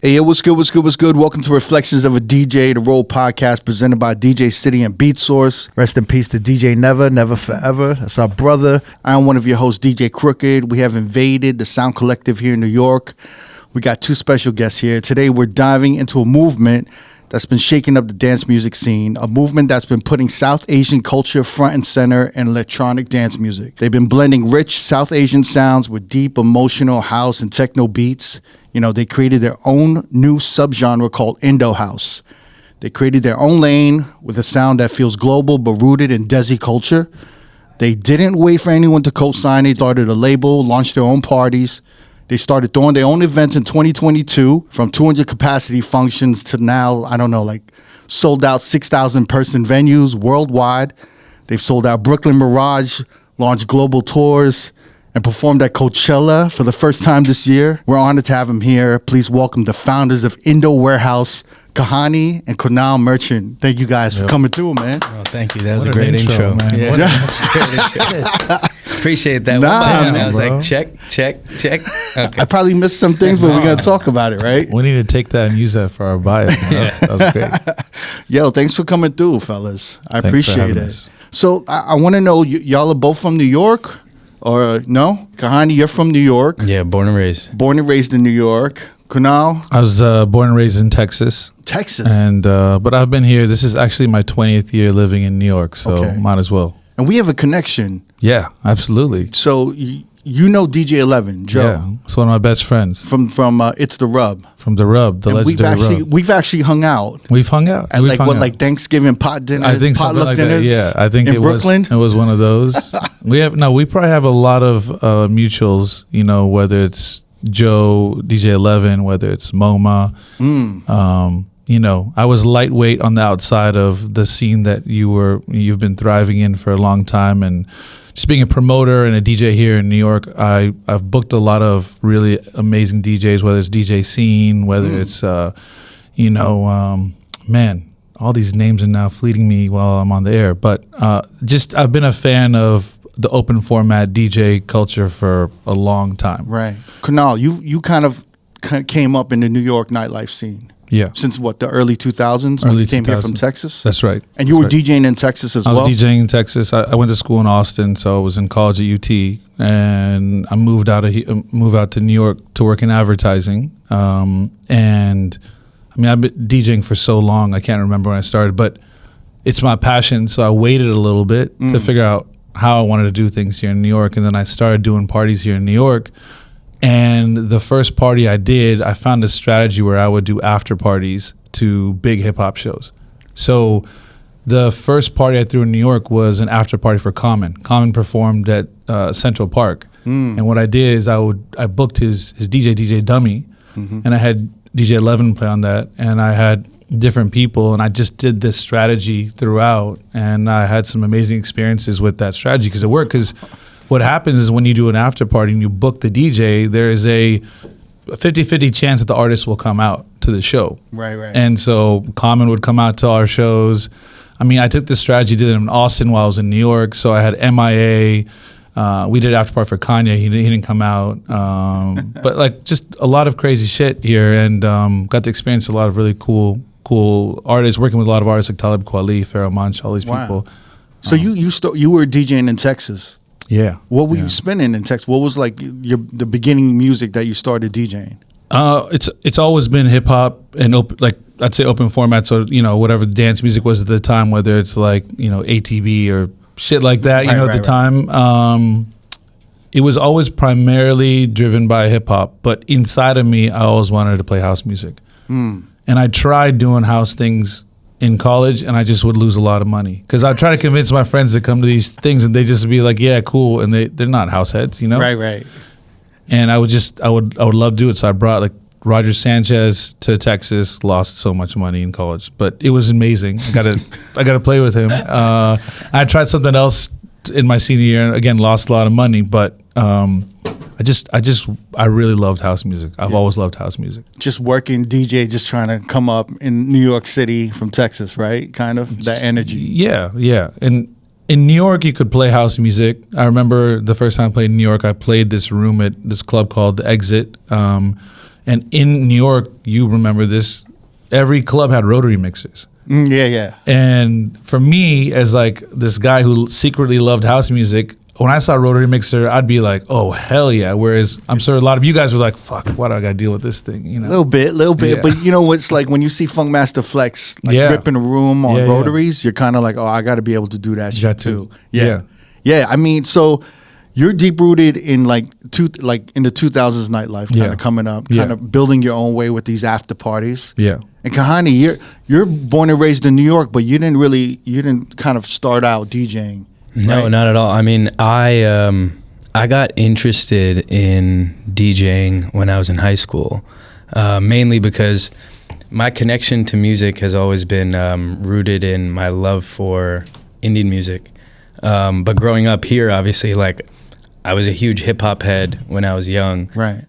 Hey, yo, what's good, what's good, what's good? Welcome to Reflections of a DJ, the R.O.A.D podcast presented by DJ City and Beat Source. Rest in peace to DJ Never, Never Forever. That's our brother. I am one of your hosts, DJ Crooked. We have invaded the Sound Collective here in New York. We got two special guests here. Today, we're diving into a movement that's been shaking up the dance music scene, a movement that's been putting South Asian culture front and center in electronic dance music. They've been blending rich South Asian sounds with deep emotional house and techno beats. You know, they created their own new subgenre called Indo House. They created their own lane with a sound that feels global but rooted in Desi culture. They didn't wait for anyone to co-sign. They started a label, launched their own parties. They started throwing their own events in 2022, from 200 capacity functions to now, I don't know, like sold out 6,000 person venues worldwide. They've sold out Brooklyn Mirage, launched global tours, and performed at Coachella for the first time this year. We're honored to have him here. Please welcome the founders of Indo Warehouse, Kahani and Kunal Merchant. Thank you guys for coming through, man. Oh, thank you. That was a great intro, man. Yeah. Appreciate that. Man, I was like, check. Okay. I probably missed some things, but we're going to talk about it, right? We need to take that and use that for our bio. That was great. Yo, thanks for coming through, fellas. I Thanks appreciate it. us. So I want to know, y'all are both from New York? Or no? Kahani, you're from New York. Yeah, born and raised. Born and raised in New York. Kunal? I was born and raised in Texas. Texas. And but I've been here. This is actually my 20th year living in New York, so Okay. might as well. And we have a connection. Yeah, absolutely. So you know DJ 11, Joe. Yeah, it's one of my best friends From It's the Rub. from the Rub, the And legendary Rub. we've actually hung out We've hung out. at We've hung out. like Thanksgiving pot dinners, I think something potluck like dinners. that. Yeah, I think in it Brooklyn. was one of those. We probably have a lot of mutuals. You know, whether it's Joe, DJ 11, whether it's MoMA. You know, I was lightweight on the outside of the scene that you've been thriving in for a long time, and just being a promoter and a DJ here in New York, I've booked a lot of really amazing DJs, whether it's DJ Scene, whether it's man, all these names are now fleeting me while I'm on the air, but I've been a fan of the open format DJ culture for a long time. Right. Kunal, you kind of came up in the New York nightlife scene. Yeah. Since the early 2000s when Early you came here from 2000s. Texas? That's right. And you were That's right. DJing in Texas as I well? was DJing in Texas. I went to school in Austin, so I was in college at UT, and I moved out to New York to work in advertising. And I mean, I've been DJing for so long, I can't remember when I started, but it's my passion. So I waited a little bit to figure out how I wanted to do things here in New York, and then I started doing parties here in New York. And the first party I did, I found a strategy where I would do after parties to big hip hop shows. So the first party I threw in New York was an after party for Common. Common performed at Central Park. And what I did is I booked his DJ Dummy, and I had DJ 11 play on that, and I had different people, and I just did this strategy throughout, and I had some amazing experiences with that strategy because it worked. Because what happens is when you do an after party and you book the DJ, there is a 50-50 chance that the artist will come out to the show. Right. And so Common would come out to our shows. I mean, I took this strategy, did it in Austin while I was in New York. So I had MIA. We did after party for Kanye. He didn't come out. But like just a lot of crazy shit here, and got to experience a lot of really cool artists, working with a lot of artists like Talib Kweli, Pharoah Monch, all these people. So you were DJing in Texas. Yeah. What were you spinning in Texas? What was like the beginning music that you started DJing? It's always been hip hop and I'd say open format. So whatever the dance music was at the time, whether it's like ATB or shit like that. At the time, it was always primarily driven by hip hop. But inside of me, I always wanted to play house music, and I tried doing house things in college, and I just would lose a lot of money because I'd try to convince my friends to come to these things, and they just be like, "Yeah, cool," and they're not house heads, Right. And I would love to do it. So I brought like Roger Sanchez to Texas. Lost so much money in college, but it was amazing. I got to play with him. I tried something else in my senior year, and again lost a lot of money, but I really loved house music. I've always loved house music. Just working DJ, just trying to come up in New York City from Texas, right? Kind of that energy. Yeah. And in New York, you could play house music. I remember the first time I played in New York, I played this room at this club called The Exit. And in New York, you remember this, every club had rotary mixers. Yeah. And for me, as like this guy who secretly loved house music, when I saw rotary mixer, I'd be like, oh, hell yeah. Whereas I'm sure a lot of you guys were like, fuck, why do I got to deal with this thing? You know, little bit. Yeah. But you know, it's like when you see Funkmaster Flex ripping a room on rotaries, you're kind of like, oh, I got to be able to do that shit too. Yeah. I mean, so you're deep rooted in in the 2000s nightlife, kind of coming up, kind of building your own way with these after parties. Yeah. And Kahani, you're born and raised in New York, but you didn't kind of start out DJing. No, not at all. I mean, I got interested in DJing when I was in high school, mainly because my connection to music has always been rooted in my love for Indian music. But growing up here, obviously, like, I was a huge hip-hop head when I was young. Right.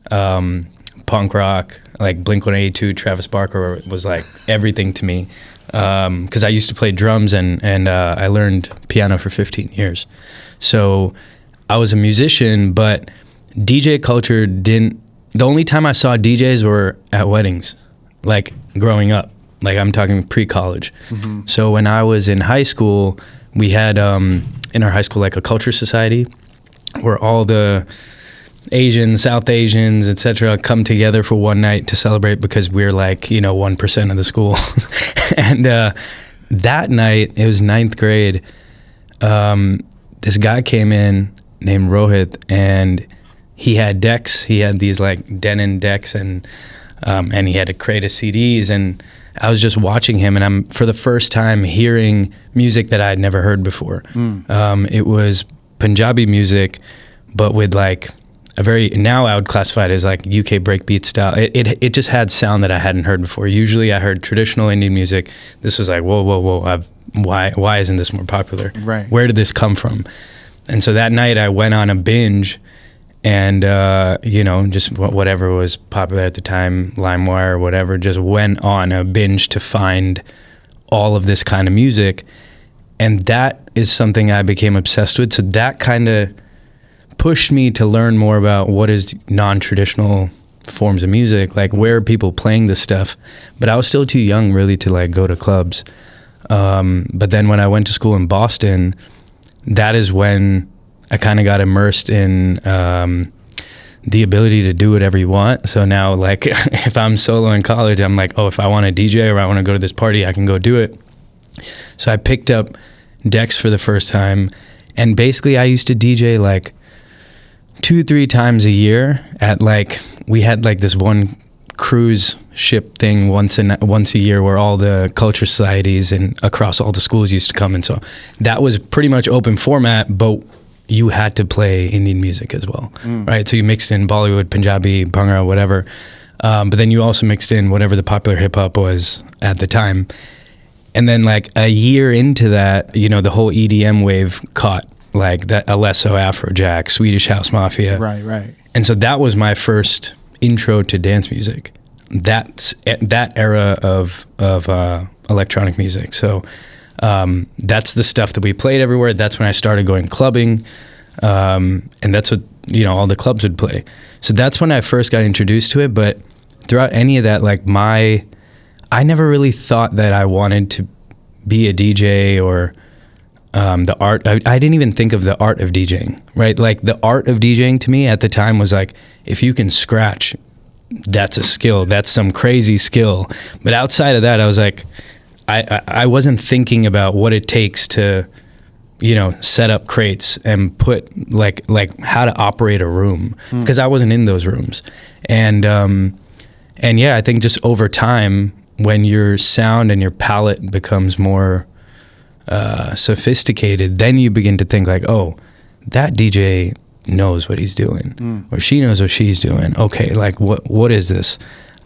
Punk rock, like Blink-182, Travis Barker was like everything to me. Because I used to play drums and I learned piano for 15 years. So I was a musician, but DJ culture the only time I saw DJs were at weddings, like growing up. Like, I'm talking pre-college. Mm-hmm. So when I was in high school, we had in our high school like a culture society where all the Asians, South Asians, etc., come together for one night to celebrate because we're like, 1% of the school. And that night, it was 9th grade, this guy came in named Rohit, and he had decks. He had these like Denon decks, and he had a crate of CDs, and I was just watching him, and I'm for the first time hearing music that I had never heard before. It was Punjabi music, but with like now I would classify it as like UK breakbeat style. It just had sound that I hadn't heard before. Usually I heard traditional Indian music. This was like, whoa. Why isn't this more popular? Right. Where did this come from? And so that night I went on a binge and, just whatever was popular at the time, LimeWire or whatever, just went on a binge to find all of this kind of music. And that is something I became obsessed with. So that kind of pushed me to learn more about what is non-traditional forms of music, like where are people playing this stuff. But I was still too young really to like go to clubs. But then when I went to school in Boston, that is when I kind of got immersed in the ability to do whatever you want. So now, like, if I'm solo in college, I'm like, oh, if I want to DJ or I want to go to this party, I can go do it. So I picked up decks for the first time, and basically I used to DJ like 2-3 times a year at like, we had like this one cruise ship thing once a year where all the culture societies and across all the schools used to come. And so that was pretty much open format, but you had to play Indian music as well, right? So you mixed in Bollywood, Punjabi, Bhangra, whatever. But then you also mixed in whatever the popular hip hop was at the time. And then like a year into that, the whole EDM wave caught, like that Alesso, Afrojack, Swedish House Mafia. Right. And so that was my first intro to dance music. That's that era of electronic music. So that's the stuff that we played everywhere. That's when I started going clubbing, and that's what all the clubs would play. So that's when I first got introduced to it. But throughout any of that, like I never really thought that I wanted to be a DJ or the art. I didn't even think of the art of DJing, right? Like the art of DJing to me at the time was like, if you can scratch, that's a skill. That's some crazy skill. But outside of that, I was like, I wasn't thinking about what it takes to, set up crates and put like how to operate a room, because I wasn't in those rooms. And yeah, I think just over time, when your sound and your palette becomes more sophisticated, then you begin to think like, oh, that DJ knows what he's doing, or she knows what she's doing. Okay, like what is this?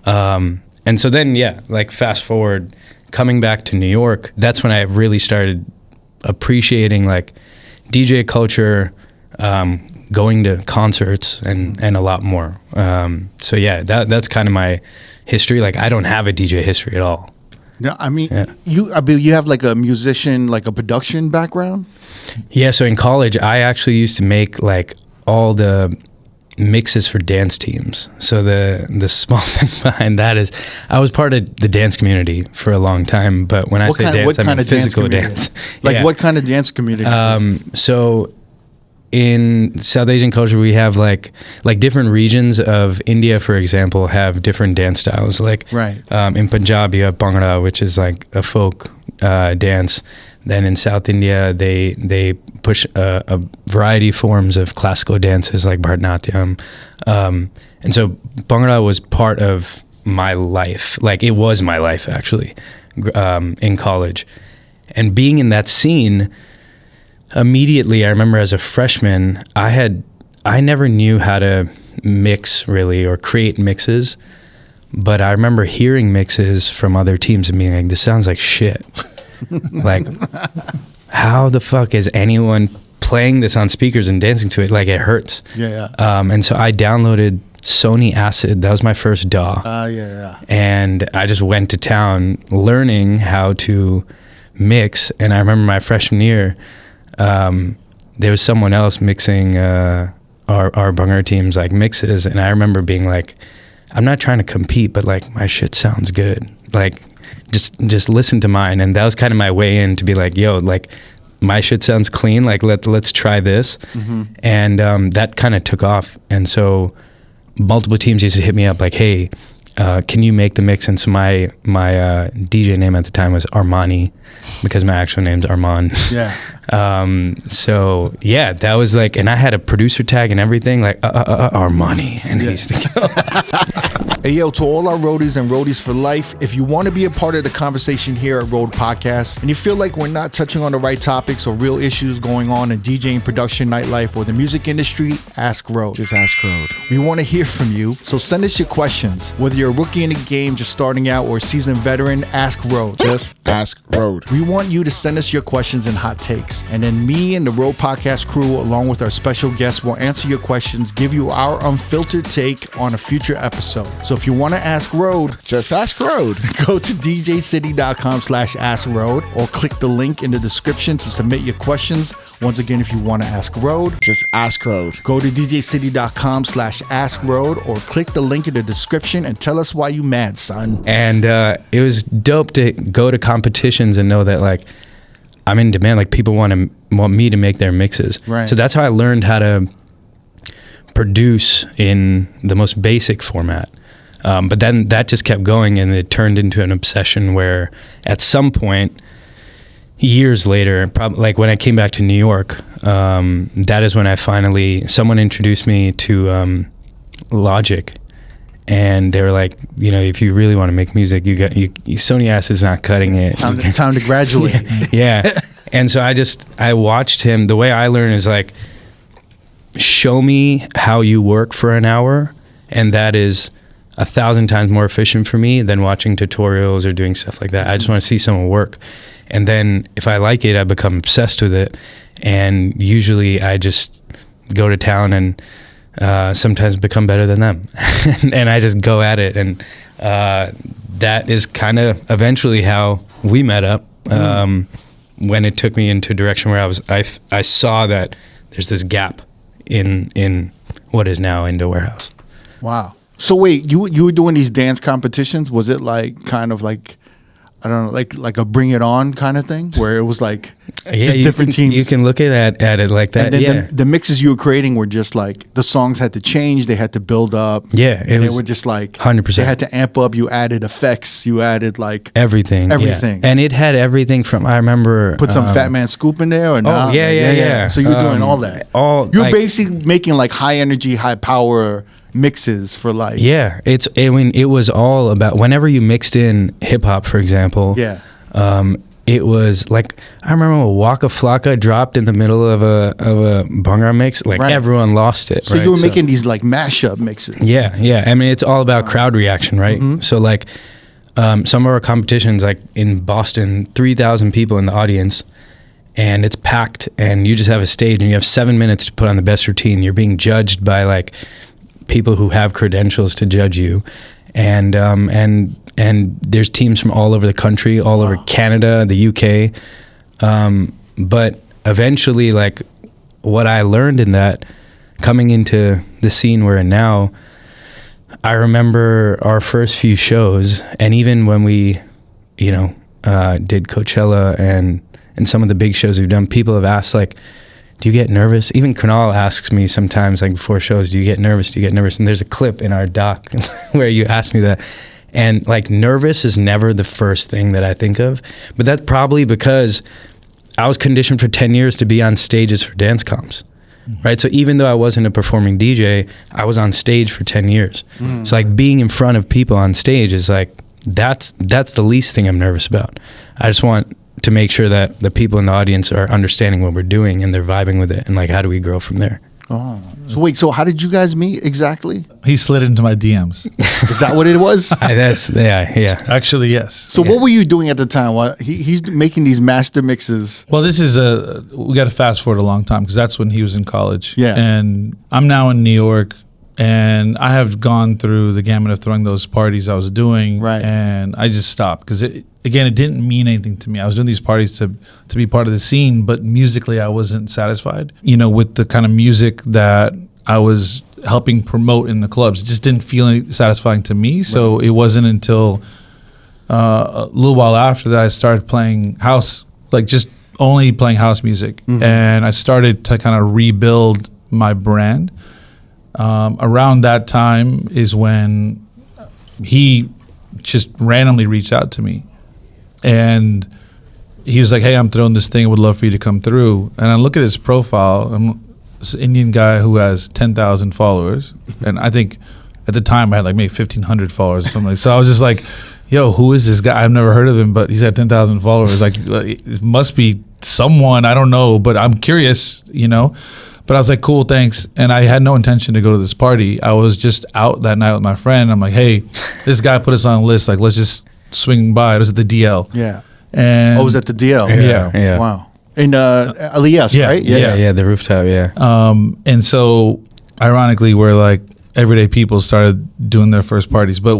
And so then, yeah, like fast forward, coming back to New York, that's when I really started appreciating like DJ culture, going to concerts and a lot more. So yeah, that's kind of my history. Like I don't have a DJ history at all. No, I mean, you have like a musician, like a production background? Yeah, so in college, I actually used to make like all the mixes for dance teams. So the small thing behind that is I was part of the dance community for a long time, but when I say dance, I mean physical dance. Like what kind of dance community? So in South Asian culture, we have like different regions of India, for example, have different dance styles. Like in Punjab, you have Bhangra, which is like a folk dance. Then in South India, they push a variety of forms of classical dances like Bharatanatyam. And so Bhangra was part of my life. Like it was my life, actually, in college. And being in that scene, immediately, I remember as a freshman, I never knew how to mix really or create mixes. But I remember hearing mixes from other teams and being like, this sounds like shit. Like, how the fuck is anyone playing this on speakers and dancing to it? Like, it hurts. And so I downloaded Sony Acid. That was my first DAW. And I just went to town learning how to mix. And I remember my freshman year, there was someone else mixing our Bhangra team's like mixes. And I remember being like, I'm not trying to compete, but like my shit sounds good. Like, just listen to mine. And that was kind of my way in to be like, yo, like my shit sounds clean. Like let's try this. And that kind of took off. And so multiple teams used to hit me up like, hey, can you make the mix? And so my DJ name at the time was Armani because my actual name's Armand. So yeah, that was like, and I had a producer tag and everything like Armani, and he used to go. Hey, yo, to all our roadies and roadies for life, if you want to be a part of the conversation here at R.O.A.D Podcast and you feel like we're not touching on the right topics or real issues going on in DJing, production, nightlife, or the music industry, ask R.O.A.D. Just ask R.O.A.D. We want to hear from you, so send us your questions. Whether you're a rookie in the game, just starting out, or a seasoned veteran, ask R.O.A.D. Just ask R.O.A.D. We want you to send us your questions and hot takes. And then me and the R.O.A.D Podcast crew, along with our special guests, will answer your questions, give you our unfiltered take on a future episode. So if you want to ask R.O.A.D, just ask R.O.A.D. Go to djcity.com/ask R.O.A.D or click the link in the description to submit your questions. Once again, if you want to ask R.O.A.D, just ask R.O.A.D. Go to djcity.com/ask R.O.A.D or click the link in the description and tell us why you mad, son. And it was dope to go to competitions and know that like I'm in demand. Like people want me to make their mixes. So that's how I learned how to produce in the most basic format. But then that just kept going, and it turned into an obsession where at some point, years later, probably like when I came back to New York, that is when someone introduced me to Logic. And they were like, you know, if you really want to make music, Sony Acid's not cutting it. Time to graduate. Yeah. And so I watched him. The way I learn is like, show me how you work for an hour, and that is 1,000 times more efficient for me than watching tutorials or doing stuff like that. I just want to see someone work. And then if I like it, I become obsessed with it. And usually I just go to town and sometimes become better than them. And I just go at it. And that is kind of eventually how we met up, when it took me into a direction where I saw that there's this gap in what is now Indo House. Wow. So wait, you were doing these dance competitions? Was it like kind of like, I don't know, like a Bring It On kind of thing, where it was like just different teams? You can look at it like that. And then the mixes you were creating were just like the songs had to change, they had to build up. Yeah, they were just like 100%. They had to amp up. You added effects. You added like everything. Yeah. And it had everything from, I remember, put some Fat Man Scoop in there or not? Yeah. So you were doing all that. You were basically making like high energy, high power mixes for like it was all about whenever you mixed in hip hop, for example. It was like, I remember when Waka Flocka dropped in the middle of a Bhangra mix, like everyone lost it. So you were making these like mashup mixes. I mean, it's all about crowd reaction, right? So like some of our competitions, like in Boston, 3,000 people in the audience, and it's packed, and you just have a stage and you have 7 minutes to put on the best routine. You're being judged by like people who have credentials to judge you, and there's teams from all over the country, all over Canada, the UK, but eventually, like, what I learned in that, coming into the scene we're in now, I remember our first few shows, and even when we, did Coachella and some of the big shows we've done, people have asked, like, do you get nervous? Even Kunal asks me sometimes, like, before shows, do you get nervous? Do you get nervous? And there's a clip in our doc where you asked me that. And, like, nervous is never the first thing that I think of. But that's probably because I was conditioned for 10 years to be on stages for dance comps, right? So even though I wasn't a performing DJ, I was on stage for 10 years. So, like, being in front of people on stage is, like, that's the least thing I'm nervous about. I just want to make sure that the people in the audience are understanding what we're doing and they're vibing with it, and, like, how do we grow from there? Oh, so wait, so how did you guys meet exactly? He slid into my DMs. Is that what it was? Yeah. Actually, yes. So what were you doing at the time? While he's making these master mixes. Well, we got to fast forward a long time because that's when he was in college. Yeah. And I'm now in New York, and I have gone through the gamut of throwing those parties I was doing. Right. And I just stopped because it didn't mean anything to me. I was doing these parties to be part of the scene, but musically I wasn't satisfied, with the kind of music that I was helping promote in the clubs. It just didn't feel satisfying to me. So it wasn't until a little while after that I started playing house, like just only playing house music. And I started to kind of rebuild my brand. Around that time is when he just randomly reached out to me. And he was like, hey, I'm throwing this thing. I would love for you to come through. And I look at his profile. I'm this Indian guy who has 10,000 followers. And I think at the time I had like maybe 1,500 followers or something. So I was just like, yo, who is this guy? I've never heard of him, but he's got 10,000 followers. Like, it must be someone. I don't know, but I'm curious, But I was like, cool, thanks. And I had no intention to go to this party. I was just out that night with my friend. I'm like, hey, this guy put us on a list. Like, let's just swing by. It was at the DL. Yeah. And it was at the DL. Yeah. Wow. In LES, Yeah. right? Yeah, the rooftop, yeah. And so, ironically, we're like everyday people started doing their first parties. But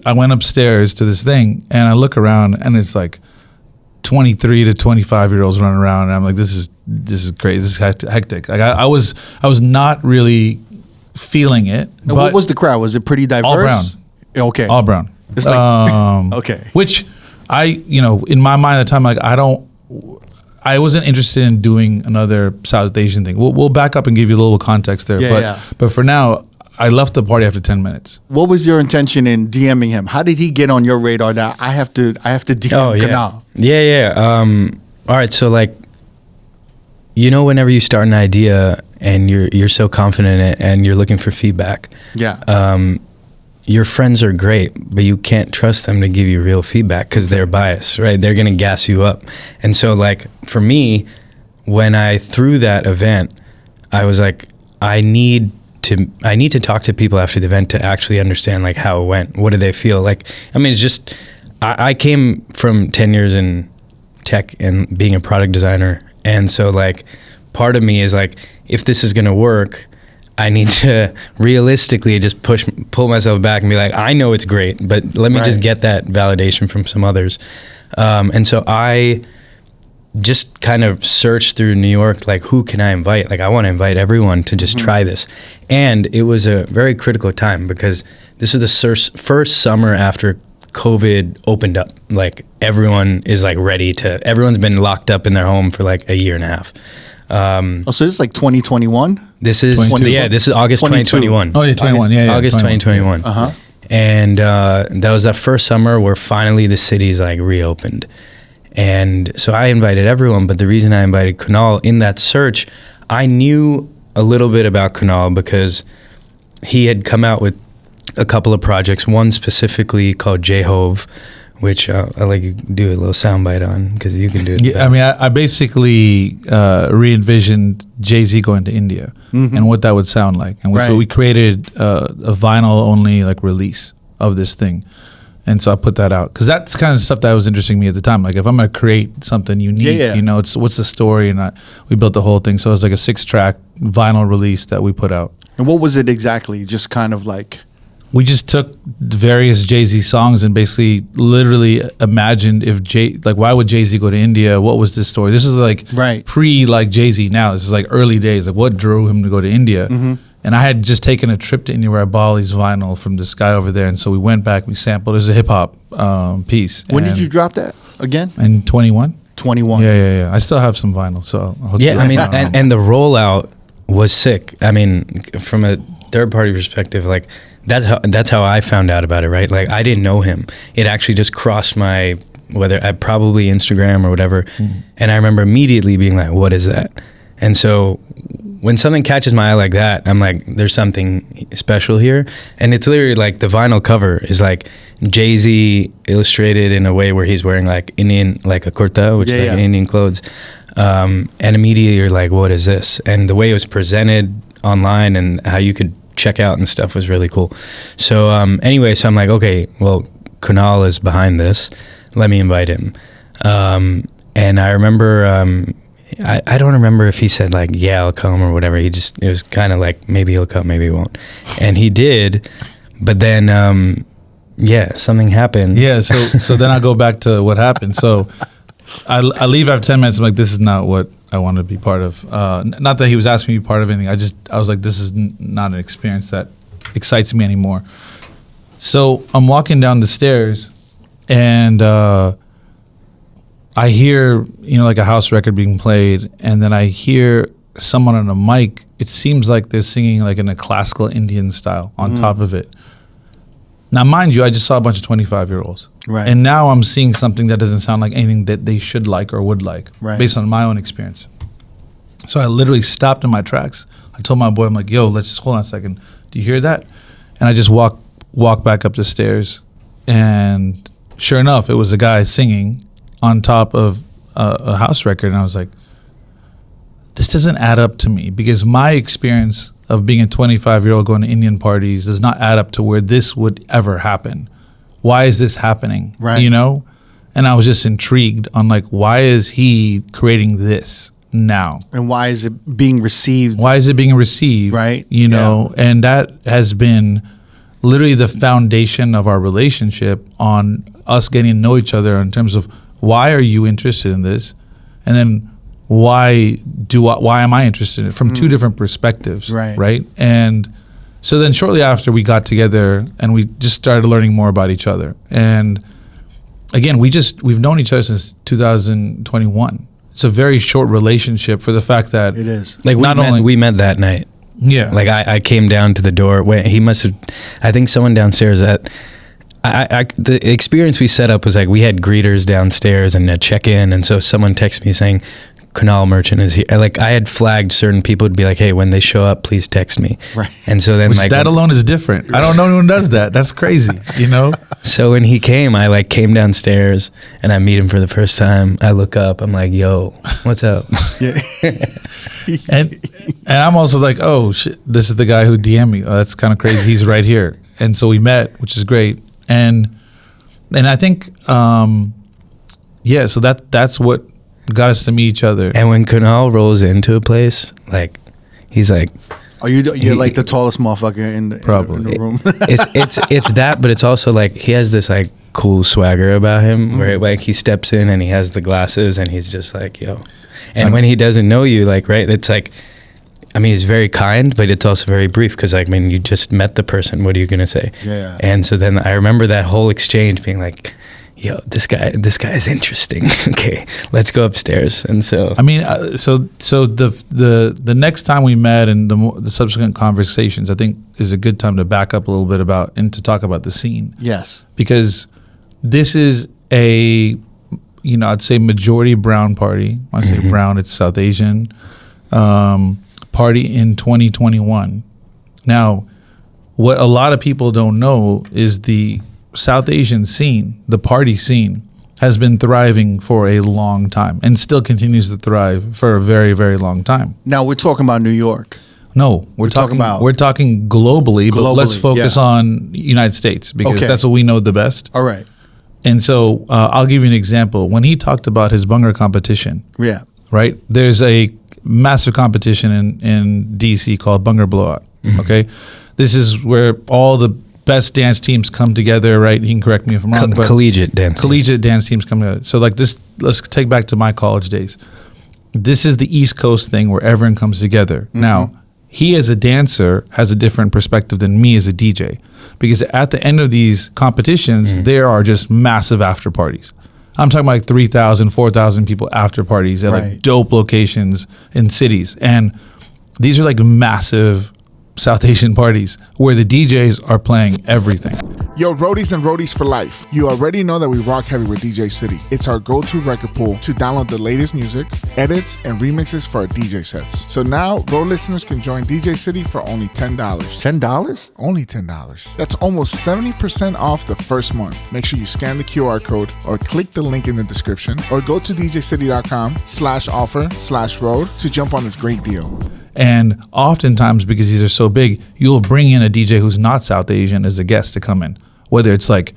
I went upstairs to this thing, and I look around, and it's like 23 to 25-year-olds running around, and I'm like, this is crazy. This is hectic. Like I was not really feeling it. And what was the crowd? Was it pretty diverse? All brown. Okay. All brown. It's like, okay. Which in my mind at the time, like I wasn't interested in doing another South Asian thing. We'll back up and give you a little context there. But for now, I left the party after 10 minutes. What was your intention in DMing him? How did he get on your radar that I have to DM Kunal? Yeah. All right. So, like, whenever you start an idea and you're so confident in it and you're looking for feedback. Yeah. Your friends are great, but you can't trust them to give you real feedback because they're biased, right? They're going to gas you up. And so, like, for me, when I threw that event, I was like, I need to talk to people after the event to actually understand, like, how it went. What do they feel? Like, I mean, it's just, I came from 10 years in tech and being a product designer. And so, like, part of me is like, if this is going to work, I need to realistically just pull myself back and be like, I know it's great, but let me just get that validation from some others. And so I just kind of searched through New York, like, who can I invite? Like, I want to invite everyone to just try this. And it was a very critical time because this is the first summer after COVID opened up. Like, everyone is like everyone's been locked up in their home for like a year and a half. So this is like 2021? This is this is August 2021. Oh, yeah, 21. Yeah, August 21. 2021. And that was that first summer where finally the city's like reopened. And so I invited everyone, but the reason I invited Kunal in that search, I knew a little bit about Kunal because he had come out with a couple of projects, one specifically called J-Hove, which I like to do a little soundbite on because you can do it. Yeah, I mean, I basically re-envisioned Jay-Z going to India and what that would sound like. And so we created a vinyl-only like release of this thing. And so I put that out because that's kind of stuff that was interesting to me at the time. Like, if I'm going to create something unique, it's what's the story? And we built the whole thing. So it was like a 6-track vinyl release that we put out. And what was it exactly? Just kind of like we just took various Jay-Z songs and basically literally imagined if why would Jay-Z go to India? What was this story? This is like pre like Jay-Z now. This is like early days. Like what drove him to go to India? And I had just taken a trip to India where I bought all these vinyl from this guy over there. And so we went back, we sampled. It was a hip hop piece. When did you drop that again? In 21. 21. Yeah. I still have some vinyl. So I'll hook you up. I mean, and the rollout was sick. I mean, from a third party perspective, like that's how I found out about it, right? Like I didn't know him. It actually just crossed my probably Instagram or whatever. And I remember immediately being like, what is that? And so when something catches my eye like that, I'm like, there's something special here. And it's literally like the vinyl cover is like Jay-Z illustrated in a way where he's wearing like Indian, like a kurta, which is like Indian clothes. And immediately you're like, what is this? And the way it was presented online and how you could check out and stuff was really cool. So anyway, so I'm like, okay, well, Kunal is behind this. Let me invite him. And I remember... I don't remember if he said like, yeah, I'll come or whatever. It was kind of like, maybe he'll come, maybe he won't. And he did, but then, something happened. Yeah, so then I go back to what happened. So I leave after 10 minutes. I'm like, this is not what I want to be part of. Not that he was asking me to be part of anything. I was like, this is not an experience that excites me anymore. So I'm walking down the stairs and I hear, like a house record being played, and then I hear someone on a mic. It seems like they're singing like in a classical Indian style on top of it. Now, mind you, I just saw a bunch of 25-year-olds. Right. And now I'm seeing something that doesn't sound like anything that they should like or would like, based on my own experience. So I literally stopped in my tracks. I told my boy, I'm like, yo, let's just hold on a second. Do you hear that? And I just walk back up the stairs, and sure enough, it was a guy singing on top of a house record. And I was like, this doesn't add up to me, because my experience of being a 25-year-old going to Indian parties does not add up to where this would ever happen. Why is this happening? Right. And I was just intrigued on like, why is he creating this now? And why is it being received? Right. And that has been literally the foundation of our relationship, on us getting to know each other in terms of, why are you interested in this? And then why am I interested in it, from two different perspectives, right? And so then shortly after, we got together and we just started learning more about each other. And again, we've known each other since 2021. It's a very short relationship for the fact that it is. Like we met that night. Yeah. Like I came down to the door. He must have, I think someone downstairs the experience we set up was like, we had greeters downstairs and a check-in, and so someone texted me saying, Kunal Merchant is here. Like I had flagged certain people to be like, hey, when they show up, please text me. Right. And so then that alone is different. I don't know anyone does that. That's crazy, So when he came, I like came downstairs and I meet him for the first time. I look up, I'm like, yo, what's up? Yeah. and I'm also like, oh shit, this is the guy who DM'd me. Oh, that's kind of crazy. He's right here. And so we met, which is great. And I think, so that's what got us to meet each other. And when Kunal rolls into a place, like, he's like, you're like the tallest motherfucker in the room. it's that, but it's also like, he has this like cool swagger about him, where like he steps in and he has the glasses and he's just like, yo. And when he doesn't know you, like, right, it's like, I mean, he's very kind, but it's also very brief, because, like, I mean, you just met the person. What are you going to say? Yeah. And so then I remember that whole exchange being like, yo, this guy is interesting. Okay, let's go upstairs. And so, I mean, so the next time we met and the subsequent conversations, I think is a good time to back up a little bit and to talk about the scene. Yes. Because this is I'd say majority brown party. When I say brown, it's South Asian. Party in 2021. Now, what a lot of people don't know is the South Asian scene, the party scene, has been thriving for a long time and still continues to thrive for a very, very long time. Now we're talking about New York. No, we're talking globally, but let's focus on United States, because that's what we know the best. All right. And so I'll give you an example. When he talked about his Bhangra competition, right? There's a massive competition in DC called Bhangra Blowout. Okay, this is where all the best dance teams come together, right? You can correct me if I'm wrong, but collegiate dance. Collegiate dance teams come together. So like this, let's take back to my college days. This is the East Coast thing where everyone comes together. Now, he as a dancer has a different perspective than me as a DJ, because at the end of these competitions, there are just massive after parties. I'm talking about like 3,000, 4,000 people after parties at like dope locations in cities. And these are like massive South Asian parties where the DJs are playing everything. Yo, roadies and roadies for life. You already know that we rock heavy with DJ City. It's our go-to record pool to download the latest music, edits, and remixes for our DJ sets. So now, Road listeners can join DJ City for only $10. $10? Only $10. That's almost 70% off the first month. Make sure you scan the QR code or click the link in the description or go to djcity.com/offer/road to jump on this great deal. And oftentimes, because these are so big, you'll bring in a DJ who's not South Asian as a guest to come in. Whether it's like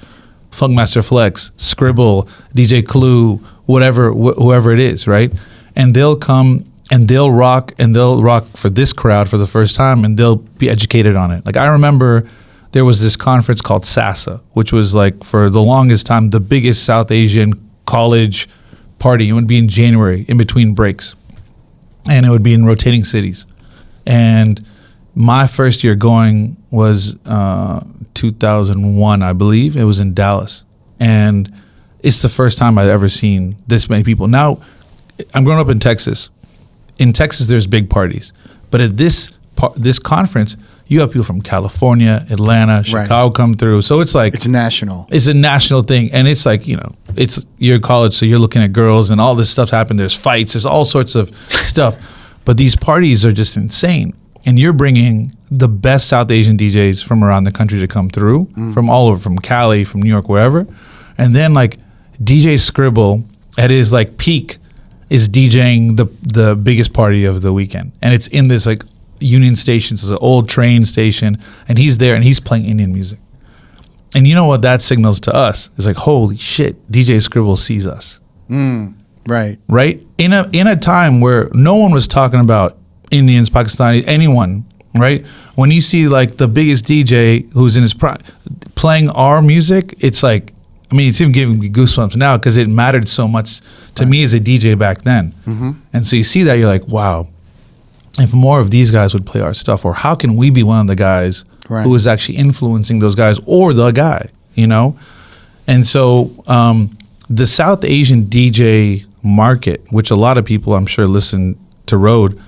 Funkmaster Flex, Scribble, DJ Clue, whatever, whoever it is, right? And they'll come and they'll rock for this crowd for the first time, and they'll be educated on it. Like I remember there was this conference called SASA, which was like for the longest time the biggest South Asian college party. It would be in January in between breaks, and it would be in rotating cities. And my first year going was 2001, I believe. It was in Dallas. And it's the first time I've ever seen this many people. Now, I'm growing up in Texas. In Texas, there's big parties. But at this conference, you have people from California, Atlanta, Chicago come through. So it's like... It's national. It's a national thing. And it's like, you know, you're in college, so you're looking at girls and all this stuff's happened. There's fights. There's all sorts of stuff. But these parties are just insane. And you're bringing the best South Asian DJs from around the country to come through, from all over, from Cali, from New York, wherever. And then like DJ Scribble at his like peak is DJing the biggest party of the weekend. And it's in this like Union Station, it's an old train station, and he's there and he's playing Indian music. And you know what that signals to us? It's like, holy shit, DJ Scribble sees us. Right. Right? In a time where no one was talking about Indians, Pakistanis, anyone, right? When you see like the biggest DJ who's in his prime playing our music, it's like, I mean, it's even giving me goosebumps now because it mattered so much to me as a DJ back then. And so you see that, you're like, wow, if more of these guys would play our stuff, or how can we be one of the guys who is actually influencing those guys, or the guy, you know? And so the South Asian DJ market, which a lot of people I'm sure listen to R.O.A.D,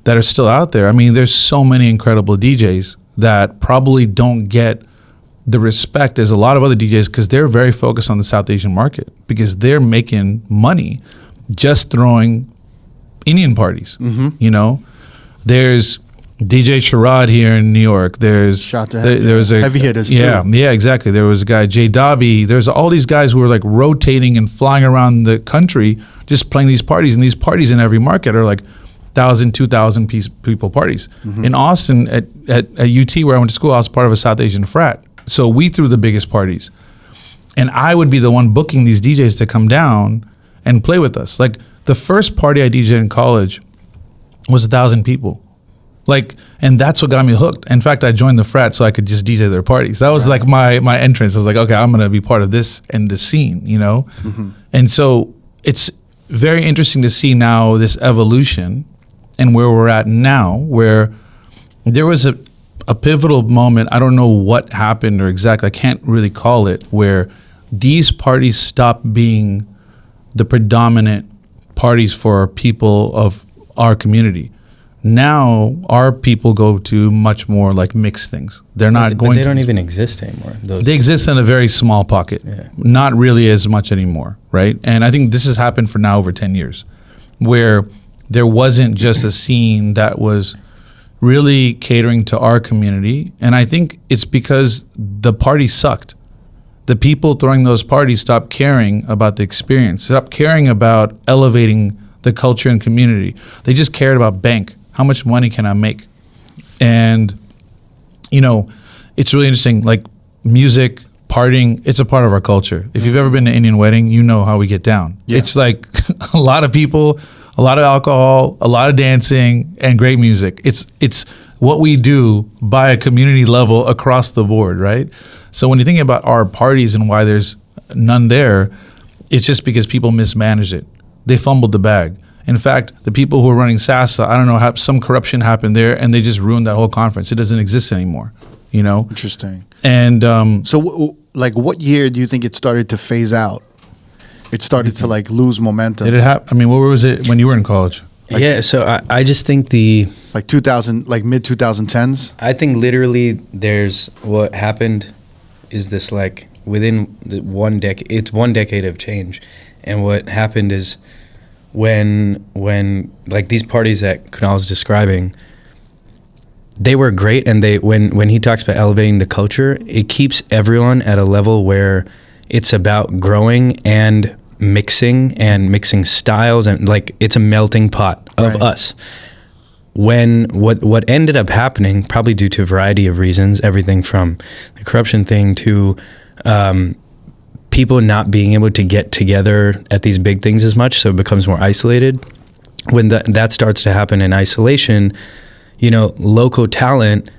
that are still out there. I mean, there's so many incredible DJs that probably don't get the respect as a lot of other DJs because they're very focused on the South Asian market because they're making money just throwing Indian parties. You know, there's DJ R.O.A.D here in New York. There's there's a heavy hitters. Yeah, exactly. There was a guy, J. Dobby. There's all these guys who are like rotating and flying around the country just playing these parties, and these parties in every market are like 1,000, 2,000 people parties. In Austin, at UT, where I went to school, I was part of a South Asian frat. So we threw the biggest parties. And I would be the one booking these DJs to come down and play with us. Like, the first party I DJed in college was 1,000 people. Like, and that's what got me hooked. In fact, I joined the frat so I could just DJ their parties. That was like my entrance. I was like, okay, I'm going to be part of this and this scene, you know? And so it's very interesting to see now this evolution and where we're at now, where there was a pivotal moment. I don't know what happened or exactly, I can't really call it, where these parties stopped being the predominant parties for people of our community. Now our people go to much more like mixed things. They're not going. But they don't even exist anymore. They exist in a very small pocket. Not really as much anymore, right? And I think this has happened for now over 10 years, where there wasn't just a scene that was really catering to our community. And I think it's because the party sucked. The people throwing those parties stopped caring about the experience, stopped caring about elevating the culture and community. They just cared about bank. How much money can I make? And, you know, it's really interesting, like music, partying, it's a part of our culture. If you've ever been to an Indian wedding, you know how we get down. It's like a lot of people, a lot of alcohol, a lot of dancing, and great music. It's what we do by a community level across the board, right? So when you're thinking about our parties and why there's none there, it's just because people mismanaged it. They fumbled the bag. In fact, the people who are running SASA, I don't know, some corruption happened there, and they just ruined that whole conference. It doesn't exist anymore, you know? Interesting. And So, like, what year do you think it started to phase out? It started to, like, lose momentum. did it happen? I mean, what was it when you were in college? Yeah, so I just think Like 2000, like mid-2010s? I think literally there's what happened is this, like, within the 1 decade, it's 1 decade of change. And what happened is when like these parties that Kunal's describing, they were great, and they when he talks about elevating the culture, it keeps everyone at a level where it's about growing and mixing styles, and like it's a melting pot of Right. us. When what ended up happening, probably due to a variety of reasons, everything from the corruption thing to people not being able to get together at these big things as much, so it becomes more isolated. When that starts to happen in isolation, you know, local talent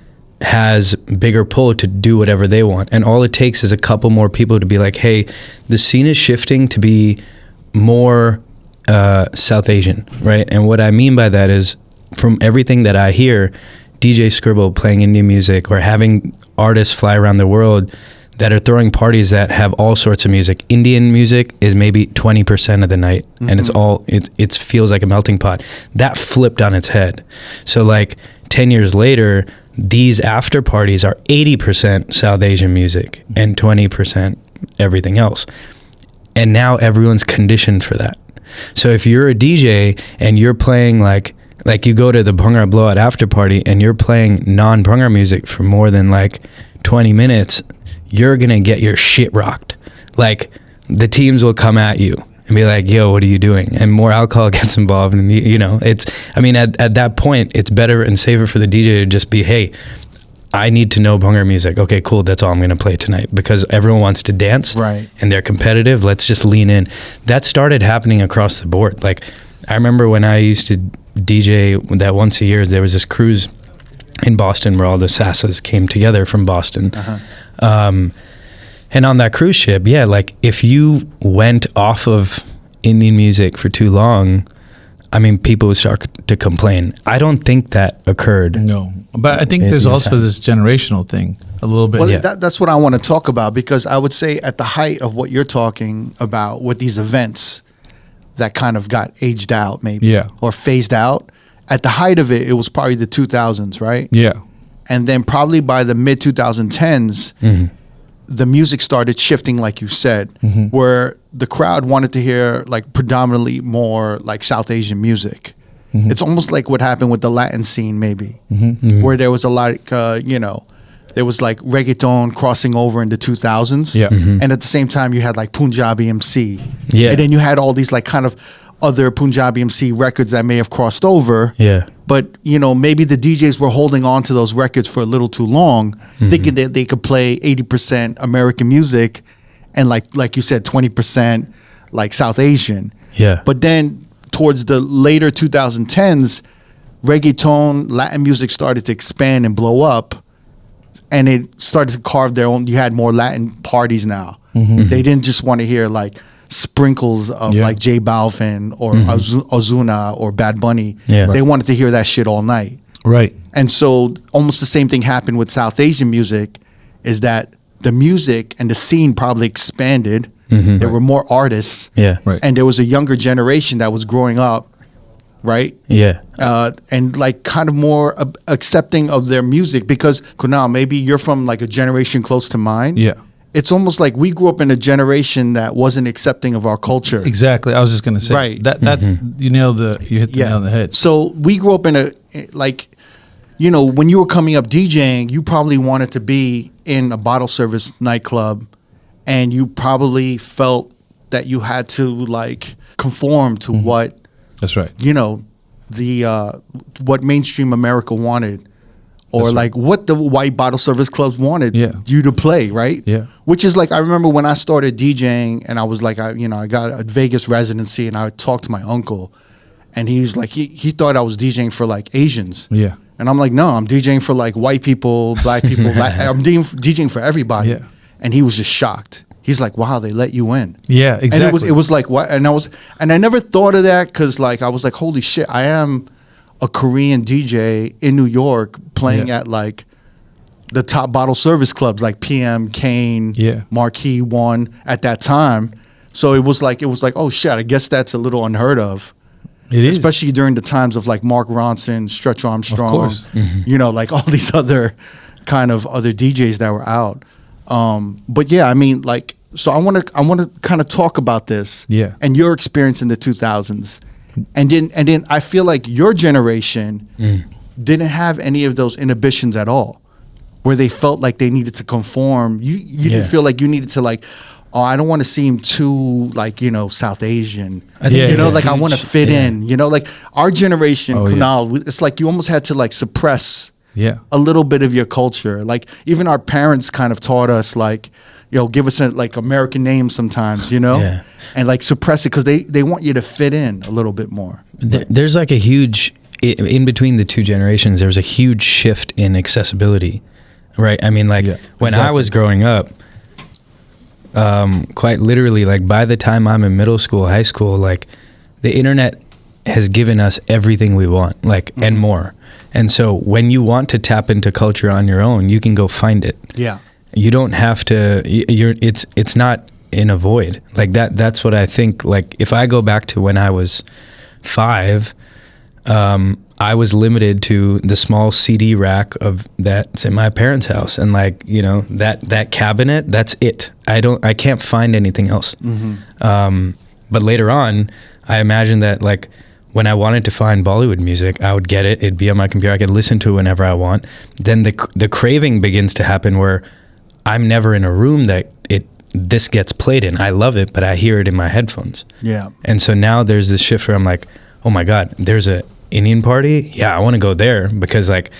has bigger pull to do whatever they want. And all it takes is a couple more people to be like, hey, the scene is shifting to be more South Asian, right? And what I mean by that is, from everything that I hear, DJ Scribble playing Indian music or having artists fly around the world that are throwing parties that have all sorts of music. Indian music is maybe 20% of the night, and it feels like a melting pot. That flipped on its head. So like 10 years later, these after parties are 80% South Asian music and 20% everything else. And now everyone's conditioned for that. So if you're a DJ and you're playing like you go to the Bhangra Blowout after party and you're playing non-Bhangra music for more than like 20 minutes, you're going to get your shit rocked. Like, the teams will come at you and be like, yo, what are you doing? And more alcohol gets involved. And, you know, at that point, it's better and safer for the DJ to just be, hey, I need to know Bhangra music. Okay, cool. That's all I'm going to play tonight, because everyone wants to dance, Right. and they're competitive. Let's just lean in. That started happening across the board. Like, I remember when I used to DJ that once a year, there was this cruise in Boston where all the Sassas came together from Boston. And on that cruise ship, yeah, like if you went off of Indian music for too long, I mean, people would start to complain. I don't think that occurred. No, but I think there's also this generational thing a little bit. Well, Yeah. that's what I want to talk about, because I would say at the height of what you're talking about with these events that kind of got aged out maybe, Yeah. or phased out, at the height of it was probably the 2000s, right? Yeah. And then probably by the mid 2010s, the music started shifting, like you said, where the crowd wanted to hear like predominantly more like South Asian music. It's almost like what happened with the Latin scene, maybe, where there was a lot, there was like reggaeton crossing over in the 2000s. Yeah. And at the same time, you had like Punjabi MC. Yeah. And then you had all these like kind of other Punjabi MC records that may have crossed over. Yeah. But, you know, maybe the DJs were holding on to those records for a little too long, thinking that they could play 80% American music and like you said, 20% like South Asian. Yeah. But then towards the later 2010s, reggaeton, Latin music started to expand and blow up, and it started to carve their own. You had more Latin parties now. They didn't just want to hear like sprinkles of like J Balvin or Ozuna or Bad Bunny. Yeah. They wanted to hear that shit all night. Right. And so almost the same thing happened with South Asian music, is that the music and the scene probably expanded. There were more artists. Yeah. Right. And there was a younger generation that was growing up, right? Yeah. And like kind of more accepting of their music, because Kunal, maybe you're from like a generation close to mine. Yeah. It's almost like we grew up in a generation that wasn't accepting of our culture. Exactly. I was just gonna say Right. that's you hit the nail on the head. So we grew up in a, like, you know, when you were coming up DJing, you probably wanted to be in a bottle service nightclub, and you probably felt that you had to like conform to what, That's right. you know, the what mainstream America wanted, or like what the white bottle service clubs wanted you to play, right? Yeah. Which is like, I remember when I started DJing, and I was like, I got a Vegas residency, and I talked to my uncle, and he's like, he thought I was DJing for like Asians. Yeah. And I'm like, no, I'm DJing for like white people, black people. I'm DJing for everybody. Yeah. And he was just shocked. He's like, wow, they let you in. Yeah, exactly. And it was like, what? And I never thought of that because like, I was like, holy shit, I am a Korean DJ in New York playing at like the top bottle service clubs like PM, Kane, Marquee, One at that time. So it was like, oh shit, I guess that's a little unheard of. It is. Especially during the times of like Mark Ronson, Stretch Armstrong, of course. You know, like all these other kind of other DJs that were out. But yeah, I mean, like, so I want to kind of talk about this and your experience in the 2000s. And then I feel like your generation didn't have any of those inhibitions at all, where they felt like they needed to conform. You didn't feel like you needed to like, oh, I don't want to seem too like, you know, South Asian. Like I want to fit in. You know, like our generation, Kunal, it's like you almost had to like suppress a little bit of your culture. Like even our parents kind of taught us like, yo, give us like American names sometimes, you know, and like suppress it because they want you to fit in a little bit more. There's like a huge, in between the two generations, there's a huge shift in accessibility, right? I mean, like when I was growing up, quite literally, like by the time I'm in middle school, high school, like the internet has given us everything we want, like, and more. And so when you want to tap into culture on your own, you can go find it. Yeah. You don't have to, it's not in a void. Like that's what I think. Like if I go back to when I was 5, I was limited to the small CD rack of that's in my parents' house. And like, you know, that cabinet, that's it. I can't find anything else. But later on, I imagine that like when I wanted to find Bollywood music, I would get it. It'd be on my computer. I could listen to it whenever I want. Then the craving begins to happen where I'm never in a room that this gets played in. I love it, but I hear it in my headphones. Yeah. And so now there's this shift where I'm like, oh my God, there's a Indian party. Yeah, I want to go there because like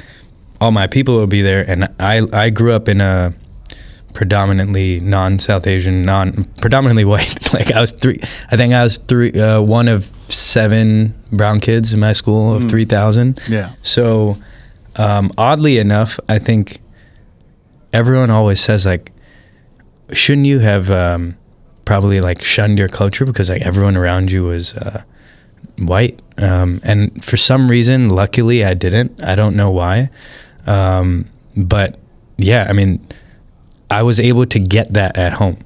all my people will be there. And I grew up in a predominantly non-South Asian, predominantly white. Like I was one of 7 brown kids in my school of 3,000. Yeah. So oddly enough, I think everyone always says like, shouldn't you have probably like shunned your culture because like everyone around you was white? And for some reason, luckily I didn't. I don't know why. But yeah, I mean, I was able to get that at home,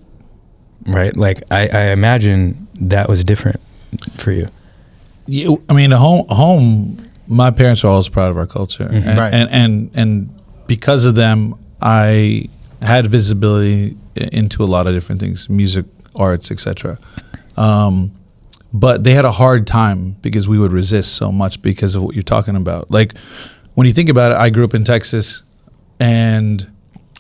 right? Like I imagine that was different for you. I mean, home, my parents are always proud of our culture. And because of them, I had visibility into a lot of different things, music, arts, etc. But they had a hard time because we would resist so much because of what you're talking about. Like when you think about it, I grew up in Texas, and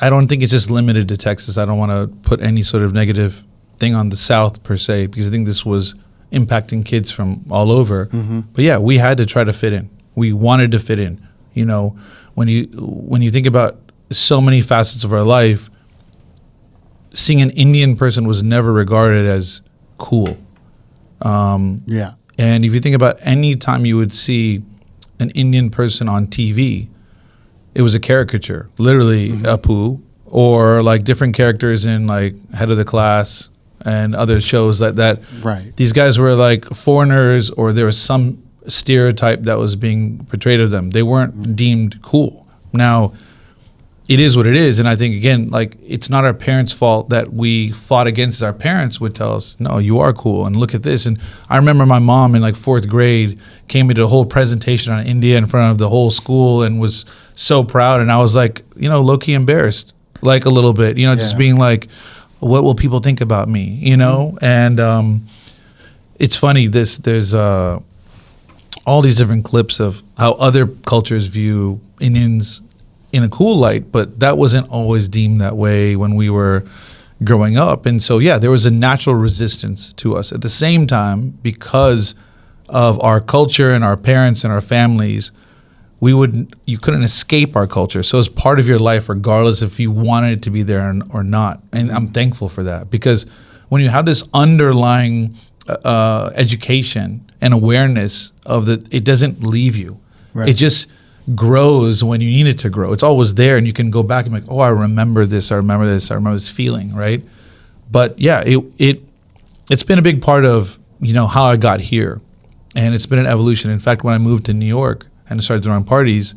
I don't think it's just limited to Texas. I don't want to put any sort of negative thing on the South per se, because I think this was impacting kids from all over. But yeah, we had to try to fit in. We wanted to fit in. You know, when you think about so many facets of our life, seeing an Indian person was never regarded as cool. And if you think about any time you would see an Indian person on TV, it was a caricature, literally Apu, or like different characters in like Head of the Class and other shows like that. Right. These guys were like foreigners, or there was some stereotype that was being portrayed of them. They weren't deemed cool. Now, it is what it is, and I think again, like it's not our parents' fault that we fought against it. Our parents would tell us, "No, you are cool," and look at this. And I remember my mom in like 4th grade came into a whole presentation on India in front of the whole school and was so proud. And I was like, you know, low-key embarrassed, like a little bit, you know, just being like, "What will people think about me?" You know, and it's funny. There's all these different clips of how other cultures view Indians in a cool light, but that wasn't always deemed that way when we were growing up. And so, yeah, there was a natural resistance to us. At the same time, because of our culture and our parents and our families, you couldn't escape our culture. So it's part of your life, regardless if you wanted it to be there or not. And I'm thankful for that, because when you have this underlying education and awareness of it doesn't leave you. Right. It just grows when you need it to grow. It's always there, and you can go back and be like, oh, I remember this, I remember this, I remember this feeling, right? But yeah, it's been a big part of, you know, how I got here, and it's been an evolution. In fact, when I moved to New York and started throwing parties,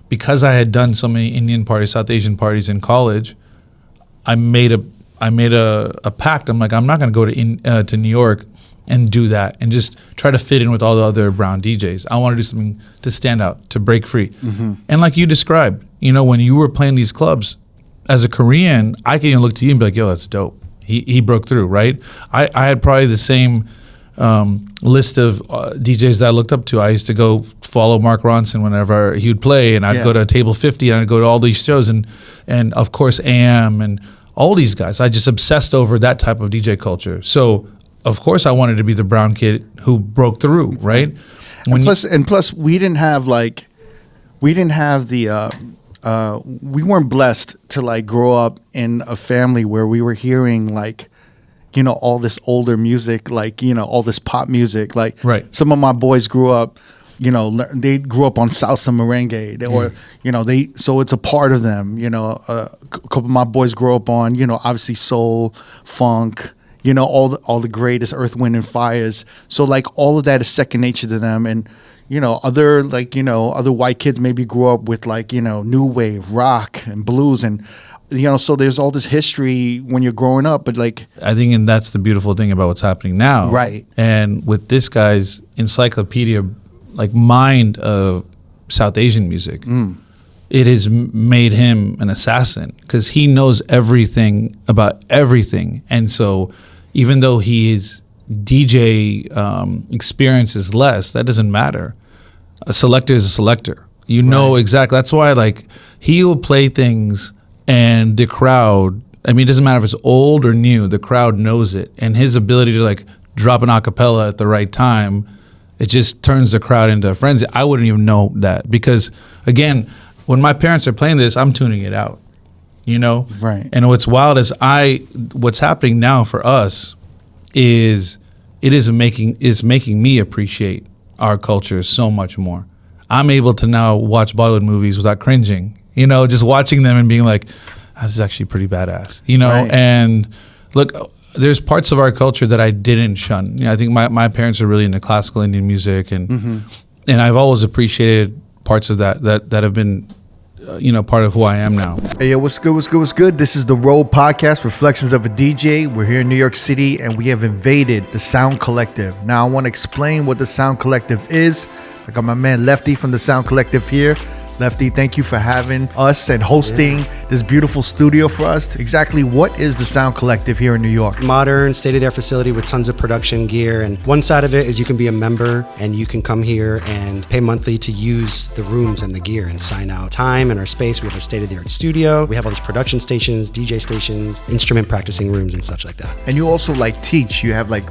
because I had done so many Indian parties, South Asian parties in college, I made a pact. I'm like, I'm not going to go to New York and do that and just try to fit in with all the other brown DJs. I want to do something to stand out, to break free. Mm-hmm. And like you described, you know, when you were playing these clubs, as a Korean, I can even look to you and be like, yo, that's dope. He broke through, right? I had probably the same list of DJs that I looked up to. I used to go follow Mark Ronson whenever he would play, and I'd go to Table 50, and I'd go to all these shows, and of course AM and all these guys. I just obsessed over that type of DJ culture. So of course I wanted to be the brown kid who broke through, right? And plus we didn't have the we weren't blessed to like grow up in a family where we were hearing like, you know, all this older music, like, you know, all this pop music. Like some of my boys grew up, you know, they grew up on salsa merengue, or, you know, so it's a part of them, you know. A couple of my boys grew up on, you know, obviously soul, funk, you know, all the greatest Earth, Wind and Fires. So like all of that is second nature to them. And, you know, other white kids maybe grew up with like, you know, new wave, rock and blues, and, you know, so there's all this history when you're growing up, but like, I think, and that's the beautiful thing about what's happening now. Right. And with this guy's encyclopedia, like, mind of South Asian music, it has made him an assassin because he knows everything about everything. And so even though his DJ experience is less, that doesn't matter. A selector is a selector. You know exactly. That's why, like, he'll play things and the crowd, I mean, it doesn't matter if it's old or new, the crowd knows it. And his ability to like drop an acapella at the right time, it just turns the crowd into a frenzy. I wouldn't even know that because, again, when my parents are playing this, I'm tuning it out, you know? Right. And what's wild is what's happening now for us is making me appreciate our culture so much more. I'm able to now watch Bollywood movies without cringing. You know, just watching them and being like, this is actually pretty badass, you know? Right. And look, there's parts of our culture that I didn't shun. You know, I think my parents are really into classical Indian music, and I've always appreciated parts of that have been, you know, part of who I am now. Hey, yo, what's good? This is the R.O.A.D podcast, Reflections of a DJ. We're here in New York City, and we have invaded the Sound Collective. Now, I want to explain what the Sound Collective is. I got my man Lefty from the Sound Collective here. Lefty, thank you for having us and hosting this beautiful studio for us. Exactly what is the Sound Collective here in New York? Modern, state-of-the-art facility with tons of production gear. And one side of it is you can be a member and you can come here and pay monthly to use the rooms and the gear and sign out time and our space. We have a state-of-the-art studio. We have all these production stations, DJ stations, instrument practicing rooms and such like that. And you also like teach. You have like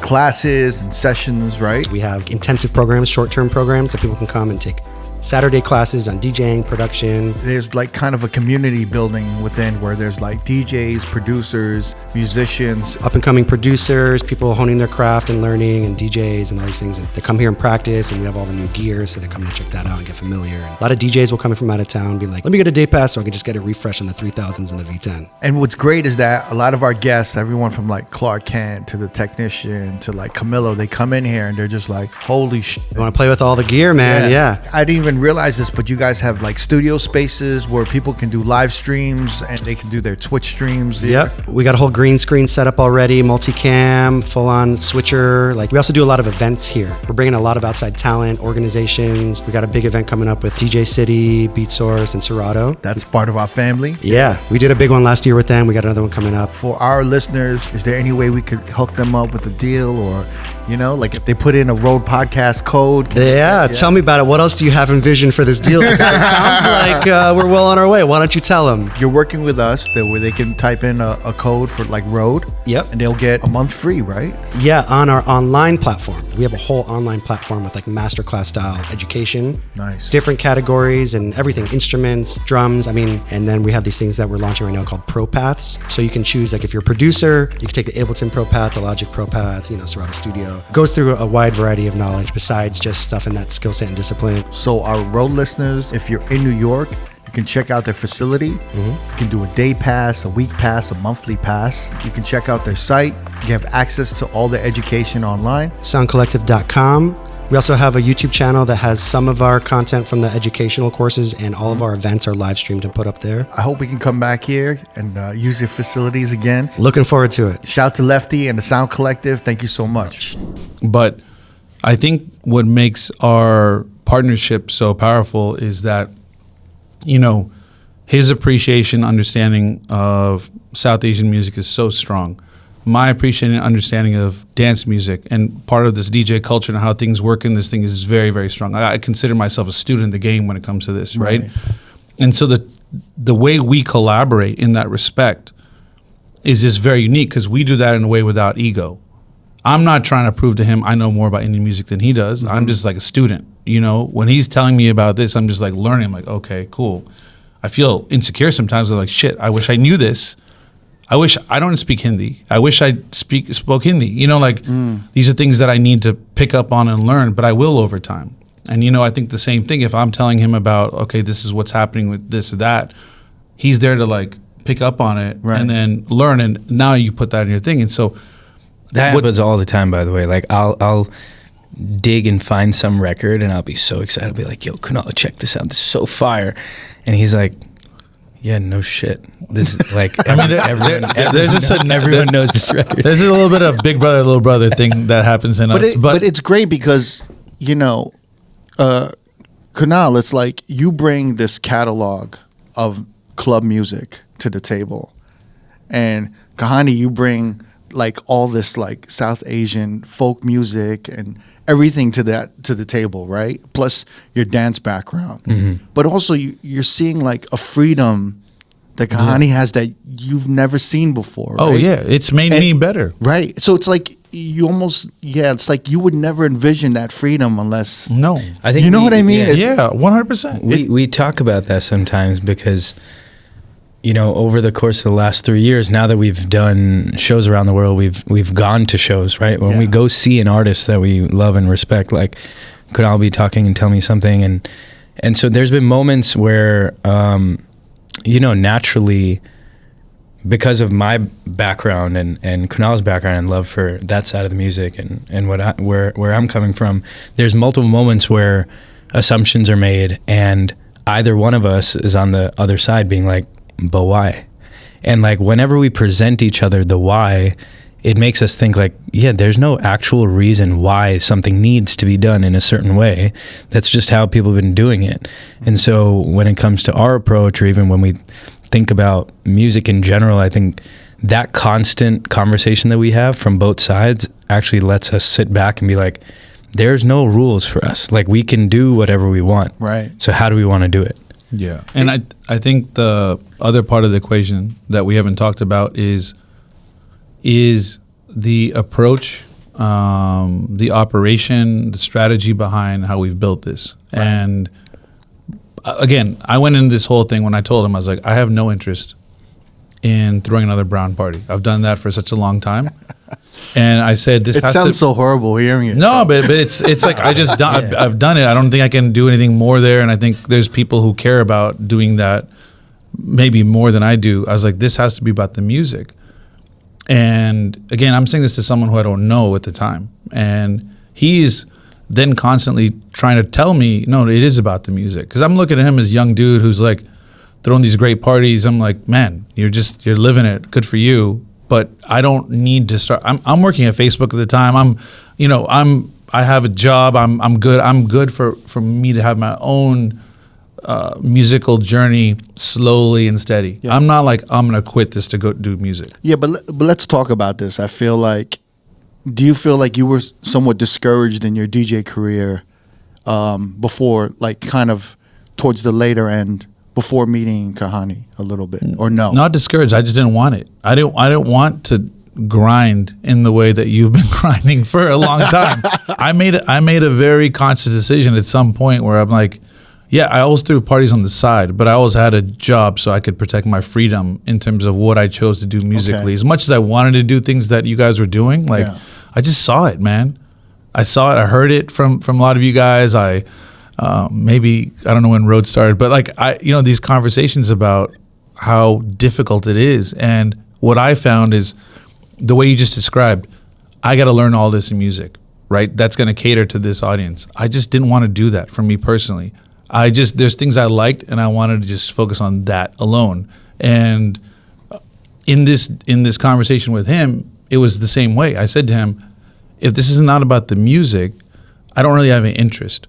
classes and sessions, right? We have intensive programs, short-term programs that people can come and take Saturday classes on DJing, production. There's like kind of a community building within where there's like DJs, producers, musicians. Up and coming producers, people honing their craft and learning, and DJs and all these things. And they come here and practice, and we have all the new gear, so they come and check that out and get familiar. And a lot of DJs will come in from out of town being like, let me get a day pass so I can just get a refresh on the 3000s and the V10. And what's great is that a lot of our guests, everyone from like Clark Kent to the technician to like Camilo, they come in here and they're just like, holy shit. You want to play with all the gear, man? Yeah. I didn't even realize this, but you guys have like studio spaces where people can do live streams and they can do their Twitch streams here. Yep. We got a whole green screen set up already, multicam, full on switcher. Like, we also do a lot of events here. We're bringing a lot of outside talent, organizations. We got a big event coming up with DJ City, Beat Source, and Serato. That's part of our family. Yeah. We did a big one last year with them. We got another one coming up. For our listeners, is there any way we could hook them up with a deal, or, you know, like if they put in a R.O.A.D podcast code? Yeah, tell me about it. What else do you have in vision for this deal? It sounds like we're well on our way. Why don't you tell them? You're working with us where they can type in a code for like R.O.A.D. Yep. And they'll get a month free, right? Yeah, on our online platform. We have a whole online platform with like masterclass style education. Nice. Different categories and everything, instruments, drums. I mean, and then we have these things that we're launching right now called Pro Paths. So you can choose, like, if you're a producer, you can take the Ableton Pro Path, the Logic Pro Path, you know, Serato Studio. So it goes through a wide variety of knowledge besides just stuff in that skill set and discipline. So our road listeners, if you're in New York, you can check out their facility. You can do a day pass, a week pass, a monthly pass. You can check out their site. You have access to all their education online. Soundcollective.com. We also have a YouTube channel that has some of our content from the educational courses, and all of our events are live streamed and put up there. I hope we can come back here and use your facilities again. Looking forward to it. Shout to Lefty and the Sound Collective. Thank you so much. But I think what makes our partnership so powerful is that, you know, his appreciation, understanding of South Asian music is so strong. My appreciation and understanding of dance music and part of this DJ culture and how things work in this thing is very, very strong. I consider myself a student in the game when it comes to this, right? And so the way we collaborate in that respect is just very unique because we do that in a way without ego. I'm not trying to prove to him I know more about Indian music than he does. I'm just like a student. You know, when he's telling me about this, I'm just like learning. I'm like, okay, cool. I feel insecure sometimes. I'm like, shit, I wish I knew this. I wish I don't speak Hindi. I wish I spoke Hindi. You know, like these are things that I need to pick up on and learn, but I will over time. And, you know, I think the same thing. If I'm telling him about, okay, this is what's happening with this or that, he's there to like pick up on it and then learn. And now you put that in your thing. And so that happens all the time, by the way. Like I'll dig and find some record and I'll be so excited. I'll be like, yo, Kunal, check this out. This is so fire. And he's like, yeah, no shit. This is like everyone knows this record. There's a little bit of big brother, little brother thing that happens in us. But it's great because, you know, Kunal, it's like you bring this catalog of club music to the table. And Kahani, you bring like all this like South Asian folk music and everything to the table, right? Plus your dance background. But also you're seeing like a freedom that Kahani has that you've never seen before, right? Oh yeah, it's made me better. Right. So it's like you almost it's like you would never envision that freedom unless I think you know what I mean? Yeah, 100%. We talk about that sometimes because, you know, over the course of the last 3 years, now that we've done shows around the world, we've gone to shows, right? When we go see an artist that we love and respect, like Kunal be talking and tell me something, and so there's been moments where, you know, naturally, because of my background and Kunal's background and love for that side of the music and where I'm coming from, there's multiple moments where assumptions are made, and either one of us is on the other side being like, but why? And like whenever we present each other the why, it makes us think like, yeah, there's no actual reason why something needs to be done in a certain way. That's just how people have been doing it. And so when it comes to our approach, or even when we think about music in general, I think that constant conversation that we have from both sides actually lets us sit back and be like, there's no rules for us. Like we can do whatever we want. Right. So how do we want to do it? Yeah. And I think the other part of the equation that we haven't talked about is the approach, the operation, the strategy behind how we've built this. Right. And again, I went into this whole thing when I told him, I was like, I have no interest in throwing another brown party. I've done that for such a long time. And I said, this has sounds so horrible hearing it. No, but it's like I've done it. I don't think I can do anything more there. And I think there's people who care about doing that maybe more than I do. I was like, this has to be about the music. And again, I'm saying this to someone who I don't know at the time. And he's then constantly trying to tell me, no, it is about the music. Because I'm looking at him as a young dude who's like throwing these great parties. I'm like, man, you're living it. Good for you. But I don't need to start. I'm working at Facebook at the time. I have a job. I'm good. I'm good for me to have my own musical journey slowly and steady. Yeah. I'm not like I'm gonna quit this to go do music. Yeah, but let's talk about this. I feel like, do you feel like you were somewhat discouraged in your DJ career before, like kind of towards the later end? Before meeting Kahani a little bit, or no? Not discouraged. I just didn't want it. I didn't want to grind in the way that you've been grinding for a long time. I made a very conscious decision at some point where I'm like, yeah, I always threw parties on the side, but I always had a job so I could protect my freedom in terms of what I chose to do musically. Okay. As much as I wanted to do things that you guys were doing, like I just saw it, man. I saw it. I heard it from a lot of you guys. Maybe I don't know when R.O.A.D started, but like these conversations about how difficult it is, and what I found is the way you just described. I got to learn all this in music, right? That's going to cater to this audience. I just didn't want to do that for me personally. There's things I liked, and I wanted to just focus on that alone. And in this conversation with him, it was the same way. I said to him, if this is not about the music, I don't really have any interest.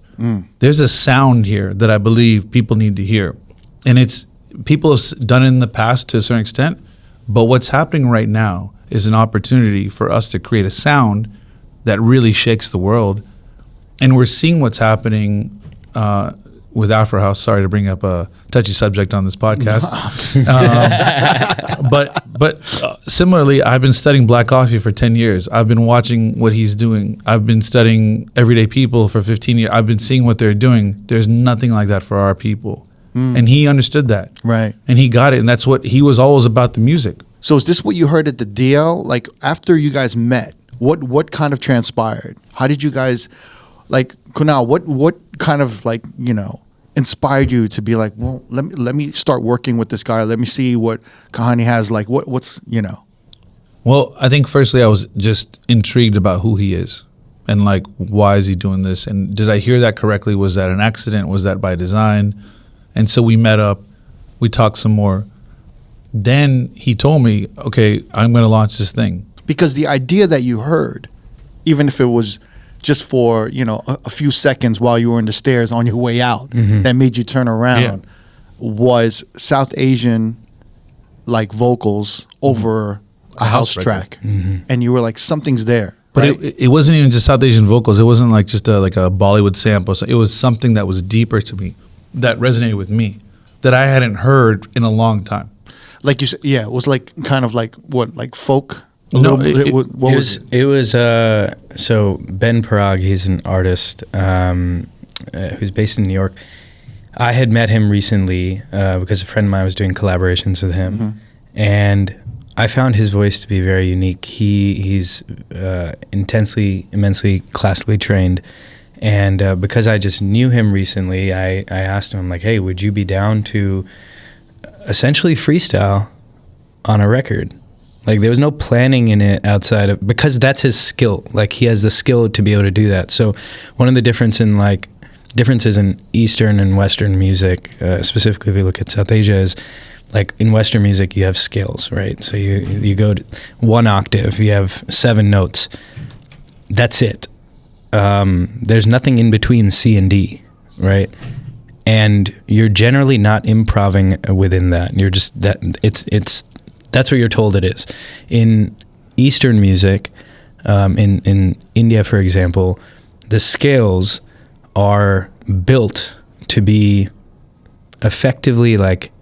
There's a sound here that I believe people need to hear. And people have done it in the past to a certain extent, but what's happening right now is an opportunity for us to create a sound that really shakes the world. And we're seeing what's happening with Afro House. Sorry to bring up a touchy subject on this podcast. But similarly, I've been studying Black Coffee for 10 years. I've been watching what he's doing. I've been studying Everyday People for 15 years. I've been seeing what they're doing. There's nothing like that for our people. And he understood that. Right. And he got it. And that's what he was always about, the music. So is this what you heard at the DL? Like after you guys met, what kind of transpired? How did you guys, like, Kunal, what kind of like, inspired you to be like, well, let me start working with this guy. Let me see what Kahani has. Like what's. Well, I think firstly I was just intrigued about who he is and like, why is he doing this? And did I hear that correctly? Was that an accident? Was that by design? And so we met up, we talked some more. Then he told me, okay, I'm going to launch this thing. Because the idea that you heard, even if it was just for, a few seconds while you were in the stairs on your way out, that made you turn around, was South Asian like vocals over a house track. And you were like, something's there. But right? it wasn't even just South Asian vocals. It wasn't like just a Bollywood sample. So it was something that was deeper to me, that resonated with me, that I hadn't heard in a long time. Like you said, yeah, it was like kind of like what, like folk? So Ben Parag, he's an artist who's based in New York. I had met him recently because a friend of mine was doing collaborations with him, and I found his voice to be very unique. He's immensely classically trained, and because I just knew him recently, I asked him, I'm like, hey, would you be down to essentially freestyle on a record? Like there was no planning in it outside of, because that's his skill. Like he has the skill to be able to do that. So one of the differences in Eastern and Western music, specifically if you look at South Asia, is like in Western music you have scales, right? So you go to one octave, you have 7 notes. That's it. There's nothing in between C and D, right? And you're generally not improvising within that. You're just that that's what you're told it is. In Eastern music, in India, for example, the scales are built to be effectively like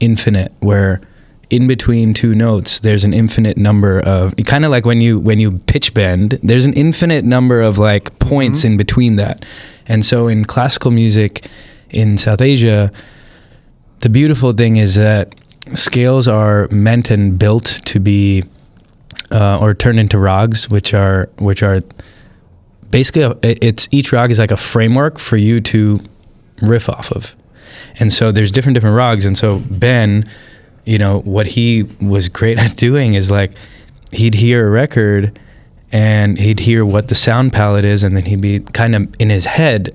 infinite, where in between 2 notes, there's an infinite number of, kind of like when you pitch bend, there's an infinite number of like points in between that. And so in classical music in South Asia, the beautiful thing is that scales are meant and built to be or turned into rags, which are basically each rag is like a framework for you to riff off of. And so there's different rags. And so Ben, what he was great at doing is like he'd hear a record and he'd hear what the sound palette is, and then he'd be kind of in his head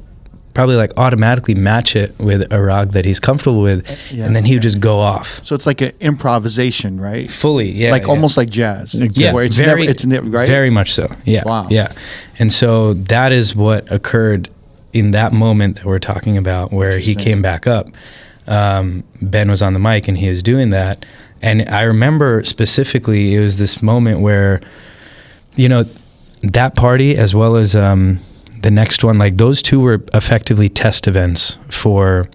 probably like automatically match it with a rag that he's comfortable with, and then he would just go off. So it's like an improvisation, right? Fully, yeah. Like almost like jazz. Yeah, where it's never, right? Very much so, yeah. Wow. Yeah. And so that is what occurred in that moment that we're talking about, where he came back up. Ben was on the mic and he was doing that. And I remember specifically, it was this moment where, that party as well as the next one, like those 2 were effectively test events for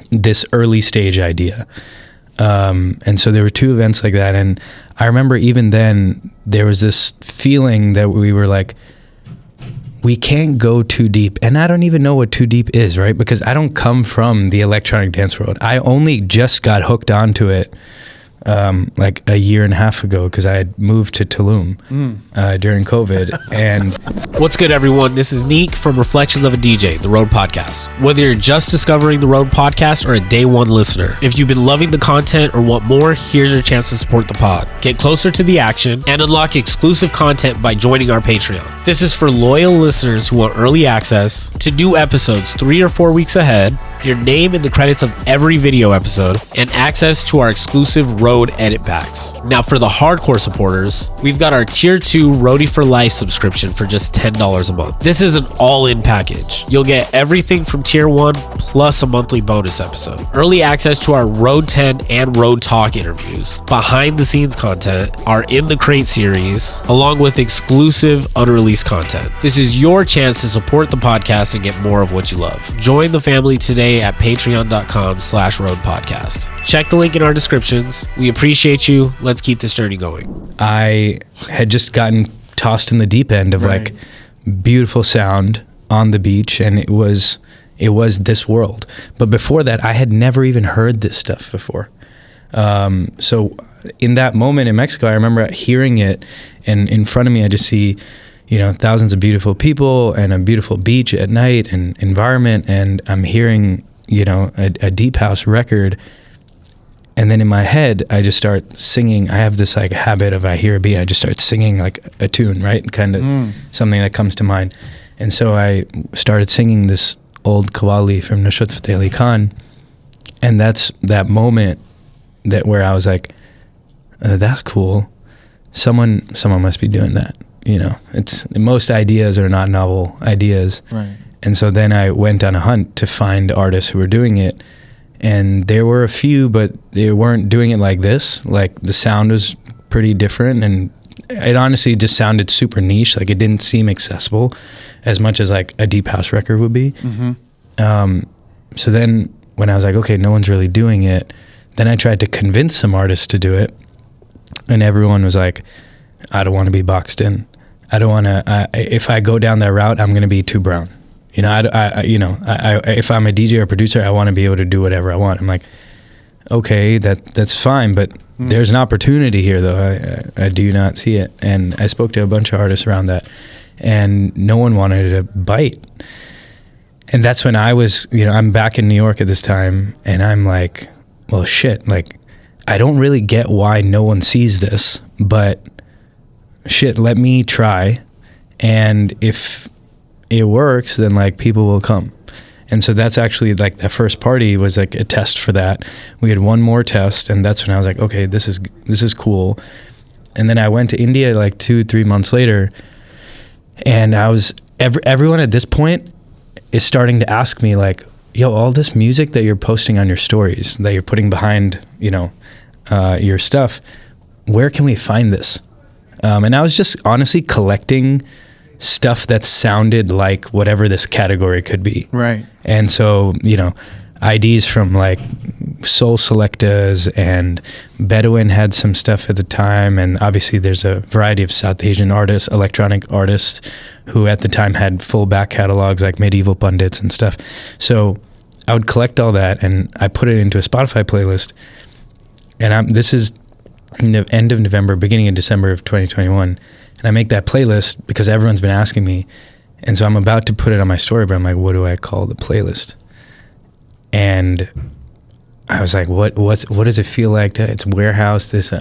this early stage idea. And so there were 2 events like that. And I remember even then there was this feeling that we were like, we can't go too deep. And I don't even know what too deep is, right? Because I don't come from the electronic dance world. I only just got hooked onto it like a year and a half ago because I had moved to Tulum during COVID. And what's good, everyone? This is Neek from Reflections of a DJ, the R.O.A.D podcast. Whether you're just discovering the R.O.A.D podcast or a day one listener, if you've been loving the content or want more, here's your chance to support the pod. Get closer to the action and unlock exclusive content by joining our Patreon. This is for loyal listeners who want early access to new episodes 3 or 4 weeks ahead, your name in the credits of every video episode, and access to our exclusive R.O.A.D edit packs. Now for the hardcore supporters, we've got our tier 2 R.O.A.D for Life subscription for just $10 a month. This is an all-in package. You'll get everything from tier 1 plus a monthly bonus episode, early access to our R.O.A.D 10 and R.O.A.D Talk interviews, behind the scenes content, our In the Crate series, along with exclusive unreleased content. This is your chance to support the podcast and get more of what you love. Join the family today at patreon.com/R.O.A.D podcast. Check the link in our descriptions. We appreciate you. Let's keep this journey going. I had just gotten tossed in the deep end of like beautiful sound on the beach, and it was this world. But before that, I had never even heard this stuff before. So in that moment in Mexico, I remember hearing it, and in front of me, I just see, thousands of beautiful people and a beautiful beach at night and environment, and I'm hearing, a deep house record. And then in my head, I just start singing. I have this like habit of I hear a beat, I just start singing like a tune, right? Kind of something that comes to mind. And so I started singing this old qawwali from Nusrat Fateh Ali Khan. And that's that moment where I was like, that's cool. Someone must be doing that. It's most ideas are not novel ideas. Right. And so then I went on a hunt to find artists who were doing it. And there were a few, but they weren't doing it like this. Like the sound was pretty different, and it honestly just sounded super niche. Like it didn't seem accessible as much as like a deep house record would be. So then when I was like, okay, no one's really doing it, then I tried to convince some artists to do it, and everyone was like, I don't want to be boxed in. I don't want to. If I go down that route, I'm going to be too brown. If I'm a DJ or producer, I want to be able to do whatever I want. I'm like, okay, that's fine, but there's an opportunity here, though. I do not see it. And I spoke to a bunch of artists around that, and no one wanted to bite. And that's when I was, I'm back in New York at this time, and I'm like, well, shit, like, I don't really get why no one sees this, but shit, let me try. And if it works, then like people will come. And so that's actually like the first party was like a test for that. We had one more test, and that's when I was like, okay, this is cool. And then I went to India like 2-3 months later, and I was everyone at this point is starting to ask me like, yo, all this music that you're posting on your stories, that you're putting behind your stuff, where can we find this? And I was just honestly collecting stuff that sounded like whatever this category could be. Right. And so, IDs from like Soul Selectas, and Bedouin had some stuff at the time. And obviously there's a variety of South Asian artists, electronic artists, who at the time had full back catalogs like Medieval Pundits and stuff. So I would collect all that, and I put it into a Spotify playlist. And this is end of November, beginning of December of 2021. And I make that playlist because everyone's been asking me. And so I'm about to put it on my story, but I'm like, what do I call the playlist? And I was like, what does it feel like it's warehouse, this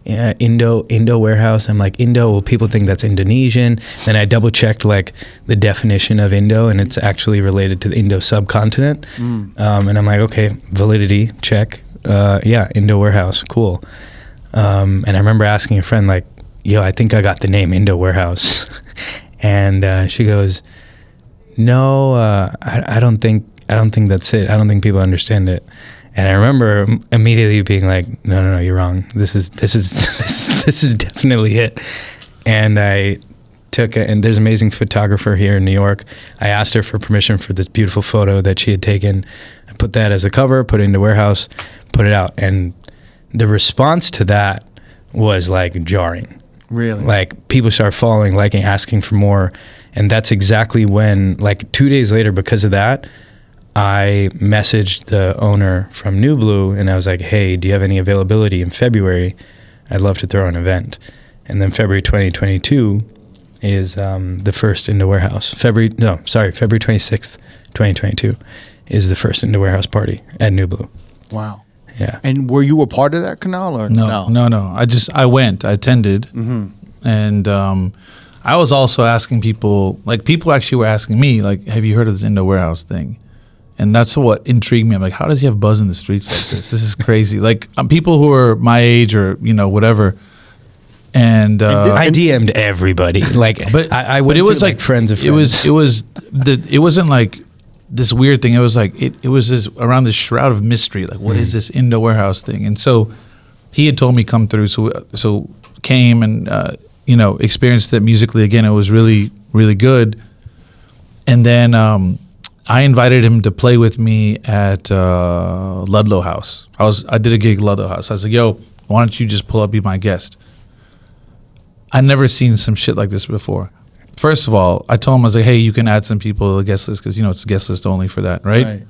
Indo warehouse. I'm like, Indo, well, people think that's Indonesian. Then I double checked like the definition of Indo, and it's actually related to the Indo subcontinent. And I'm like, okay, validity, check. Indo warehouse, cool. And I remember asking a friend like, yo, I think I got the name Indo Warehouse. And she goes, no, I don't think that's it. I don't think people understand it. And I remember immediately being like, no, you're wrong. This is definitely it. And I took it, and there's an amazing photographer here in New York. I asked her for permission for this beautiful photo that she had taken. I put that as a cover, put it into Warehouse, put it out. And the response to that was like jarring. Really? Like people start following, liking, asking for more. And that's exactly when, like 2 days later, because of that, I messaged the owner from New Blue and I was like, hey, do you have any availability in February? I'd love to throw an event. And then February 2022 is the first Indo Warehouse. February 26th, 2022 is the first Indo Warehouse party at New Blue. Wow. Yeah. And were you a part of that canal or No. I went, I attended. Mm-hmm. And I was also asking people, like people actually were asking me, like, have you heard of this Indo Warehouse thing? And that's what intrigued me. I'm like, how does he have buzz in the streets like this? This is crazy. Like people who are my age or, whatever. And I DM'd everybody. Like, but I went it was to, like friends of friends. It wasn't like this weird thing. It was like it was this around this shroud of mystery. Like, what is this Indo Warehouse thing? And so he had told me come through. So came and experienced it musically again. It was really, really good. And then I invited him to play with me at Ludlow House. I did a gig at Ludlow House. I was like, yo, why don't you just pull up, be my guest? I'd never seen some shit like this before. First of all, I told him, I was like, hey, you can add some people to the guest list because, it's guest list only for that, right?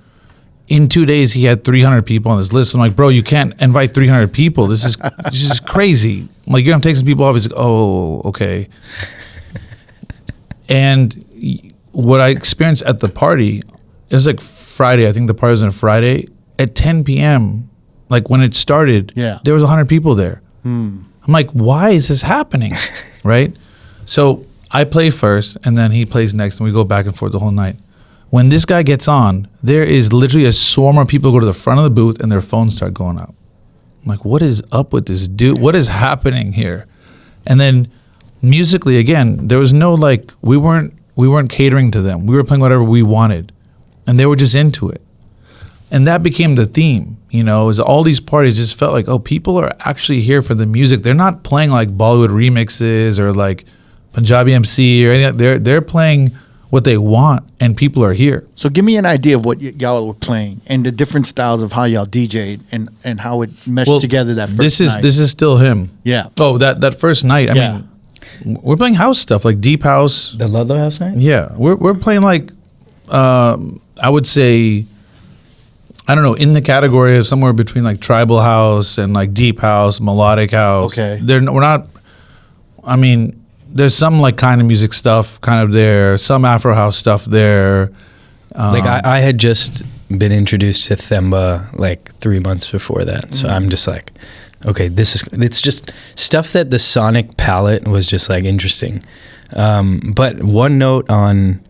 In 2 days, he had 300 people on his list. I'm like, bro, you can't invite 300 people. This is crazy. I'm like, you're going to take some people off. He's like, oh, okay. And what I experienced at the party, it was like Friday. I think the party was on Friday. At 10 p.m., like when it started, there was 100 people there. I'm like, why is this happening? Right? So I play first, and then he plays next, and we go back and forth the whole night. When this guy gets on, there is literally a swarm of people go to the front of the booth, and their phones start going out. I'm like, what is up with this dude? What is happening here? And then musically, again, there was no we weren't catering to them. We were playing whatever we wanted, and they were just into it. And that became the theme, is all these parties just felt like, oh, people are actually here for the music. They're not playing like Bollywood remixes or like Punjabi MC or anything. They're playing what they want, and people are here. So give me an idea of what y'all were playing and the different styles of how y'all DJ'd and how it meshed together that first night. This is still him. Yeah. Oh, that first night. I mean, we're playing house stuff like deep house. The Ludlow House night? Yeah, we're playing like I would say, I don't know, in the category of somewhere between like tribal house and like deep house, melodic house. Okay. We're not. I mean, there's some like kind of music stuff kind of there, some Afro house stuff there. I had just been introduced to Themba like 3 months before that, so I'm just like, okay, it's just stuff that the sonic palette was just like interesting. But one note on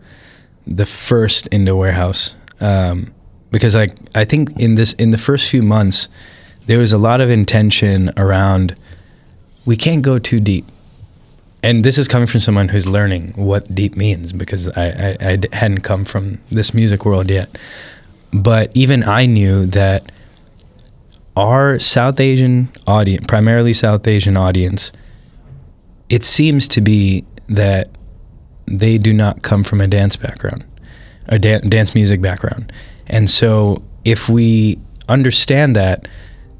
the first Indo Warehouse, because like I think in the first few months there was a lot of intention around we can't go too deep. And this is coming from someone who's learning what deep means, because I hadn't come from this music world yet. But even I knew that our South Asian audience, primarily South Asian audience, it seems to be that they do not come from a dance background, a dance music background. And so if we understand that,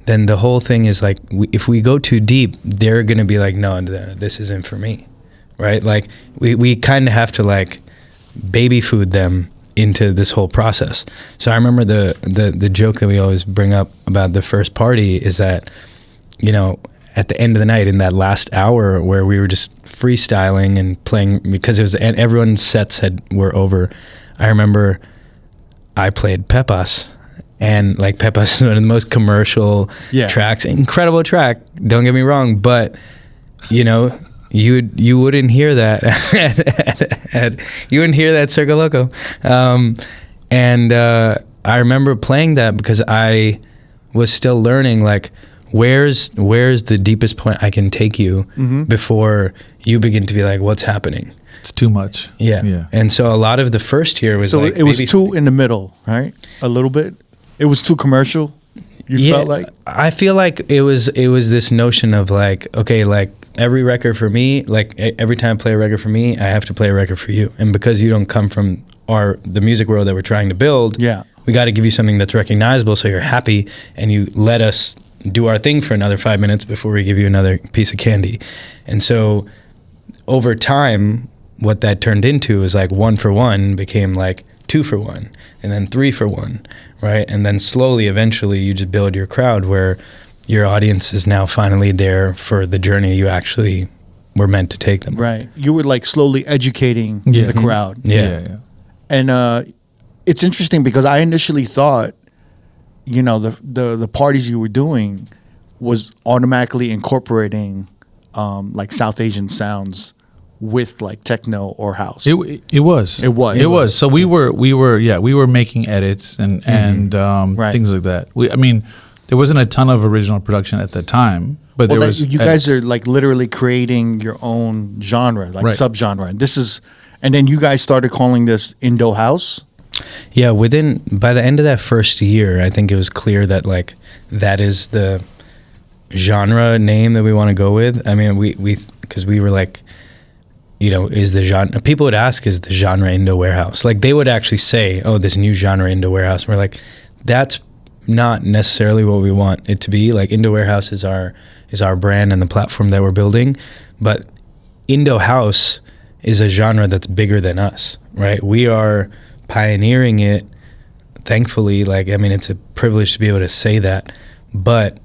then the whole thing is like, if we go too deep, they're going to be like, no, this isn't for me, right? Like we kind of have to like baby food them into this whole process. So I remember the joke that we always bring up about the first party is that, at the end of the night, in that last hour where we were just freestyling and playing, because and everyone's sets were over, I remember I played Pepas. And like Pepas is one of the most commercial tracks, incredible track, don't get me wrong, but you wouldn't hear that you wouldn't hear that Circo Loco. And I remember playing that because I was still learning like where's the deepest point I can take you before you begin to be like, what's happening? It's too much. Yeah. And so a lot of the first year was it was too in the middle, right? A little bit. It was too commercial. You felt like? I feel like it was this notion of like, okay, like every record for me, like every time I play a record for me, I have to play a record for you. And because you don't come from the music world that we're trying to build, we got to give you something that's recognizable so you're happy and you let us do our thing for another 5 minutes before we give you another piece of candy. And so over time, what that turned into is like 1 for 1 became like 2 for 1, and then 3 for 1, right? And then slowly, eventually, you just build your crowd where your audience is now finally there for the journey you actually were meant to take them. Right. You were like slowly educating the crowd. Yeah. And it's interesting because I initially thought, you know, the parties you were doing was automatically incorporating like South Asian sounds with like techno or house. It was. So we were making edits and things like that. I mean, there wasn't a ton of original production at the time, but there was. You guys are like literally creating your own genre, like subgenre, and then you guys started calling this Indo House. Yeah, by the end of that first year, I think it was clear that like that is the genre name that we want to go with. I mean, because we were like, you know, is the genre, people would ask, is the genre Indo Warehouse? Like they would actually say, oh, this new genre Indo Warehouse. And we're like, that's not necessarily what we want it to be. Like Indo Warehouse is our brand and the platform that we're building, but Indo House is a genre that's bigger than us, right? We are pioneering it, thankfully. Like, I mean, it's a privilege to be able to say that, but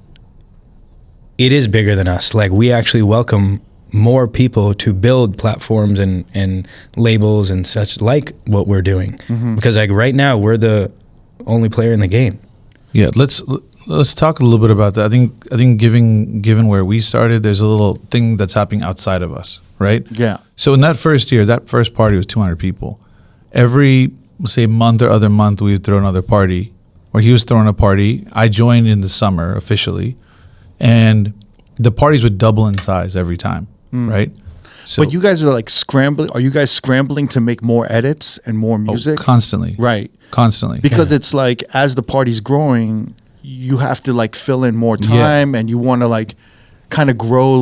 it is bigger than us. Like we actually welcome more people to build platforms and labels and such like what we're doing, because like right now we're the only player in the game. Yeah, let's talk a little bit about that. I think given where we started, there's a little thing that's happening outside of us, right? Yeah. So in that first year, that first party was 200 people. Every, say, month or other month, we would throw another party, or he was throwing a party. I joined in the summer officially, and the parties would double in size every time, right? So, but you guys are like scrambling. Are you guys scrambling to make more edits and more music? Constantly. Right. Constantly. Because it's like, as the party's growing, you have to like fill in more time, and you want to like kind of grow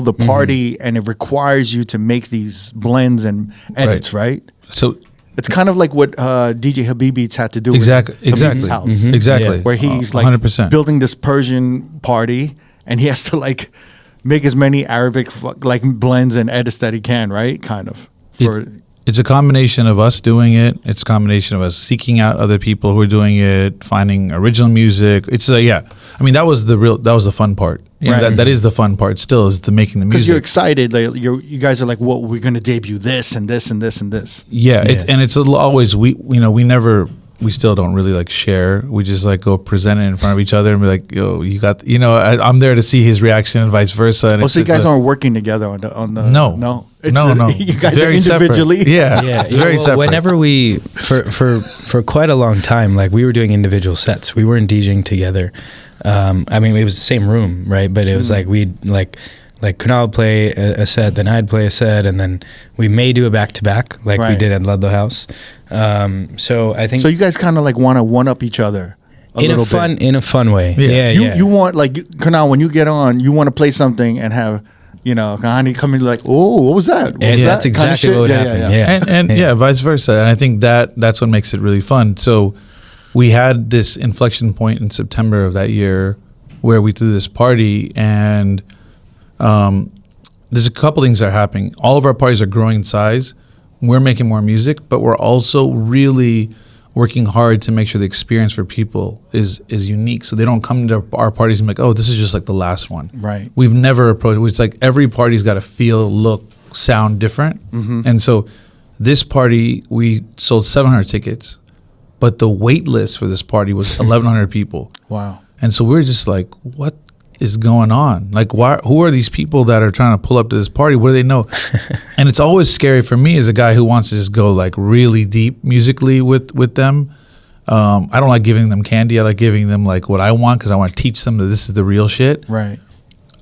the party, and it requires you to make these blends and edits, right? So it's kind of like what DJ Habibi's had to do with Habibi's house. Exactly. Where he's like 100%. Building this Persian party, and he has to like make as many Arabic like blends and edits that he can, right? Kind of. It's a combination of us doing it. It's a combination of us seeking out other people who are doing it, finding original music. It's I mean, that was the fun part. You know, that is the fun part still, is the making the music. Because you're excited. Like, you guys are like, well, we're going to debut this and this and this and this. Yeah. It's always, we still don't really like share. We just like go present it in front of each other and be like, yo, you got, I'm there to see his reaction and vice versa. And so you guys aren't working together on the No. No. You guys very are individually. Separate. Yeah. It's very separate. Whenever we, for quite a long time, like we were doing individual sets. We weren't DJing together. I mean, it was the same room, right? But it was like we'd like Kunal would play a set, then I'd play a set, and then we may do a back-to-back like we did at Indo House. So I think... So you guys kind of like want to one-up each other in a fun way. Yeah. You want, like, Kunal, when you get on, you want to play something and have... Kahani come in like, oh, what was that? That's exactly what happened. Yeah. And vice versa. And I think that's what makes it really fun. So we had this inflection point in September of that year where we threw this party, and there's a couple things that are happening. All of our parties are growing in size. We're making more music, but we're also really working hard to make sure the experience for people is unique, so they don't come to our parties and be like, oh, this is just like the last one. Right. We've never approached, it's like every party's got to feel, look, sound different. And so this party, we sold 700 tickets, but the wait list for this party was 1,100 people. Wow. And so we're just like, what is going on? Like, who are these people that are trying to pull up to this party? What do they know? And it's always scary for me as a guy who wants to just go like really deep musically with them. I don't like giving them candy. I like giving them like what I want, because I want to teach them that this is the real shit. Right.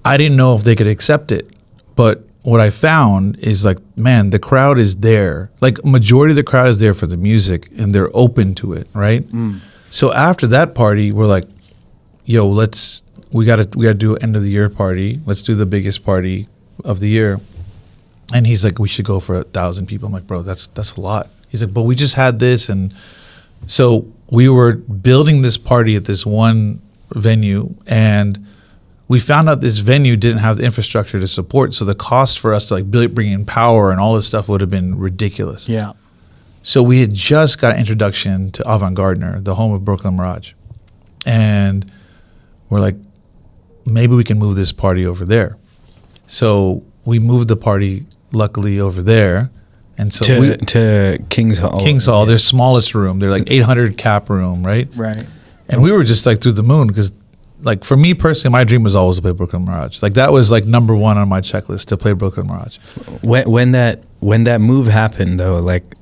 I didn't know if they could accept it, but what I found is like, man, the crowd is there. Like, majority of the crowd is there for the music, and they're open to it, right? So after that party, we're like, yo, we gotta do an end of the year party. Let's do the biggest party of the year. And he's like, we should go for 1,000 people. I'm like, bro, that's a lot. He's like, but we just had this. And so we were building this party at this one venue, and we found out this venue didn't have the infrastructure to support. So the cost for us to like bring in power and all this stuff would have been ridiculous. Yeah. So we had just got an introduction to Avant-Gardner, the home of Brooklyn Mirage. And we're like, maybe we can move this party over there. So we moved the party, luckily, over there. And so to King's Hall. King's Hall, their smallest room. They're like 800 cap room, right? Right. And we were just like through the moon because, like, for me personally, my dream was always to play Brooklyn Mirage. Like, that was like number one on my checklist, to play Brooklyn Mirage. When that move happened, though, like,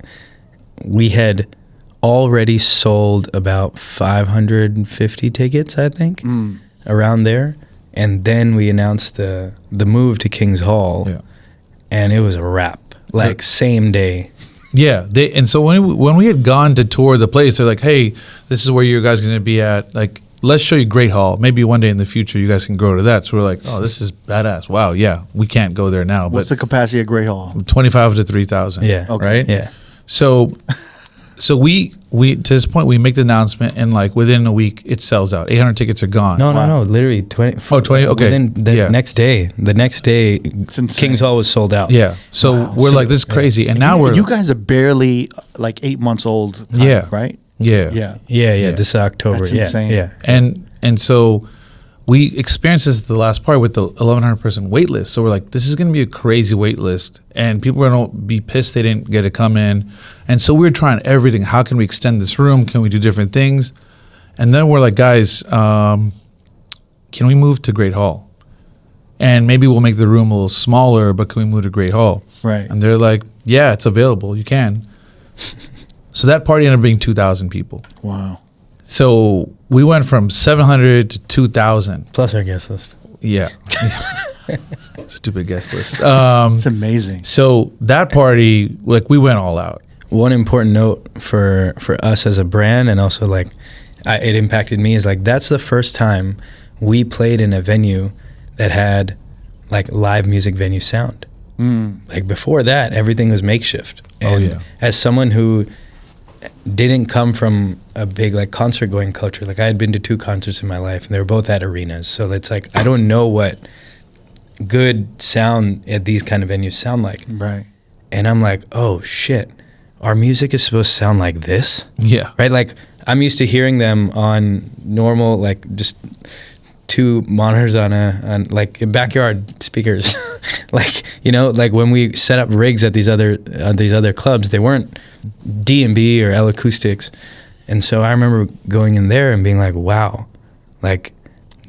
we had already sold about 550 tickets, I think, around there. And then we announced the move to King's Hall, and it was a wrap. Like, same day. Yeah, and so when we had gone to tour the place, they're like, "Hey, this is where you guys are going to be at. Like, let's show you Great Hall. Maybe one day in the future, you guys can grow to that." So we're like, "Oh, this is badass. Wow, yeah, we can't go there now." What's the capacity of Great Hall? 25 to 3,000. Yeah. Okay. Right. Yeah. So we to this point we make the announcement, and like within a week it sells out. 800 tickets are gone. No, literally 20. Oh, 20. Okay. Within the next day, King's Hall was sold out. Yeah. So we're like, this is crazy, and now you guys are barely like 8 months old. Right. Yeah. Yeah. This is October. That's yeah. insane. Yeah. And so we experienced this at the last part with the 1,100 person wait list. So we're like, this is going to be a crazy wait list, and people are going to be pissed they didn't get to come in. And so we're trying everything. How can we extend this room? Can we do different things? And then we're like, guys, can we move to Great Hall? And maybe we'll make the room a little smaller, but can we move to Great Hall? Right. And they're like, yeah, it's available. You can. So that party ended up being 2,000 people. Wow. So we went from 700 to 2,000. Plus our guest list. Yeah. Stupid guest list. It's amazing. So that party, like, we went all out. One important note for us as a brand, and also like it impacted me, is like that's the first time we played in a venue that had like live music venue sound. Like before that, everything was makeshift. And as someone who didn't come from a big like concert going culture, like I had been to 2 concerts in my life, and they were both at arenas. So it's like I don't know what good sound at these kind of venues sound like. Right. And I'm like, oh shit, our music is supposed to sound like this? Yeah. Right? Like I'm used to hearing them on normal, like just 2 monitors on like backyard speakers. Like, you know, like when we set up rigs at these other clubs, they weren't D&B or L acoustics. And so I remember going in there and being like, wow, like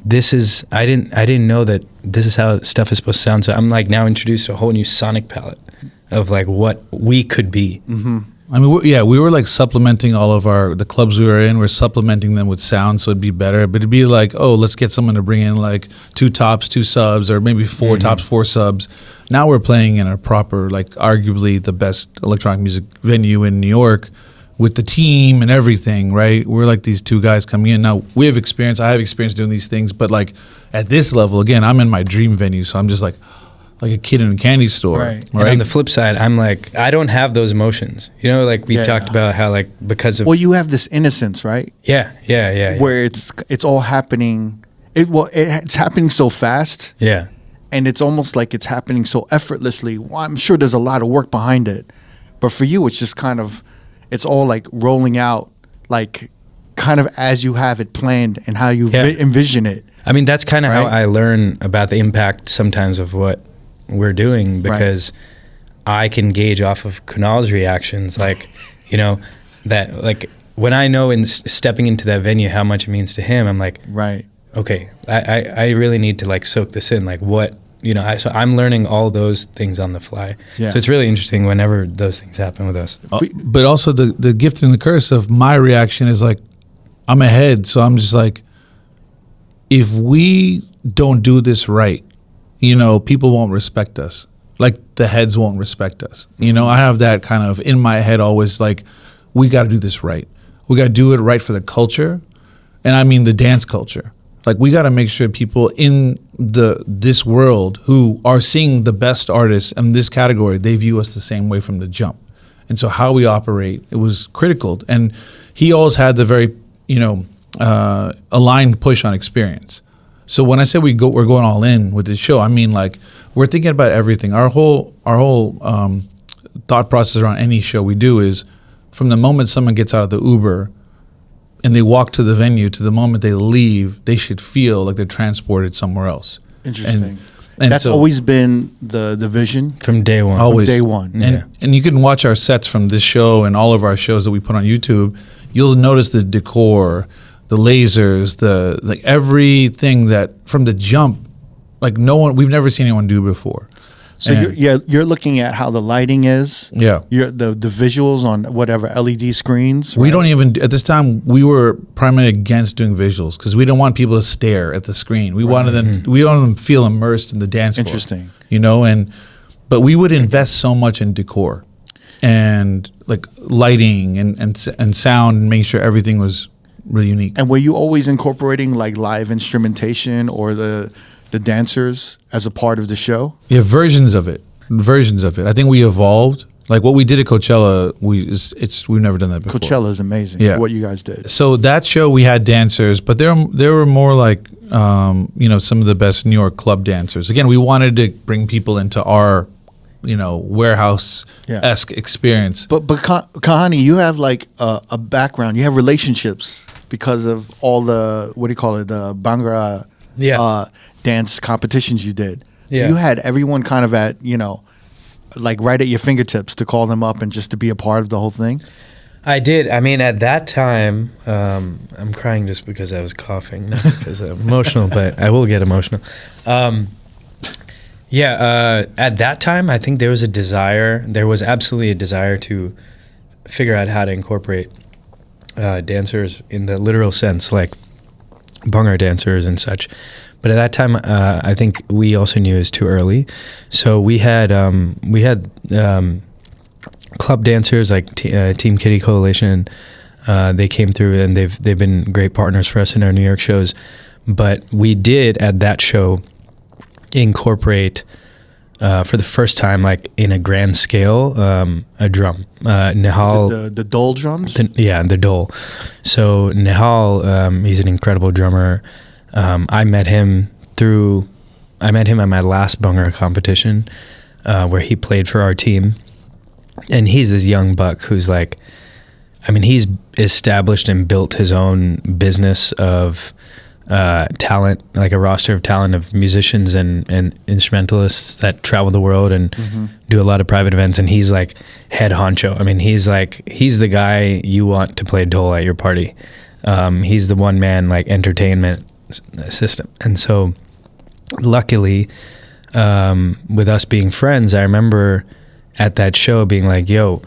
this is, I didn't know that this is how stuff is supposed to sound. So I'm like now introduced to a whole new sonic palette of like what we could be. Mm-hmm. I mean, we were like supplementing all of the clubs we were in. We're supplementing them with sound, so it'd be better. But it'd be like, oh, let's get someone to bring in like 2 tops, 2 subs, or maybe 4 tops, 4 subs. Now we're playing in a proper, like, arguably the best electronic music venue in New York, with the team and everything, right? We're like these 2 guys coming in. Now I have experience doing these things, but like at this level, again, I'm in my dream venue, so I'm just like a kid in a candy store. Right. And on the flip side, I'm like, I don't have those emotions. You know, like we talked about how like because of... Well, you have this innocence, right? Yeah. Where it's all happening. It's happening so fast. Yeah. And it's almost like it's happening so effortlessly. Well, I'm sure there's a lot of work behind it. But for you, it's just kind of, it's all like rolling out, like kind of as you have it planned and how you envision it. I mean, that's kind of Right? how I learn about the impact sometimes of what we're doing, because I can gauge off of Kunal's reactions, like, you know, that like when I know in stepping into that venue how much it means to him, I'm like, Right. okay, I really need to like soak this in, like what, you know, so I'm learning all those things on the fly. Yeah. So it's really interesting whenever those things happen with us. But also the gift and the curse of my reaction is like, I'm ahead, so I'm just like, if we don't do this right, you know, people won't respect us. Like the heads won't respect us. You know, I have that kind of in my head always, like, we got to do this right. We got to do it right for the culture. And I mean the dance culture. Like, we got to make sure people in this world who are seeing the best artists in this category, they view us the same way from the jump. And so how we operate, it was critical. And he always had the very, you know, aligned push on experience. So when I say we're going all in with this show, I mean, like, we're thinking about everything. Our whole thought process around any show we do is, from the moment someone gets out of the Uber and they walk to the venue to the moment they leave, they should feel like they're transported somewhere else. Interesting. And That's so, always been the vision. From day one. Always. From day one. Yeah. And you can watch our sets from this show and all of our shows that we put on YouTube. You'll notice the decor, the lasers, the like everything that from the jump, like we've never seen anyone do before. So you're looking at how the lighting is. Yeah. The visuals on whatever LED screens. We right? don't even, at this time, we were primarily against doing visuals because we didn't want people to stare at the screen. We wanted them to feel immersed in the dance floor. Interesting. You know, but we would invest so much in decor and like lighting and sound and making sure everything was really unique. And were you always incorporating like live instrumentation or the dancers as a part of the show? Yeah, versions of it. I think we evolved. Like what we did at Coachella, we've never done that before. Coachella is amazing. Yeah. What you guys did. So that show we had dancers, but they were more like some of the best New York club dancers. Again, we wanted to bring people into our warehouse-esque experience. But Kahani, you have like a background. You have relationships because of all the the Bhangra dance competitions you did. So you had everyone kind of at like right at your fingertips to call them up and just to be a part of the whole thing. I did. I mean, at that time, I'm crying just because I was coughing, not because I'm emotional, but I will get emotional. At that time, I think there was absolutely a desire to figure out how to incorporate dancers in the literal sense, like Bhangra dancers and such. But at that time, I think we also knew it was too early. So we had club dancers like Team Kitty Coalition. They came through and they've been great partners for us in our New York shows. But we did at that show incorporate for the first time, like in a grand scale, a drum. Nihal, the dole drums. The dole. So Nihal, he's an incredible drummer. I met him at my last Bhangra competition, where he played for our team, and he's this young buck who's like, I mean, he's established and built his own business of talent, like a roster of talent of musicians and instrumentalists that travel the world and do a lot of private events. And he's like head honcho. I mean, he's the guy you want to play dole at your party. He's the one man like entertainment system. And so luckily, with us being friends, I remember at that show being like, yo,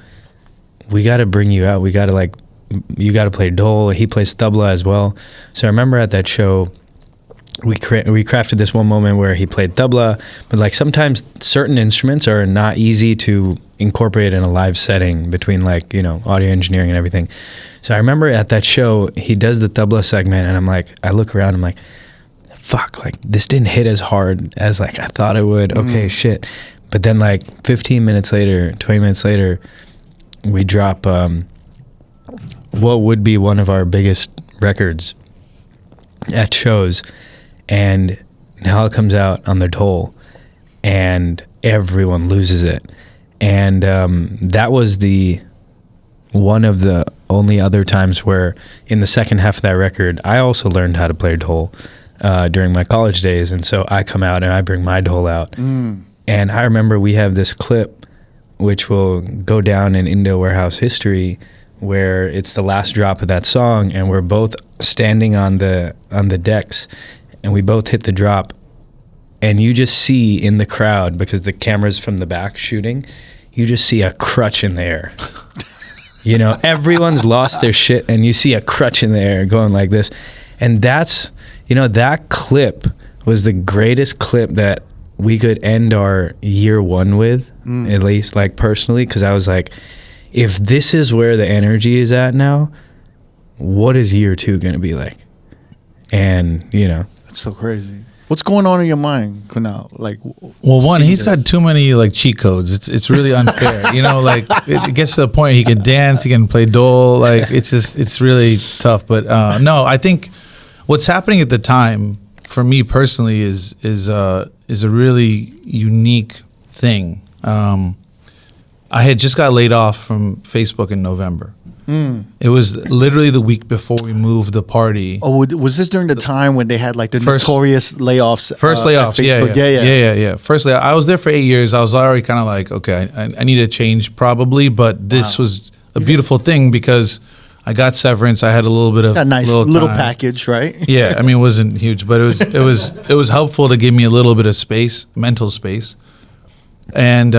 we got to bring you out. You got to play dole. He plays tabla as well. So I remember at that show, we crafted this one moment where he played tabla, but like sometimes certain instruments are not easy to incorporate in a live setting between like, audio engineering and everything. So I remember at that show, he does the tabla segment and I look around, I'm like, fuck, like this didn't hit as hard as like I thought it would. Okay, shit. But then like 15 minutes later, 20 minutes later, we drop what would be one of our biggest records at shows, and Nihal comes out on the dole and everyone loses it. And that was one of the only other times where in the second half of that record, I also learned how to play dole during my college days. And so I come out and I bring my dole out. And I remember we have this clip which will go down in Indo House history, where it's the last drop of that song and we're both standing on the decks and we both hit the drop, and you just see in the crowd, because the camera's from the back shooting, you just see a crutch in the air. Everyone's lost their shit and you see a crutch in the air going like this. And that's, that clip was the greatest clip that we could end our year one with, at least like personally, because I was like, if this is where the energy is at now, what is year two going to be like? And, That's so crazy. What's going on in your mind, Kunal? Like, well, one, he's got too many like cheat codes. It's really unfair. Like it gets to the point he can dance, he can play dole. Like it's really tough. But no, I think what's happening at the time for me personally is a really unique thing. I had just got laid off from Facebook in November. It was literally the week before we moved the party. Oh, was this during the time when they had like the notorious layoffs? First layoffs, yeah. First layoff. I was there for 8 years. I was already kind of like, okay, I need a change probably, but this was a beautiful thing because I got severance. I had a little bit of a nice little package, right? Yeah, I mean, it wasn't huge, but it was helpful to give me a little bit of space, mental space, and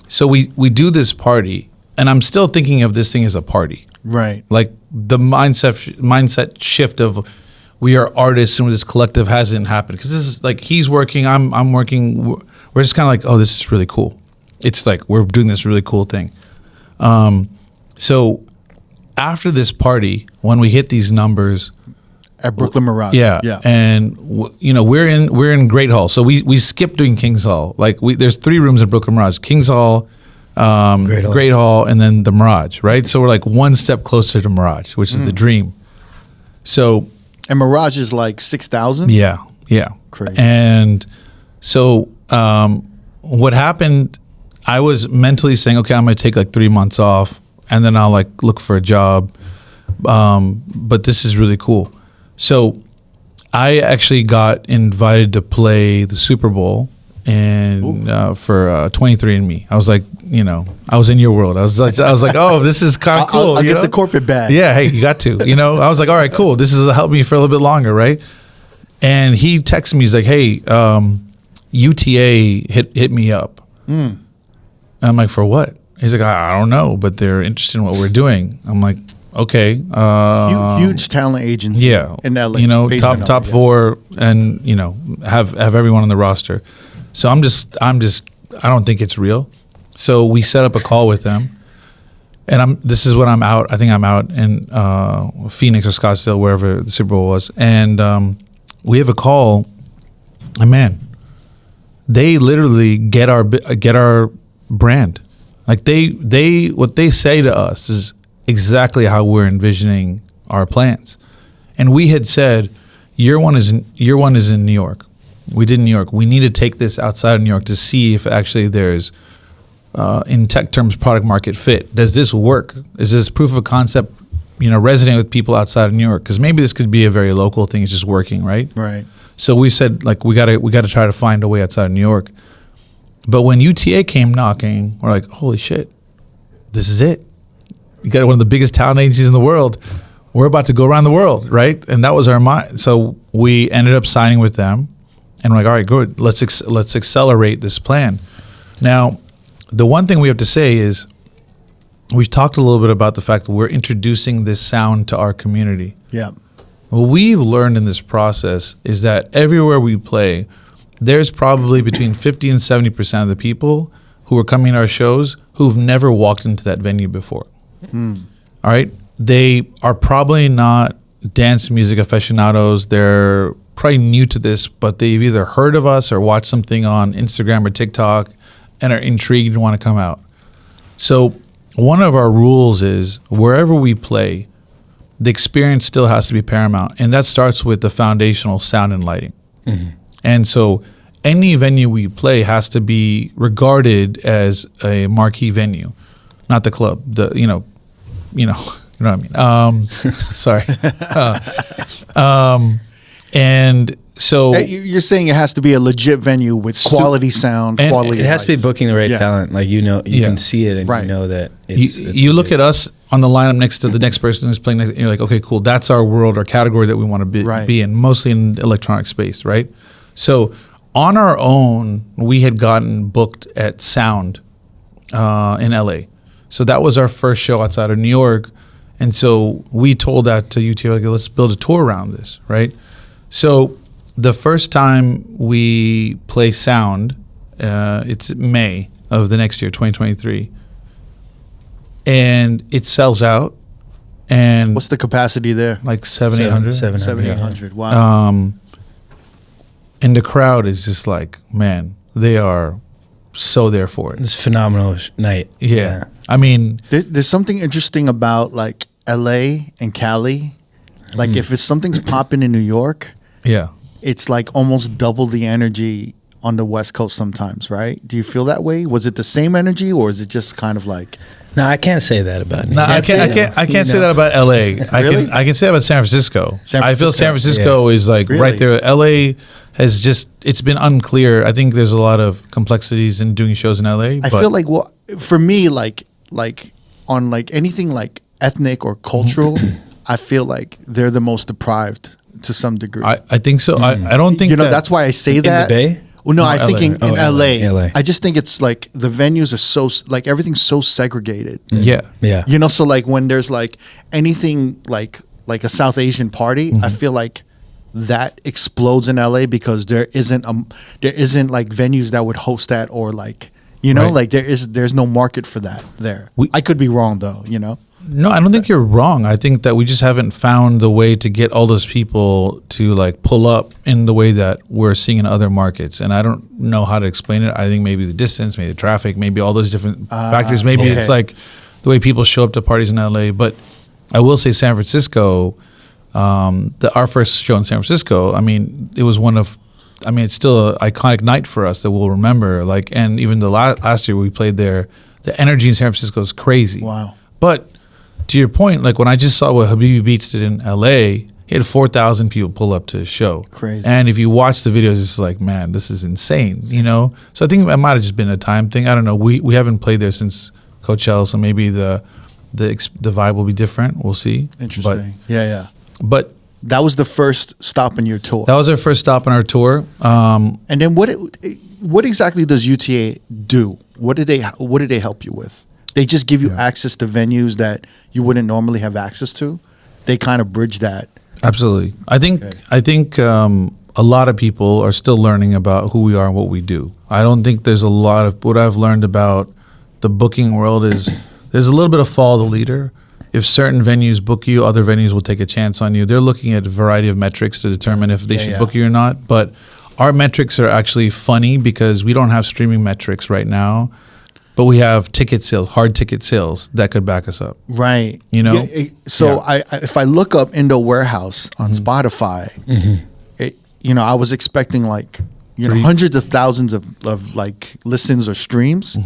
so we do this party. And I'm still thinking of this thing as a party. Right. Like the mindset shift of we are artists and this collective hasn't happened. Because this is like he's working, I'm working. We're just kind of like, oh, this is really cool. It's like we're doing this really cool thing. So after this party, when we hit these numbers at Brooklyn Mirage, and we're in Great Hall. So we skipped doing King's Hall. Like there's 3 rooms in Brooklyn Mirage: King's Hall, Great Hall, and then the Mirage, right? So we're like one step closer to Mirage, which is the dream. So, and Mirage is like 6,000. Yeah, crazy. And so, what happened? I was mentally saying, okay, I'm gonna take like 3 months off, and then I'll like look for a job. But this is really cool. So, I actually got invited to play the Super Bowl. And for 23andMe, I was like, I was in your world. I was like, oh, this is kind of cool. I'll get the corporate bag. Yeah, hey, you got to. I was like, all right, cool. This is help me for a little bit longer, right? And he texted me. He's like, hey, UTA hit me up. I'm like, for what? He's like, I don't know, but they're interested in what we're doing. I'm like, okay. Huge talent agency. Yeah, in LA. Top 4, and have everyone on the roster. So I don't think it's real. So we set up a call with them, and this is when I'm out. I think I'm out in Phoenix or Scottsdale, wherever the Super Bowl was, and we have a call. And man, they literally get our brand. Like they what they say to us is exactly how we're envisioning our plans. And we had said, year one is in New York. We did New York. We need to take this outside of New York to see if actually there's, in tech terms, product market fit. Does this work? Is this proof of concept, resonate with people outside of New York? Because maybe this could be a very local thing. It's just working, right? Right. So we said, like, we got to try to find a way outside of New York. But when UTA came knocking, we're like, holy shit, this is it. You got one of the biggest talent agencies in the world. We're about to go around the world, right? And that was our mind. So we ended up signing with them. And we're like, all right, good. Let's accelerate this plan. Now, the one thing we have to say is we've talked a little bit about the fact that we're introducing this sound to our community. Yeah. What we've learned in this process is that everywhere we play, there's probably between 50 and 70% of the people who are coming to our shows who've never walked into that venue before. All right? They are probably not dance music aficionados. They're probably new to this, but they've either heard of us or watched something on Instagram or TikTok and are intrigued and want to come out. So one of our rules is wherever we play, the experience still has to be paramount. And that starts with the foundational sound and lighting. And so any venue we play has to be regarded as a marquee venue, not the club. You know what I mean? Sorry. And so you're saying it has to be a legit venue with quality sound, quality. It has to be booking the right talent. Like you can see it, and right. you know that. It's you look at us on the lineup next to the next person who's playing next, and you're like, okay, cool. That's our world, our category that we want to be in, mostly in electronic space, right? So on our own, we had gotten booked at Sound in LA. So that was our first show outside of New York. And so we told that to UT, like, let's build a tour around this, right? So the first time we play Sound, it's May of the next year, 2023. And it sells out. And what's the capacity there? Like 700-800. 700-800. Wow. And the crowd is just like, man, they are so there for it. It's a phenomenal night. Yeah. I mean, there's something interesting about like LA and Cali. Like if something's popping in New York, yeah, it's like almost double the energy on the West Coast sometimes, right? Do you feel that way? Was it the same energy, or is it just kind of like? No, I can't say that about New No, I York. can't say that about LA. Really? I can say that about San Francisco. I feel San Francisco. Francisco is like Really? right there. LA has it's been unclear. I think there's a lot of complexities in doing shows in LA. I feel like, well, for me, like on like anything like ethnic or cultural, I feel like they're the most deprived to some degree. I think so. I don't think that's why I say that. the Bay? Well, no, No, I think LA. in LA, LA. I just think it's like the venues are so like everything's so segregated. Yeah. Yeah. You know, so like when there's like anything like a South Asian party, I feel like that explodes in LA because there isn't like venues that would host that, or like, you know, Right. like there's no market for that there. We- I could be wrong though, you know. No, I don't think you're wrong. I think that we just haven't found the way to get all those people to like pull up in the way that we're seeing in other markets. And I don't know how to explain it. I think maybe the distance, maybe the traffic, maybe all those different factors. Maybe okay. it's like the way people show up to parties in LA. But I will say San Francisco, our first show in San Francisco, I mean, it was it's still an iconic night for us that we'll remember. Like, and even the last year we played there, the energy in San Francisco is crazy. Wow. But to your point, like when I just saw what Habibi Beats did in LA, he had 4,000 people pull up to his show. Crazy. And if you watch the videos, it's like, man, this is insane, you know? So I think it might have just been a time thing. I don't know. We haven't played there since Coachella, so maybe the vibe will be different. We'll see. Interesting. Yeah. But That was the first stop in your tour. that was our first stop on our tour. And then what exactly does UTA do? What did they help you with? They just give you access to venues that you wouldn't normally have access to. They kind of bridge that. Absolutely. I think a lot of people are still learning about who we are and what we do. I don't think there's a lot of what I've learned about the booking world is there's a little bit of follow the leader. If certain venues book you, other venues will take a chance on you. They're looking at a variety of metrics to determine if they should book you or not. But our metrics are actually funny because we don't have streaming metrics right now. But we have ticket sales, hard ticket sales that could back us up. Right. You know? I if I look up Indo Warehouse on Spotify, I was expecting like, hundreds of thousands of like listens or streams,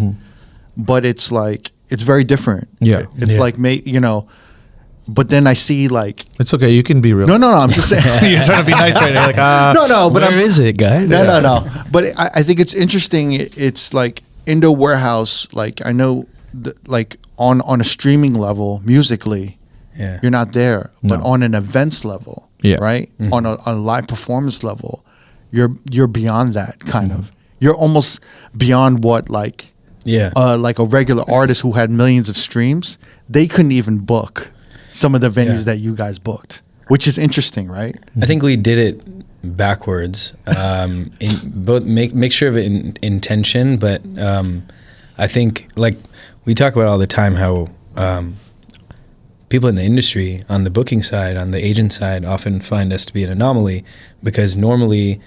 but it's like, it's very different. Yeah. It's like, but then I see like, It's okay. You can be real. no, I'm just saying. You're trying to be nice right now. Like, No, but Where is it, guys? No. But I think it's interesting. It's like Indo Warehouse. Like I know, like on a streaming level, musically, you're not there. But on an events level, right? On a live performance level, you're beyond that kind of. You're almost beyond what like like a regular artist who had millions of streams. They couldn't even book some of the venues that you guys booked, which is interesting, right? I think we did it backwards. In both mixture of intention, but I think like we talk about all the time how people in the industry on the booking side, on the agent side, often find us to be an anomaly because normally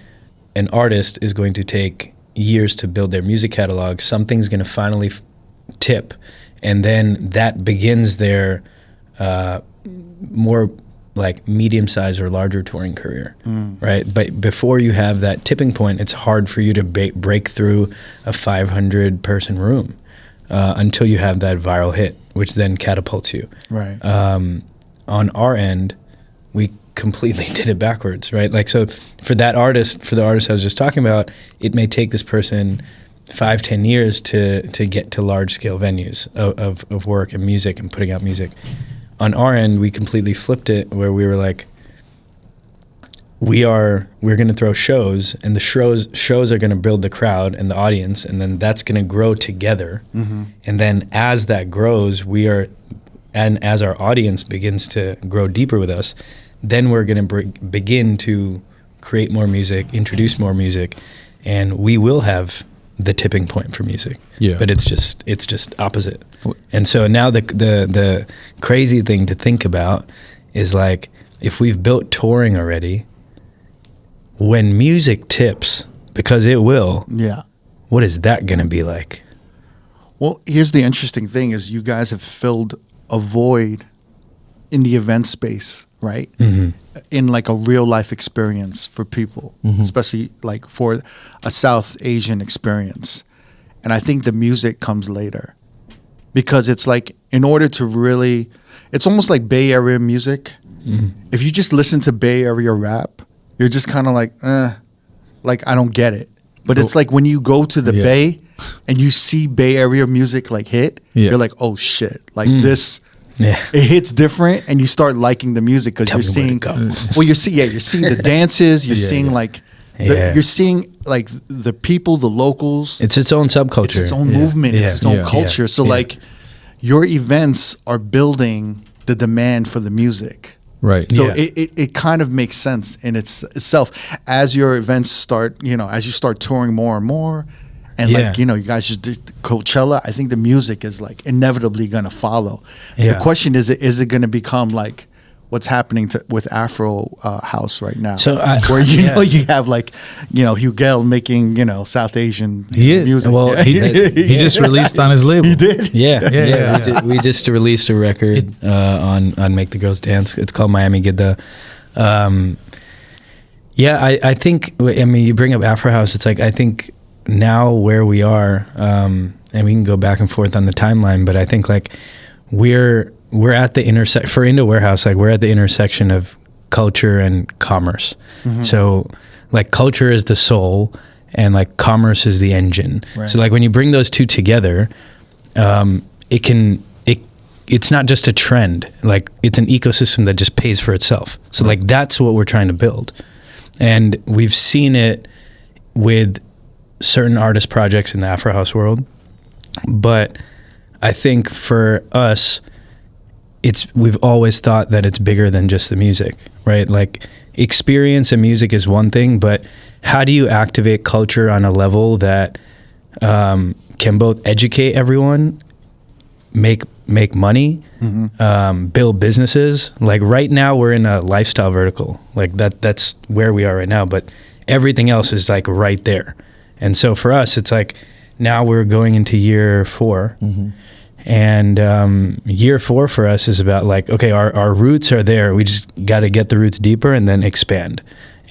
an artist is going to take years to build their music catalog. Something's going to finally tip, and then that begins their more like medium-sized or larger touring career, right? But before you have that tipping point, it's hard for you to break through a 500-person room until you have that viral hit, which then catapults you. Right. On our end, we completely did it backwards, right? Like, so for the artist I was just talking about, it may take this person 5-10 years to get to large-scale venues of work and music and putting out music. On our end, we completely flipped it where we were like, we're going to throw shows, and the shows are going to build the crowd and the audience, and then that's going to grow together. And then as that grows, and as our audience begins to grow deeper with us, then we're going to begin to create more music, introduce more music, and we will have the tipping point for music. Yeah. But it's just opposite. And so now the crazy thing to think about is like, if we've built touring already, when music tips, because it will, what is that going to be like? Well, here's the interesting thing is you guys have filled a void in the event space right? In like a real life experience for people, especially like for a South Asian experience. And I think the music comes later, because it's like, in order to really, it's almost like Bay Area music. If you just listen to Bay Area rap, you're just kind of like, like I don't get it. But it's like when you go to the Bay and you see Bay Area music like hit, you're like, oh shit, like this. It hits different, and you start liking the music because you're seeing. Well, you're seeing the dances. You're seeing like, you're seeing like the people, the locals. It's its own subculture. It's its own movement. It's its own culture. So like, your events are building the demand for the music. Right. So it kind of makes sense in itself as your events start. As you start touring more and more. And like, you guys just did Coachella. I think the music is like inevitably going to follow. The question is it going to become like what's happening with Afro House right now? So where you have like, Hugh Gell making, South Asian music. Well, he just released on his label. He did? Yeah. We just released a record on Make the Girls Dance. It's called Miami Gidda. I think, you bring up Afro House. It's like, I think now where we are, and we can go back and forth on the timeline, but I think like we're at the intersection for Indo Warehouse. Like, we're at the intersection of culture and commerce. So like, culture is the soul, and like commerce is the engine. Right. So like, when you bring those two together, it's not just a trend. Like, it's an ecosystem that just pays for itself. So like, that's what we're trying to build, and we've seen it with certain artist projects in the Afro House world. But I think for us, we've always thought that it's bigger than just the music, right? Like, experience and music is one thing, but how do you activate culture on a level that can both educate everyone, make money, build businesses? Like, right now we're in a lifestyle vertical. Like, that's where we are right now, but everything else is like right there. And so for us, it's like, now we're going into year 4. And year 4 for us is about like, okay, our roots are there. We just got to get the roots deeper and then expand.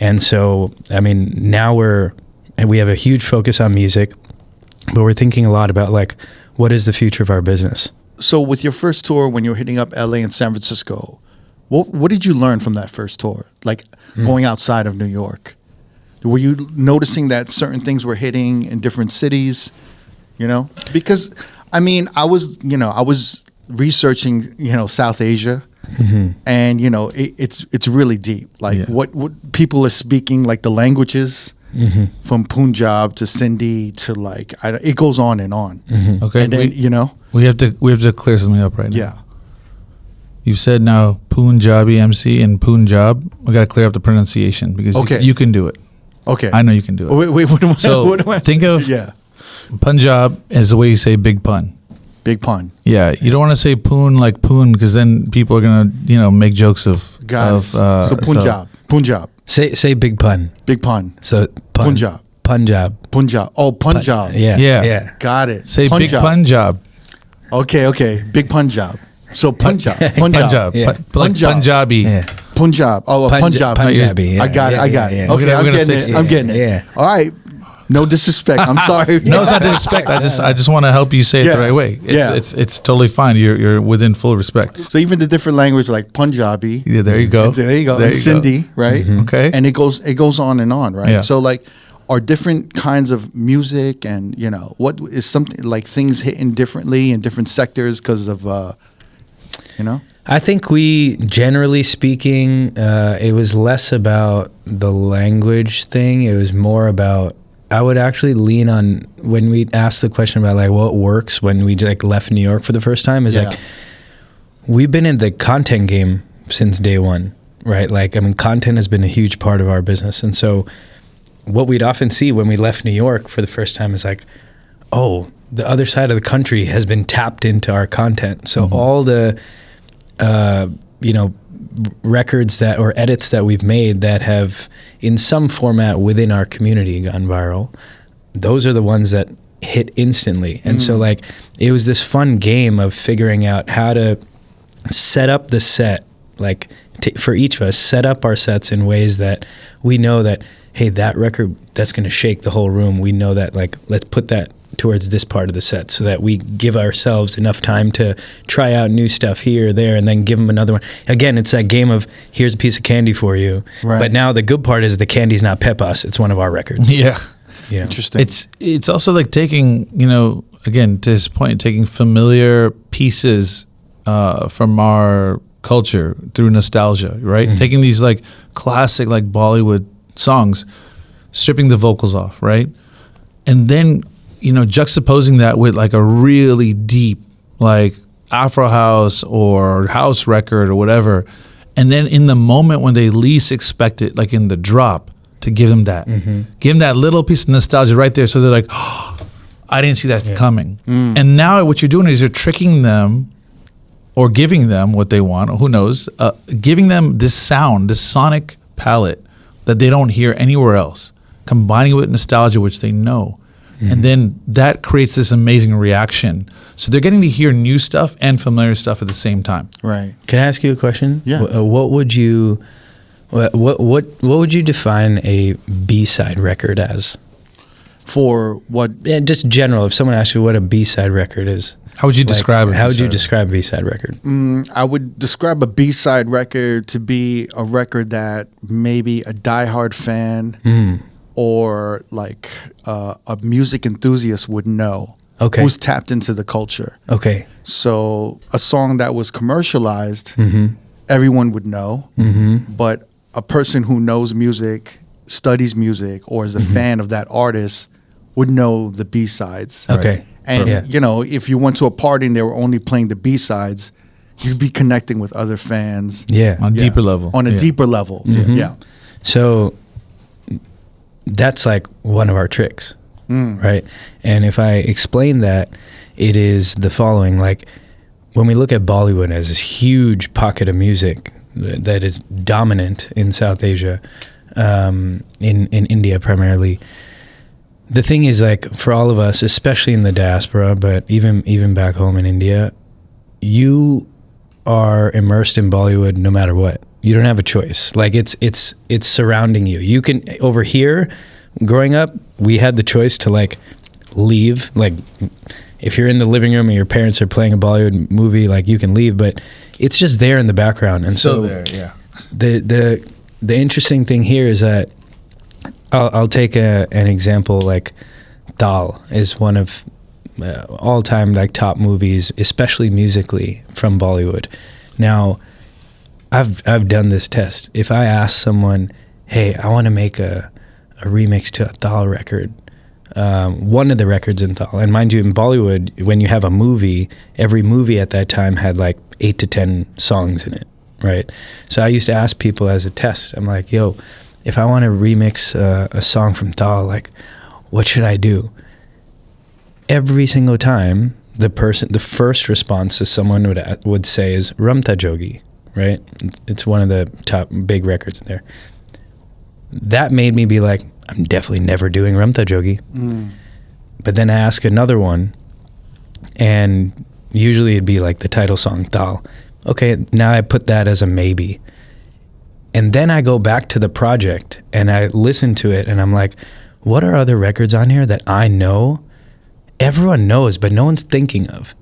And so, now we have a huge focus on music, but we're thinking a lot about like, what is the future of our business? So with your first tour, when you were hitting up LA and San Francisco, what did you learn from that first tour? Like, going outside of New York? Were you noticing that certain things were hitting in different cities? Because I was researching South Asia, and it's really deep. Like what people are speaking, like the languages from Punjab to Sindhi to like it goes on and on. Okay, and then we have to clear something up right now. Yeah. You've said now Punjabi MC and Punjab. We got to clear up the pronunciation, because you can do it. Okay. I know you can do it. Wait, think of Punjab as the way you say big pun. Big pun. Yeah, you don't want to say poon like poon, because then people are gonna make jokes of. So Punjab. Say big pun. Big pun. So Punjab. Oh, Punjab. Yeah. Got it. Say Punjab. big Punjab. Okay. Big Punjab. So Punjab. Punjab. Punjabi. Yeah. Punjab. Oh, Punjab. Punjabi. Yeah. I got it. Yeah. Okay, I'm getting it. Yeah. All right. No disrespect. I'm sorry. No, it's not disrespect. I just want to help you say it the right way. It's totally fine. You're within full respect. So even the different languages like Punjabi. Yeah, there you go. And Sindhi, right? Okay. And it goes on and on, right? Yeah. So like, are different kinds of music and what is something like things hitting differently in different sectors because of I think we, generally speaking, it was less about the language thing. It was more about, I would actually lean on, when we asked the question about like what works when we like left New York for the first time, is like, we've been in the content game since day one, right? Like, content has been a huge part of our business. And so what we'd often see when we left New York for the first time is like, oh, the other side of the country has been tapped into our content. So all the, records that, or edits that we've made that have in some format within our community gone viral, those are the ones that hit instantly. And so like, it was this fun game of figuring out how to set up the set like for each of us, set up our sets in ways that we know that, hey, that record, that's going to shake the whole room. We know that, like, let's put that towards this part of the set so that we give ourselves enough time to try out new stuff here or there and then give them another one. Again, it's that game of here's a piece of candy for you. Right. But now the good part is the candy's not Pepas. It's one of our records. Yeah. You know? Interesting. It's also like taking, again, to his point, taking familiar pieces from our culture through nostalgia, right? Mm-hmm. Taking these like classic like Bollywood songs, stripping the vocals off, right? And then, juxtaposing that with like a really deep like Afro house or house record or whatever. And then in the moment when they least expect it, like in the drop, to give them that. Mm-hmm. Give them that little piece of nostalgia right there. So they're like, oh, I didn't see that coming. And now what you're doing is you're tricking them or giving them what they want, or who knows, giving them this sound, this sonic palette that they don't hear anywhere else, combining it with nostalgia, which they know. And then that creates this amazing reaction. So they're getting to hear new stuff and familiar stuff at the same time. Right. Can I ask you a question? Yeah. What would you define a B-side record as? For what? Yeah, just general. If someone asks you what a B-side record is, How would you describe it? How would you describe a B-side record? I would describe a B-side record to be a record that maybe a diehard fan or like a music enthusiast would know. Okay. Who's tapped into the culture. Okay. So a song that was commercialized, everyone would know. But a person who knows music, studies music, or is a fan of that artist would know the B-sides. Okay. And, Yeah. if you went to a party and they were only playing the B-sides, you'd be connecting with other fans. Yeah. On a deeper level. On a deeper level. Yeah. So that's like one of our tricks, right? And if I explain that, it is the following. Like when we look at Bollywood as this huge pocket of music that is dominant in South Asia, in India primarily, the thing is, like, for all of us, especially in the diaspora, but even back home in India, you are immersed in Bollywood no matter what. You don't have a choice. Like it's surrounding you. You can, over here, growing up, we had the choice to like leave. Like if you're in the living room and your parents are playing a Bollywood movie, like you can leave, but it's just there in the background. And so there, yeah. The interesting thing here is that I'll take an example. Like Dal is one of all-time like top movies, especially musically, from Bollywood. Now, I've done this test. If I ask someone, hey, I want to make a remix to a Dal record, one of the records in Dal, and mind you, in Bollywood, when you have a movie, every movie at that time had like 8 to 10 songs in it, right? So I used to ask people as a test, I'm like, yo, if I want to remix a song from Dal, like, what should I do? Every single time, the first response to someone would say is Ramta Jogi, right? It's one of the top big records in there. That made me be like, I'm definitely never doing Ramta Jogi. But then I ask another one, and usually it'd be like the title song, Dal. Okay, now I put that as a maybe. And then I go back to the project and I listen to it and I'm like, what are other records on here that I know everyone knows, but no one's thinking of?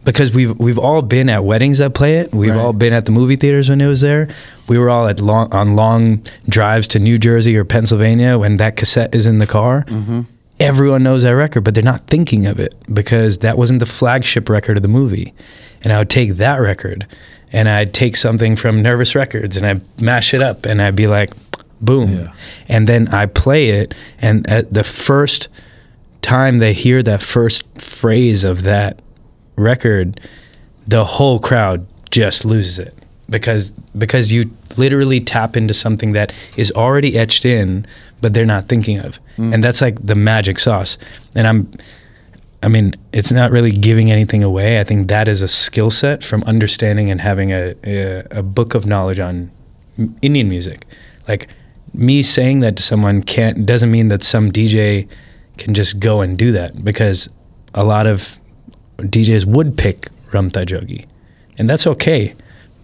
Because we've all been at weddings that play it. We've all been at the movie theaters when it was there. We were all on long drives to New Jersey or Pennsylvania when that cassette is in the car. Everyone knows that record, but they're not thinking of it because that wasn't the flagship record of the movie. And I would take that record and I'd take something from Nervous Records and I'd mash it up and I'd be like, boom. Yeah. And then I play it, and at the first time they hear that first phrase of that record, the whole crowd just loses it because you literally tap into something that is already etched in, but they're not thinking of. And that's like the magic sauce. And I mean, it's not really giving anything away. I think that is a skill set from understanding and having a book of knowledge on Indian music. Like me saying that to someone doesn't mean that some DJ can just go and do that, because a lot of DJs would pick Ramta Jogi, and that's okay.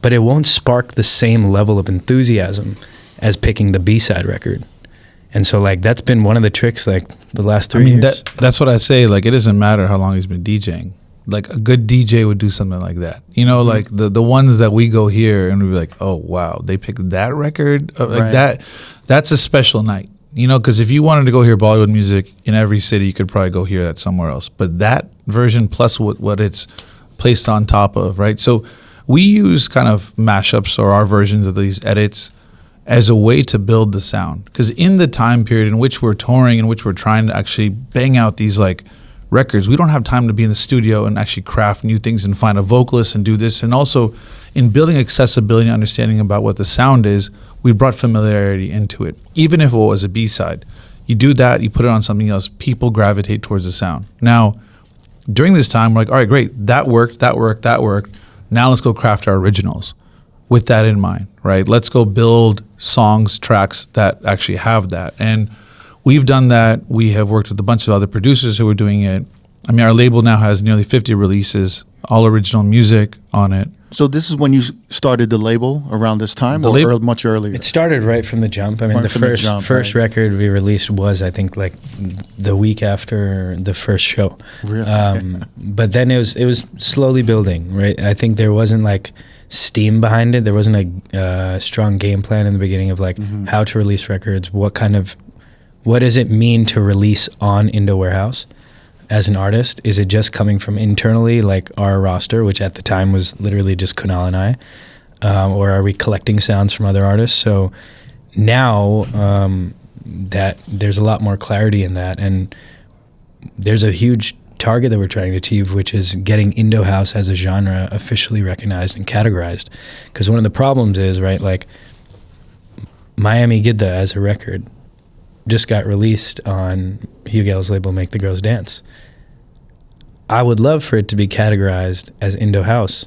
but it won't spark the same level of enthusiasm as picking the B-side record. And so like that's been one of the tricks like the last 3 years. That's what I say. Like, it doesn't matter how long he's been DJing. Like, a good DJ would do something like that. You know, like the ones that we go hear and we're like, oh wow, they picked that record. Like that. That's a special night. You know, because if you wanted to go hear Bollywood music in every city, you could probably go hear that somewhere else. But that version plus what it's placed on top of, right? So we use kind of mashups or our versions of these edits as a way to build the sound. Because in the time period in which we're touring, in which we're trying to actually bang out these like records, we don't have time to be in the studio and actually craft new things and find a vocalist and do this. And also in building accessibility and understanding about what the sound is, we brought familiarity into it. Even if it was a B-side, you do that, you put it on something else, people gravitate towards the sound. Now, during this time, we're like, all right, great, that worked. Now let's go craft our originals with that in mind, right? Let's go build songs, tracks that actually have that. And we've done that. We have worked with a bunch of other producers who are doing it. I mean, our label now has nearly 50 releases, all original music on it. So this is when you started the label around this time, or much earlier? It started right from the jump. I mean, the first record we released was, I think, like the week after the first show. Really? But then it was slowly building, right? I think there wasn't like steam behind it. There wasn't a strong game plan in the beginning of like how to release records. What does it mean to release on Indo Warehouse? As an artist, is it just coming from internally, like our roster, which at the time was literally just Kunal and I, or are we collecting sounds from other artists? So now that there's a lot more clarity in that, and there's a huge target that we're trying to achieve, which is getting Indo House as a genre officially recognized and categorized. Because one of the problems is, right, like Miami Gidda as a record just got released on Hugh Gale's label Make the Girls Dance. I would love for it to be categorized as Indo House,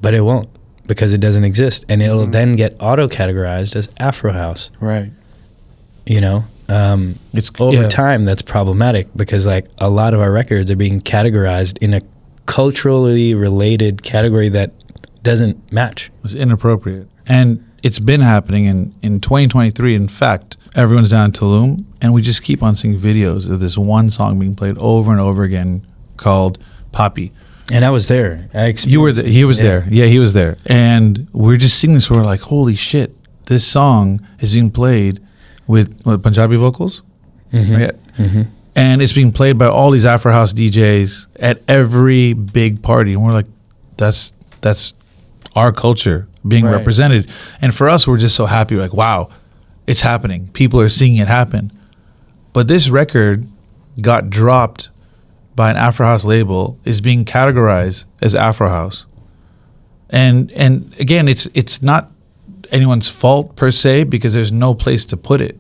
but it won't because it doesn't exist, and it'll then get auto-categorized as Afro House. Right. You know, it's over time that's problematic because like a lot of our records are being categorized in a culturally related category that doesn't match. It's inappropriate, and it's been happening in 2023. In fact, everyone's down in Tulum, and we just keep on seeing videos of this one song being played over and over again called Poppy. And I was there. You were there. He was there. Yeah, he was there. And we're just seeing this. We're like, holy shit, this song is being played with Punjabi vocals. Right? And it's being played by all these Afro House DJs at every big party. And we're like, that's our culture being represented. And for us, we're just so happy. We're like, wow, it's happening. People are seeing it happen. But this record got dropped by an Afro House label, is being categorized as Afro House. And again, it's not anyone's fault per se because there's no place to put it,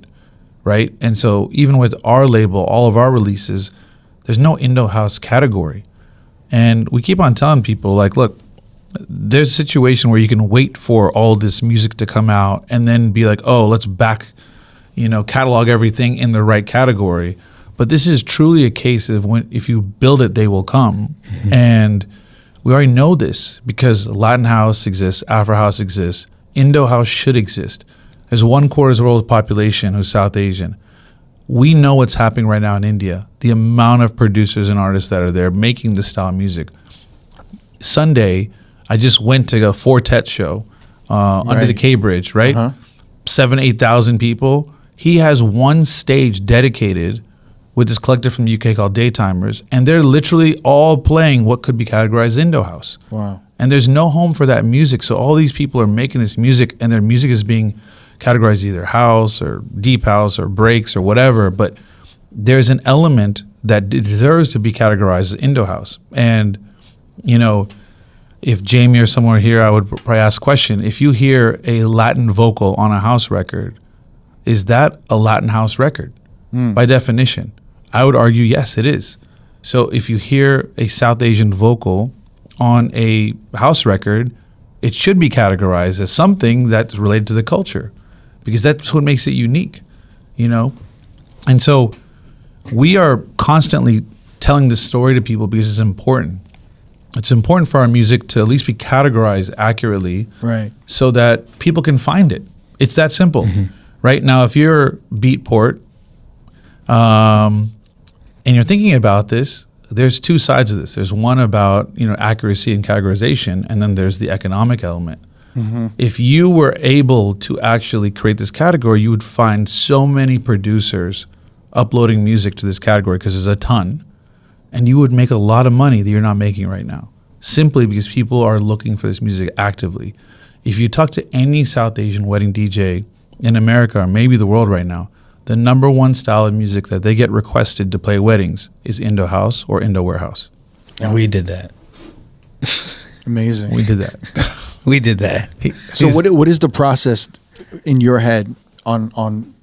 right? And so even with our label, all of our releases, there's no Indo House category. And we keep on telling people, like, look, there's a situation where you can wait for all this music to come out and then be like, oh, let's catalog everything in the right category. But this is truly a case of if you build it, they will come. And we already know this because Latin House exists, Afro House exists, Indo House should exist. There's 1/4 of the world's population who's South Asian. We know what's happening right now in India, the amount of producers and artists that are there making this style of music. Sunday, I just went to a Fortet show under the K Bridge, right? 7,000-8,000 people. He has one stage dedicated with this collective from the UK called Daytimers, and they're literally all playing what could be categorized as Indo House. Wow. And there's no home for that music, so all these people are making this music, and their music is being categorized either house or deep house or breaks or whatever, but there's an element that deserves to be categorized as Indo House. And, you know, if Jamie or someone here, I would probably ask a question. If you hear a Latin vocal on a house record, is that a Latin house record? By definition, I would argue, yes, it is. So if you hear a South Asian vocal on a house record, it should be categorized as something that's related to the culture because that's what makes it unique, you know? And so we are constantly telling this story to people because it's important. it's important for our music to at least be categorized accurately, Right. so that people can find it. It's that simple, right? Now, if you're Beatport, and you're thinking about this, there's two sides of this. There's one about, accuracy and categorization, and then there's the economic element. If you were able to actually create this category, you would find so many producers uploading music to this category, because there's a ton, and you would make a lot of money that you're not making right now, simply because people are looking for this music actively. If you talk to any South Asian wedding DJ in America, or maybe the world right now, the number one style of music that they get requested to play weddings is Indo House or Indo Warehouse. And we did that. Amazing. We did that. We did that. So what is the process in your head on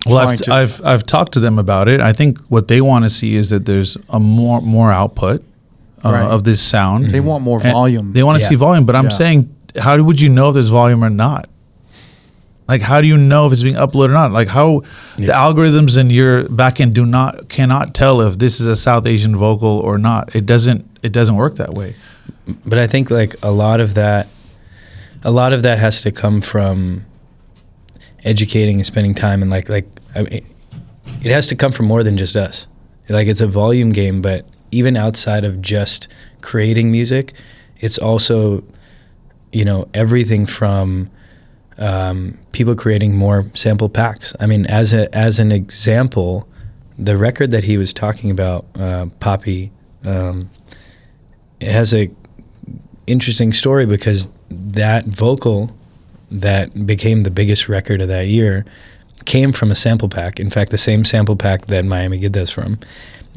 Well, trying to? I've talked to them about it. I think what they want to see is that there's a more output Right. of this sound. They want more And volume. They want to Yeah. see volume, but I'm Yeah. saying, how would you know if there's volume or not? Like, how do you know if it's being uploaded or not? Like, how the algorithms in your backend cannot tell if this is a South Asian vocal or not. It doesn't work that way. But I think like a lot of that has to come from educating and spending time, and like I mean, it has to come from more than just us. Like, it's a volume game, but even outside of just creating music, it's also, everything from people creating more sample packs. I mean, as an example, the record that he was talking about, Poppy, it has a interesting story, because that vocal that became the biggest record of that year came from a sample pack. In fact, the same sample pack that Miami Gidda's from.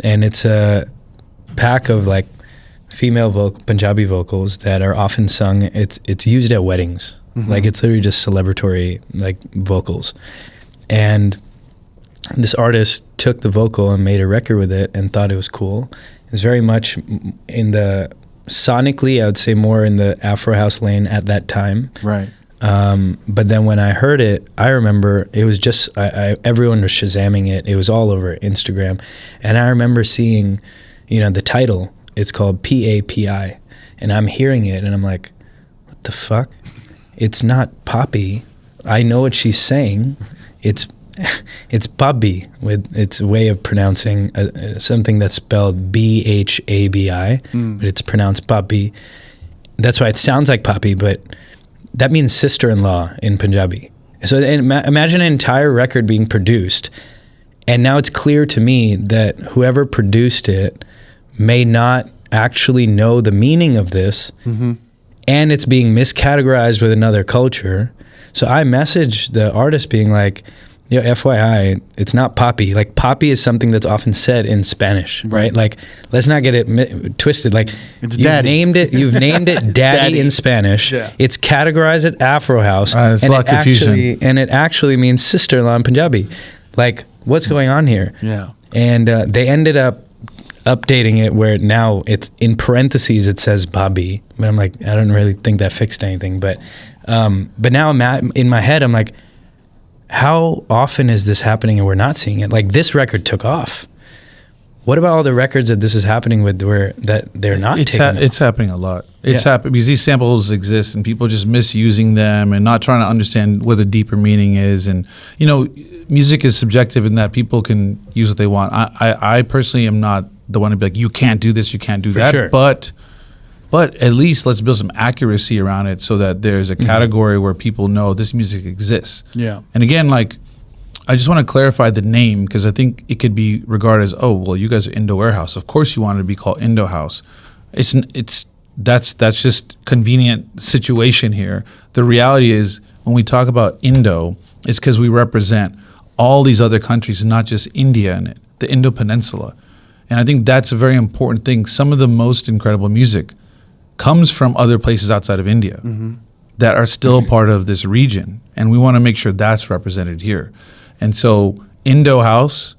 And it's a pack of like female Punjabi vocals that are often sung. It's used at weddings. Like, it's literally just celebratory like vocals. And this artist took the vocal and made a record with it and thought it was cool. It's very much in the sonically, I would say more in the Afro house lane at that time. Right. But then when I heard it, I remember it was just, everyone was Shazamming it. It was all over Instagram. And I remember seeing, the title, it's called PAPI. And I'm hearing it and I'm like, what the fuck? It's not Poppy. I know what she's saying. It's Bobby, with its way of pronouncing something that's spelled BHABI, but it's pronounced Bobby. That's why it sounds like Poppy, but that means sister-in-law in Punjabi. So imagine an entire record being produced, and now it's clear to me that whoever produced it may not actually know the meaning of this, and it's being miscategorized with another culture. So I messaged the artist being like, yo, FYI, it's not Poppy. Like, Poppy is something that's often said in Spanish, right? Like, let's not get it twisted. Like, It's you've daddy. named it Daddy in Spanish. Yeah. It's categorized at Afro House, It's a lot of confusion. it actually means sister-in-law in Punjabi. Like, what's going on here? Yeah. And they ended up updating it where now it's in parentheses it says Bobby, but I'm like, I don't really think that fixed anything. But now I'm in my head, I'm like, how often is this happening and we're not seeing it? Like, this record took off. What about all the records that this is happening with where that they're not taking off? It's happening a lot. It's Yeah. happening because these samples exist and people just misusing them and not trying to understand what the deeper meaning is. And, music is subjective in that people can use what they want. I personally am not the one to be like, you can't do this, you can't do that. sure. But at least let's build some accuracy around it so that there's a category where people know this music exists. Yeah. And again, like, I just want to clarify the name because I think it could be regarded as, oh, well, you guys are Indo Warehouse. Of course you want it to be called Indo House. That's just convenient situation here. The reality is when we talk about Indo, it's because we represent all these other countries, not just India in it, the Indo Peninsula. And I think that's a very important thing. Some of the most incredible music comes from other places outside of India that are still part of this region. And we want to make sure that's represented here. And so Indo House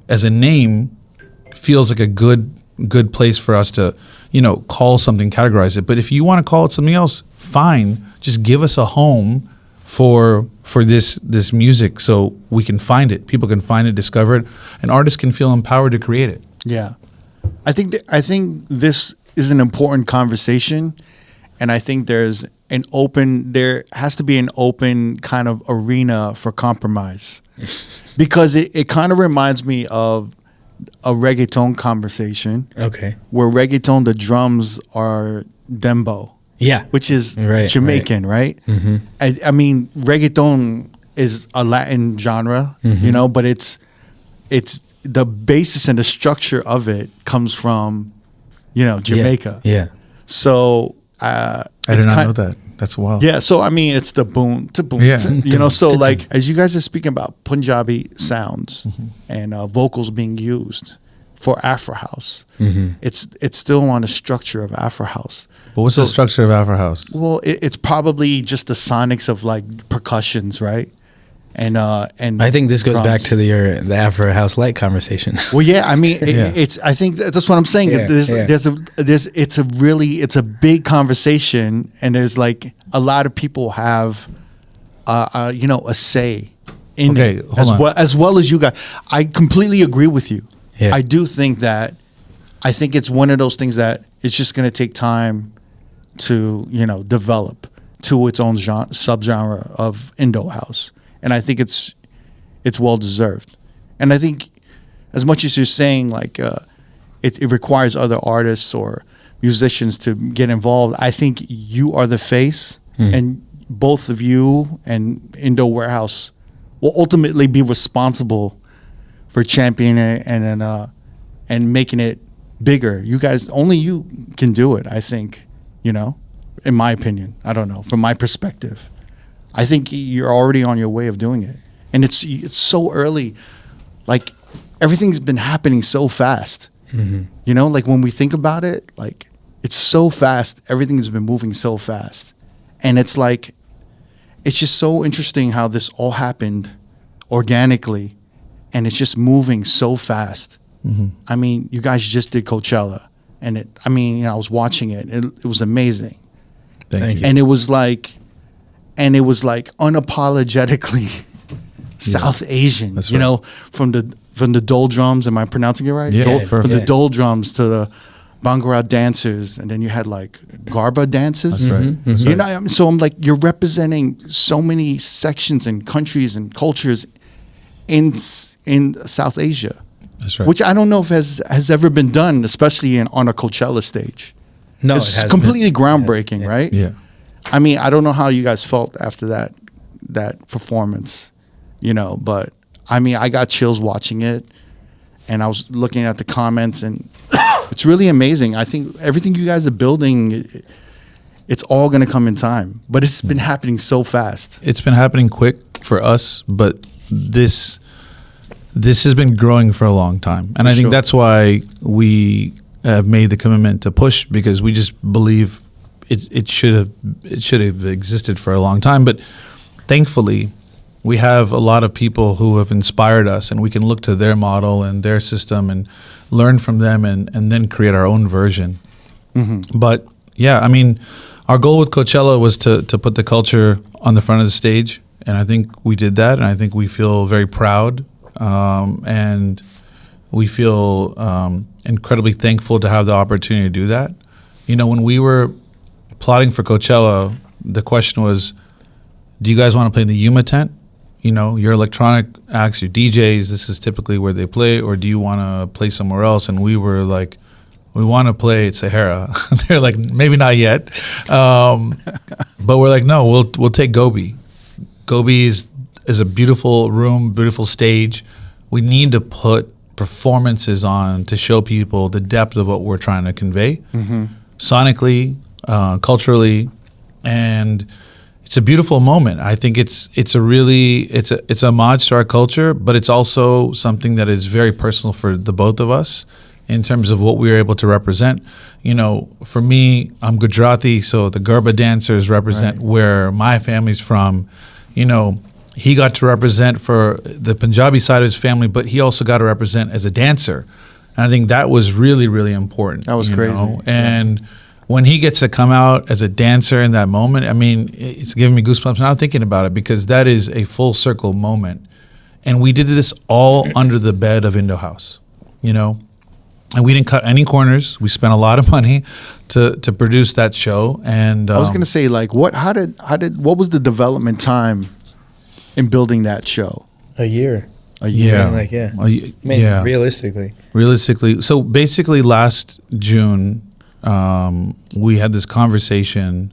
as a name feels like a good place for us to, call something, categorize it. But if you want to call it something else, fine. Just give us a home for this music so we can find it. People can find it, discover it, and artists can feel empowered to create it. Yeah. I think this is an important conversation, and I think there has to be an open kind of arena for compromise, because it kind of reminds me of a reggaeton conversation. Okay. Where reggaeton, the drums are dembo. Yeah. Which is Right, Jamaican, right? Mm-hmm. I mean, reggaeton is a Latin genre, Mm-hmm. but it's the basis and the structure of it comes from, Jamaica. Yeah. So I did not know that. That's wild. Yeah, so I mean, it's the boom to boom. Yeah. So like as you guys are speaking about Punjabi sounds and vocals being used for Afro House, it's still on the structure of Afro House. But what's the structure of Afro House? Well, it's probably just the sonics of like percussions, right? And I think this goes drums. back to the Afro House Light conversation. Well, yeah, I mean, Yeah. it's. I think that's what I'm saying. Yeah, It's a big conversation, and there's like a lot of people have, a say in Okay, it hold on. as well as you guys. I completely agree with you. Yeah. I do think that. I think it's one of those things that it's just going to take time to develop to its own subgenre of Indo House. And I think it's well deserved. And I think as much as you're saying like it requires other artists or musicians to get involved, I think you are the face, and both of you and Indo Warehouse will ultimately be responsible for championing it and making it bigger. You guys, only you can do it, I think, in my opinion. I don't know, from my perspective. I think you're already on your way of doing it. And it's so early. Like, everything's been happening so fast. Like when we think about it, like it's so fast. Everything's been moving so fast. And it's like, it's just so interesting how this all happened organically. And it's just moving so fast. I mean, you guys just did Coachella. And I was watching it. It was amazing. Thank you. And it was like unapologetically South Asian, That's right. from the dole drums. Am I pronouncing it right? Yeah, From perfect. the dole drums to the Bhangra dancers, and then you had like Garba dances. That's right. That's right. So I'm like, you're representing so many sections and countries and cultures in South Asia, That's right. which I don't know if has ever been done, especially on a Coachella stage. No, it It's hasn't completely been. groundbreaking, right? Yeah. I mean, I don't know how you guys felt after that performance, but I mean, I got chills watching it, and I was looking at the comments, and it's really amazing. I think everything you guys are building, it's all going to come in time, but it's been happening so fast. It's been happening quick for us, but this has been growing for a long time. And I think Sure. that's why we have made the commitment to push, because we just believe it should have existed for a long time. But thankfully, we have a lot of people who have inspired us, and we can look to their model and their system and learn from them and then create our own version. But yeah, I mean, our goal with Coachella was to put the culture on the front of the stage, and I think we did that, and I think we feel very proud, and we feel incredibly thankful to have the opportunity to do that. When we were plotting for Coachella, the question was, do you guys want to play in the Yuma tent? Your electronic acts, your DJs, this is typically where they play, or do you want to play somewhere else? And we were like, we want to play at Sahara. They're like, maybe not yet. But we're like, no, we'll take Gobi. Gobi is a beautiful room, beautiful stage. We need to put performances on to show people the depth of what we're trying to convey, sonically, culturally, and it's a beautiful moment. I think it's a homage to our culture, but it's also something that is very personal for the both of us in terms of what we are able to represent. For me, I'm Gujarati, so the Garba dancers represent where my family's from. He got to represent for the Punjabi side of his family, but he also got to represent as a dancer. And I think that was really, really important. That was crazy. And when he gets to come out as a dancer in that moment, I mean, it's giving me goosebumps now thinking about it, because that is a full circle moment. And we did this all under the bed of Indo House, And we didn't cut any corners. We spent a lot of money to produce that show. And I was gonna say, like, what was the development time in building that show? A year. A year. Yeah. Like, yeah. I mean, yeah. Realistically. So basically last June, we had this conversation,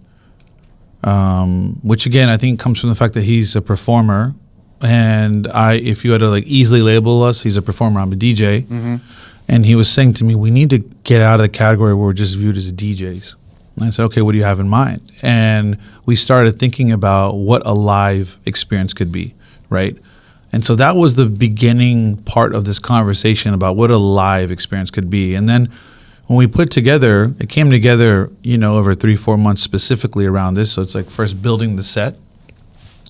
which again, I think comes from the fact that he's a performer. And if you had to like easily label us, he's a performer, I'm a DJ. Mm-hmm. And he was saying to me, we need to get out of the category where we're just viewed as DJs. And I said, okay, what do you have in mind? And we started thinking about what a live experience could be, right? And so that was the beginning part of this conversation about what a live experience could be. And then when we put together, it came together, over 3-4 months specifically around this. So it's like first building the set,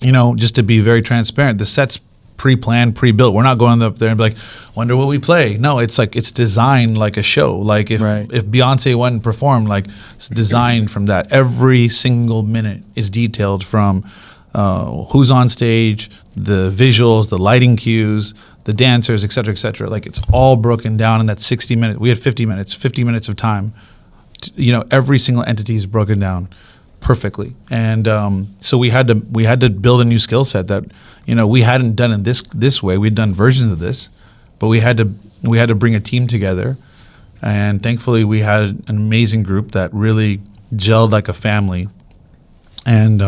just to be very transparent. The set's pre-planned, pre-built. We're not going up there and be like, wonder what we play. No, it's like it's designed like a show. Like if Beyonce went and performed, like it's designed from that. Every single minute is detailed from who's on stage, the visuals, the lighting cues, the dancers, et cetera, et cetera. Like it's all broken down in that 60 minutes. We had 50 minutes of time. Every single entity is broken down perfectly. And so we had to build a new skill set that, we hadn't done it this way. We'd done versions of this, but we had to bring a team together. And thankfully we had an amazing group that really gelled like a family. And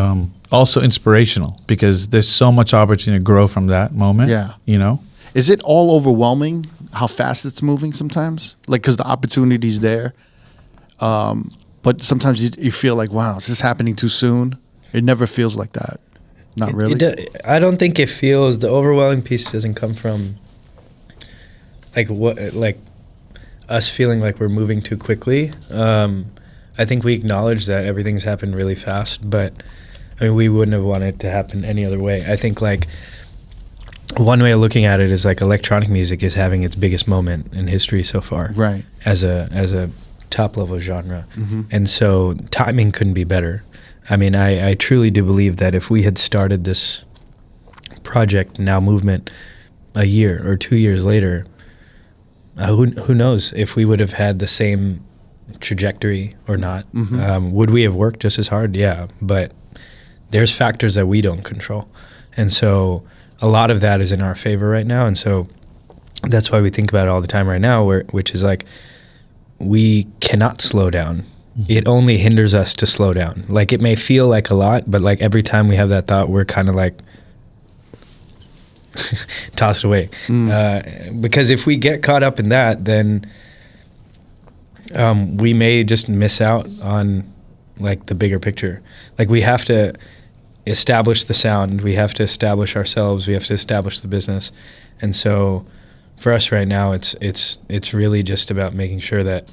also inspirational because there's so much opportunity to grow from that moment. Yeah. Is it all overwhelming how fast it's moving sometimes? Like, because the opportunity's there. But sometimes you feel like, wow, is this happening too soon? It never feels like that. Not really. I don't think it feels, the overwhelming piece doesn't come from like us feeling like we're moving too quickly. I think we acknowledge that everything's happened really fast, but I mean, we wouldn't have wanted it to happen any other way. I think like one way of looking at it is like electronic music is having its biggest moment in history so far, right? As a top level genre, and so timing couldn't be better. I mean, I truly do believe that if we had started this project, Now Movement, a year or 2 years later, who knows if we would have had the same trajectory or not. Would we have worked just as hard? Yeah, but there's factors that we don't control, and so a lot of that is in our favor right now. And so that's why we think about it all the time right now, which is like we cannot slow down. It only hinders us to slow down. Like it may feel like a lot, but like every time we have that thought, we're kind of like tossed away. Because if we get caught up in that, then we may just miss out on like the bigger picture. Like we have to establish the sound, we have to establish ourselves, we have to establish the business. And so for us right now, it's really just about making sure that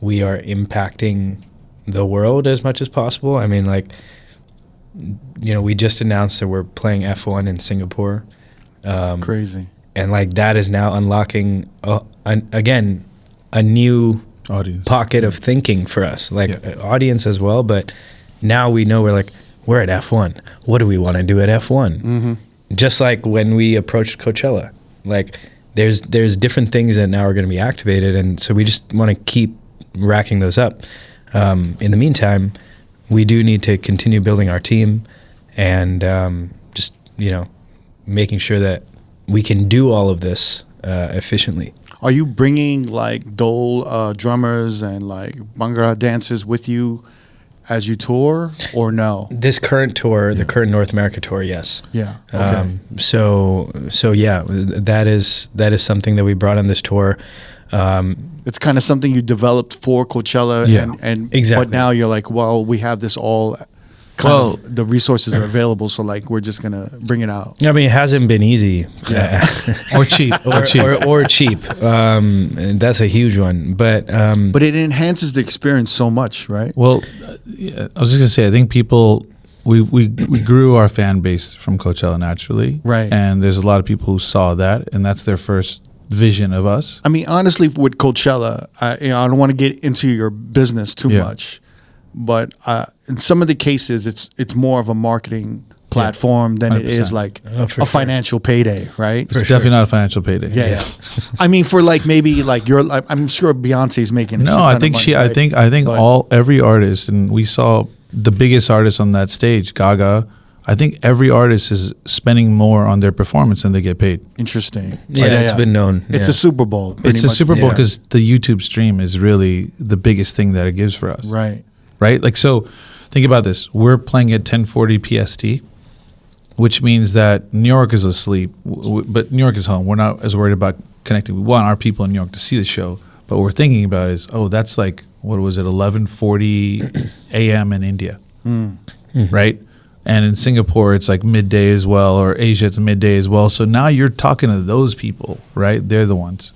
we are impacting the world as much as possible. I mean, like, we just announced that we're playing F1 in Singapore. Crazy. And like that is now unlocking a new audience pocket of thinking for us, like audience as well. But now we know we're at F1. What do we want to do at F1? Just like when we approached Coachella, like there's different things that now are going to be activated. And so we just want to keep racking those up. In the meantime, we do need to continue building our team and just, making sure that we can do all of this efficiently. Are you bringing like dole drummers and like Bhangra dancers with you as you tour, or no? This current tour, the current North America tour, yes. Yeah. Okay. So yeah, that is something that we brought on this tour. It's kind of something you developed for Coachella, and exactly. But now you're like, well, we have this all. The resources are available, so like we're just gonna bring it out. I mean, it hasn't been easy, or cheap, or cheap. And that's a huge one, but it enhances the experience so much, right? Well, I was just gonna say, I think people we grew our fan base from Coachella naturally, right? And there's a lot of people who saw that, and that's their first vision of us. I mean, honestly, with Coachella, I don't want to get into your business too much. But in some of the cases, it's more of a marketing platform than it 100%. is like Oh, for a sure. financial payday, right? It's definitely not a financial payday. Yeah. I mean, for like maybe like I'm sure Beyonce's making. A shit No, ton I of think money, I right? think But- every artist, and we saw the biggest artist on that stage, Gaga. I think every artist is spending more on their performance than they get paid. Interesting. Yeah, it's been known. It's Yeah. a Super Bowl. pretty It's a much. Super Bowl yeah. because the YouTube stream is really the biggest thing that it gives for us. Right. Right? Like, so think about this. We're playing at 10:40 PST, which means that New York is asleep, but New York is home. We're not as worried about connecting. We want our people in New York to see the show, but what we're thinking about is, that's like, what was it, 11:40 a.m. in India, right? And in Singapore, it's like midday as well, or Asia, it's midday as well. So now you're talking to those people, right? They're the ones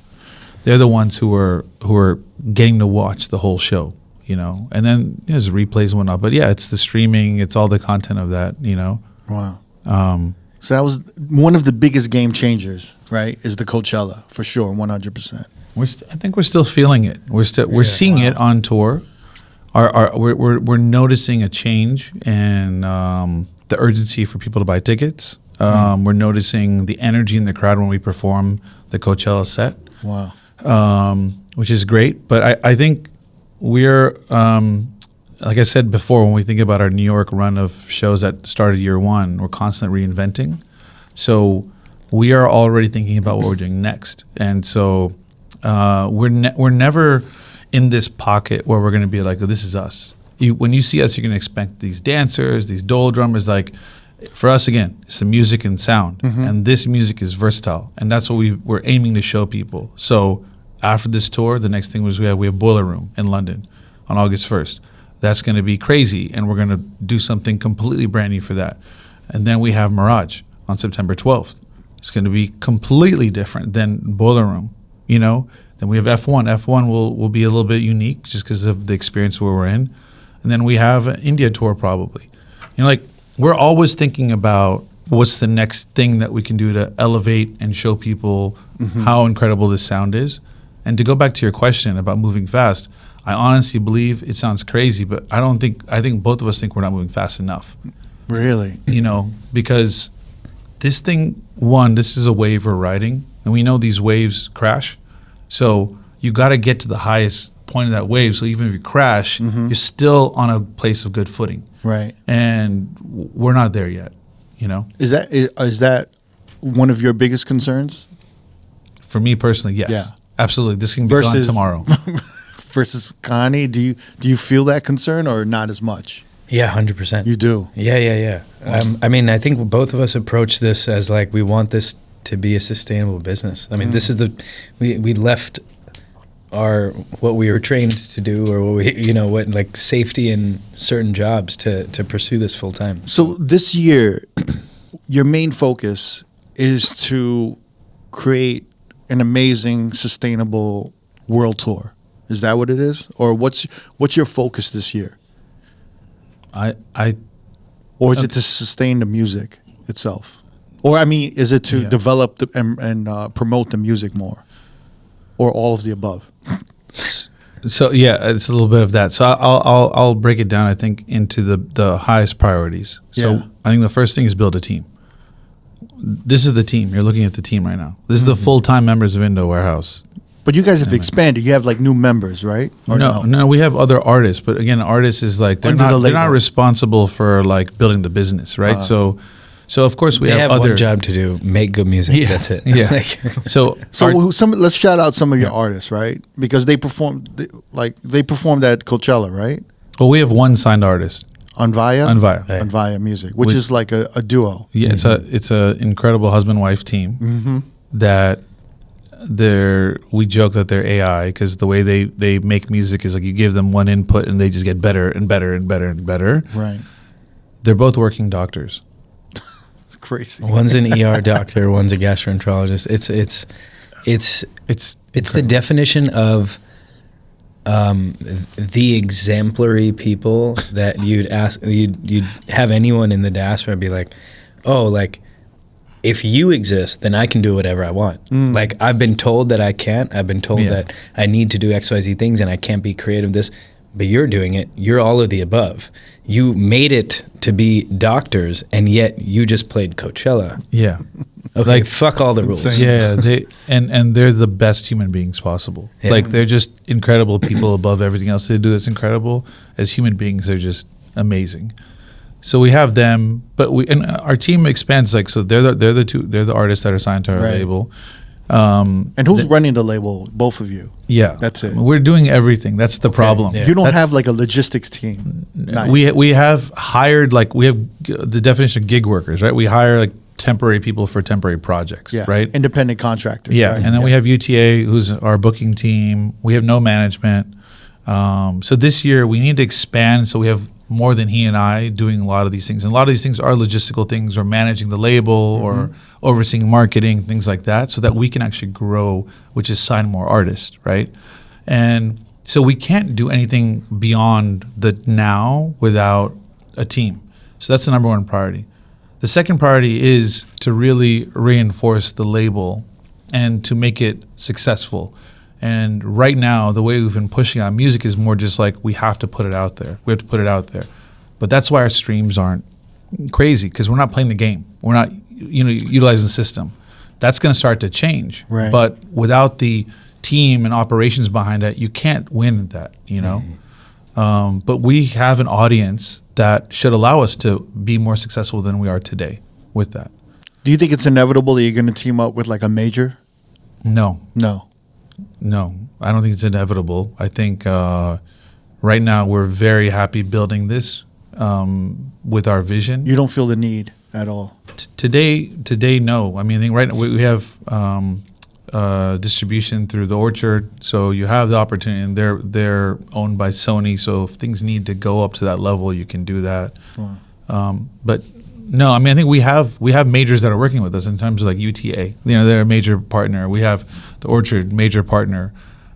who are getting to watch the whole show, And then there's replays and whatnot. But yeah, it's the streaming, it's all the content of that, Wow. So that was one of the biggest game changers, right? Is the Coachella for sure, 100%. I think we're still feeling it. We're seeing it on tour. We're noticing a change in the urgency for people to buy tickets. We're noticing the energy in the crowd when we perform the Coachella set. Wow. Which is great. But I think we're, like I said before, when we think about our New York run of shows that started year one, we're constantly reinventing. So we are already thinking about what we're doing next. And so we're never in this pocket where we're going to be like, this is us. When you see us, you're going to expect these dancers, these dole drummers. Like, for us, again, it's the music and sound. And this music is versatile. And that's what we're aiming to show people. So after this tour, the next thing was we have Boiler Room in London on August 1st. That's going to be crazy. And we're going to do something completely brand new for that. And then we have Mirage on September 12th. It's going to be completely different than Boiler Room, Then we have F1. F1 will be a little bit unique just because of the experience where we're in. And then we have an India tour probably. We're always thinking about what's the next thing that we can do to elevate and show people how incredible this sound is. And to go back to your question about moving fast, I honestly believe it sounds crazy, but I think both of us think we're not moving fast enough. Really? Because this thing, this is a wave we're riding, and we know these waves crash. So you got to get to the highest point of that wave. So even if you crash, you're still on a place of good footing. Right. And we're not there yet, Is that one of your biggest concerns? For me personally, yes. Yeah. Absolutely. This can be gone tomorrow. Versus Connie, do you feel that concern or not as much? Yeah, 100%. You do. Yeah. I mean, I think both of us approach this as like we want this to be a sustainable business. I mean, this is we left what we were trained to do, or what we like safety in certain jobs to pursue this full time. So this year, your main focus is to create an amazing, sustainable world tour. Is that what it is, or what's your focus this year? Or is it to sustain the music itself? Or is it to develop and promote the music more, or all of the above? So yeah, it's a little bit of that. So I'll break it down, I think, into the highest priorities. So I think the first thing is build a team. This is the team. You're looking at the team right now. This is the full-time members of Indo Warehouse. But you guys have expanded. You have like new members, right? Or No, we have other artists, but again, artists is like they're not responsible for like building the business, right? So of course we They have other one job to do: make good music. Yeah, That's it. yeah. So let's shout out some of your artists, right? Because they performed at Coachella, right? Well, we have one signed artist. Unvaya Right. Unvaya Music, which is like a duo. Yeah, it's a incredible husband-wife team that we joke that they're AI because the way they make music is like you give them one input and they just get better and better and better and better. Right. They're both working doctors. It's crazy. One's an ER doctor, one's a gastroenterologist. It's the definition of the exemplary people that you'd have anyone in the diaspora be like, oh, like, if you exist, then I can do whatever I want. Like, I've been told that I can't. I've been told that I need to do XYZ things and I can't be creative. but you're doing it. You're all of the above. You made it to be doctors, and yet you just played Coachella. Yeah. Okay, Like, fuck all the rules. insane. Yeah, and they're the best human beings possible. Yeah. Like, they're just incredible people above everything else they do that's incredible. As human beings, they're just amazing. So we have them, but our team expands. Like, so they're the artists that are signed to our Right. label. And who's running the label? Both of you. Yeah, That's it. We're doing everything. That's the problem. Yeah. You don't That's- have like a logistics team. Not- We have hired, like, we have the definition of gig workers, right? We hire like temporary people for temporary projects, yeah, right? independent contractors. Yeah, right? and then we have UTA, who's our booking team. We have no management. So this year we need to expand. So we have more than he and I doing a lot of these things. And a lot of these things are logistical things, or managing the label, or overseeing marketing, things like that, so that we can actually grow, which is sign more artists, right? And so we can't do anything beyond the now without a team. So that's the number one priority. The second priority is to really reinforce the label and to make it successful. And right now, the way we've been pushing on music is more just like, we have to put it out there. We have to put it out there. But that's why our streams aren't crazy, because we're not playing the game. We're not, utilizing the system. That's going to start to change. Right. But without the team and operations behind that, you can't win that, But we have an audience that should allow us to be more successful than we are today with that. Do you think it's inevitable that you're going to team up with like a major? No, No. I don't think it's inevitable. I think right now we're very happy building this with our vision. You don't feel the need at all. Today, no. I mean, I think right now we have distribution through the Orchard, so you have the opportunity, and they're owned by Sony. So if things need to go up to that level, you can do that. But no, I mean, I think we have majors that are working with us in terms of like UTA. They're a major partner. We have the Orchard, major partner.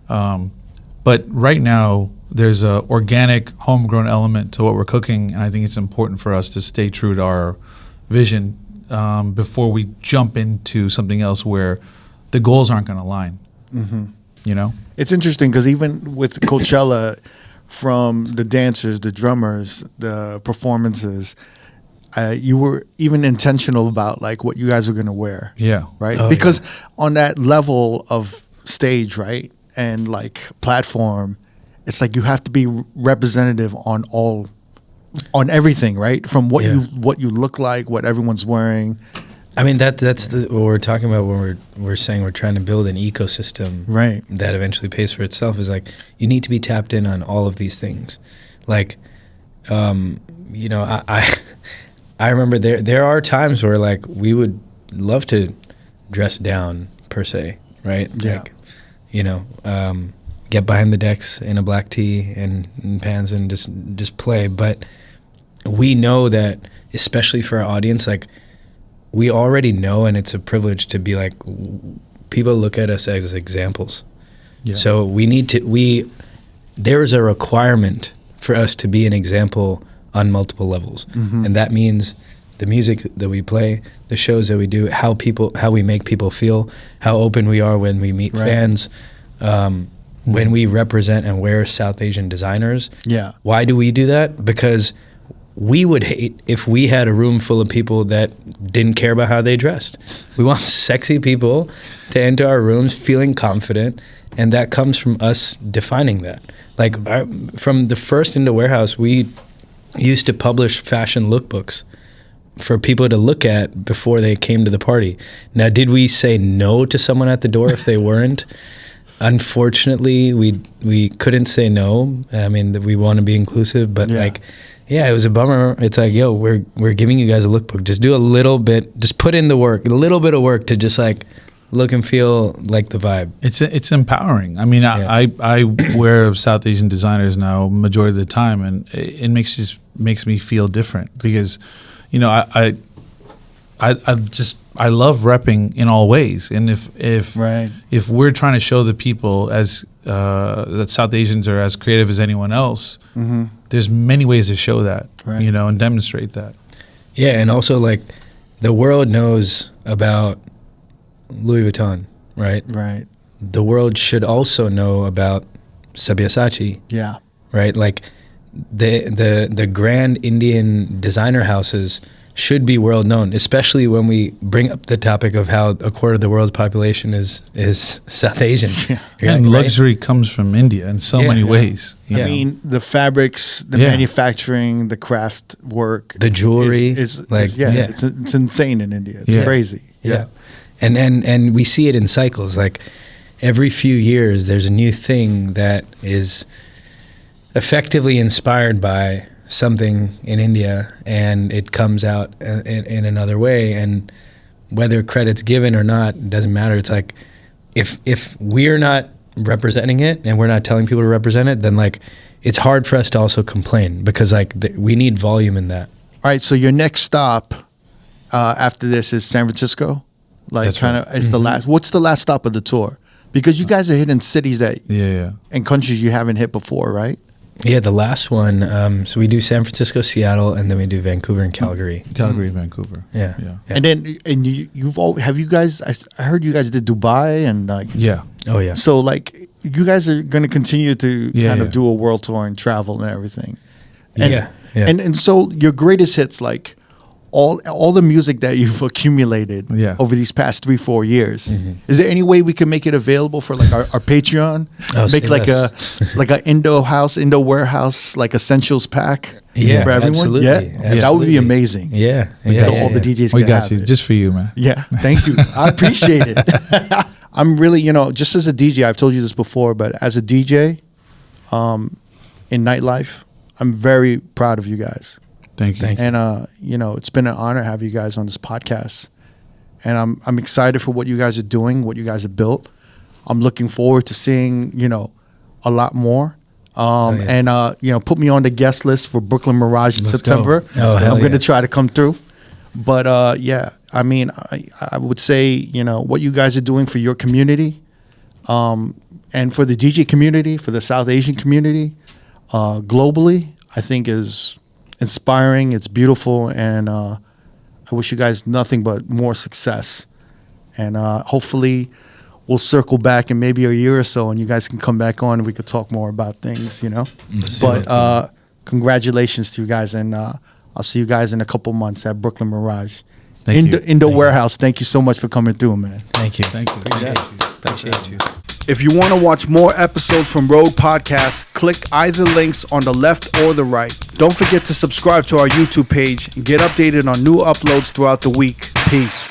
But right now, there's a organic, homegrown element to what we're cooking, and I think it's important for us to stay true to our vision before we jump into something else where the goals aren't going to align. It's interesting because even with Coachella, from the dancers, the drummers, the performances, you were even intentional about like what you guys were going to wear. Yeah. Right. Oh, because on that level of stage, right, and like platform, it's like you have to be representative on everything, right? From what you look like, what everyone's wearing. I mean, that's what we're talking about when we're saying we're trying to build an ecosystem, Right. that eventually pays for itself. Is like, you need to be tapped in on all of these things. Like, I remember there are times where like we would love to dress down per se, right? Yeah. Like, get behind the decks in a black tee and pants and just play. But we know that, especially for our audience, like, we already know, and it's a privilege to be like, people look at us as examples. Yeah. So there's a requirement for us to be an example on multiple levels. And that means the music that we play, the shows that we do, how we make people feel, how open we are when we meet fans, when we represent and wear South Asian designers. Yeah. Why do we do that? Because we would hate if we had a room full of people that didn't care about how they dressed. We want sexy people to enter our rooms feeling confident, and that comes from us defining that. Like, from the first Indo Warehouse, we used to publish fashion lookbooks for people to look at before they came to the party. Now, did we say no to someone at the door if they weren't? Unfortunately, we couldn't say no. I mean, we want to be inclusive, but it was a bummer. It's like, yo, we're giving you guys a lookbook. Just do a little bit. Just put in the work, a little bit of work to just like look and feel like the vibe. It's empowering. I mean, I wear South Asian designers now majority of the time, and it makes me feel different because, I love repping in all ways, and if we're trying to show the people as that South Asians are as creative as anyone else, there's many ways to show that, and demonstrate that. Yeah, and also like the world knows about Louis Vuitton, right? Right. The world should also know about Sabyasachi. Yeah. right? Like the grand Indian designer houses should be world known, especially when we bring up the topic of how a quarter of the world's population is South Asian. Yeah. And luxury comes from India in so many ways. I mean, the fabrics, the manufacturing, the craft work, the jewelry, it's insane in India. It's crazy. Yeah. And we see it in cycles. Like every few years, there's a new thing that is effectively inspired by something in India, and it comes out in another way, and whether credit's given or not, it doesn't matter. It's like if we're not representing it and we're not telling people to represent it, then like it's hard for us to also complain, because like we need volume in that. All right, so your next stop after this is San Francisco, like kind of is the last. What's the last stop of the tour? Because you guys are hitting cities that and countries you haven't hit before, right? Yeah, the last one. So we do San Francisco, Seattle, and then we do Vancouver and Calgary. Vancouver. Yeah. And then have you guys? I heard you guys did Dubai and like. Yeah. Oh yeah. So like you guys are going to continue to kind of do a world tour and travel and everything. And, And so your greatest hits, like all the music that you've accumulated over these past 3-4 years, is there any way we can make it available for like our Patreon? Make like a Indo House, Indo Warehouse, like essentials pack for everyone? Absolutely. Yeah, that would be amazing. Yeah. So all the DJs we can got have you it. just for you, man. Yeah, thank you. I appreciate it. I'm really, just as a DJ, I've told you this before, but as a DJ in nightlife, I'm very proud of you guys. Thank you. And it's been an honor to have you guys on this podcast. And I'm excited for what you guys are doing, what you guys have built. I'm looking forward to seeing, a lot more. And put me on the guest list for Brooklyn Mirage in September. I'm going to try to come through. But I mean, I would say, what you guys are doing for your community, and for the DJ community, for the South Asian community, globally, I think is inspiring. It's beautiful, and I wish you guys nothing but more success. And hopefully we'll circle back in maybe a year or so, and you guys can come back on and we could talk more about things, But congratulations to you guys, and I'll see you guys in a couple months at Brooklyn Mirage. Indo Warehouse, thank you so much for coming through, man. Thank you. Appreciate you. If you want to watch more episodes from R.O.A.D Podcast, click either links on the left or the right. Don't forget to subscribe to our YouTube page and get updated on new uploads throughout the week. Peace.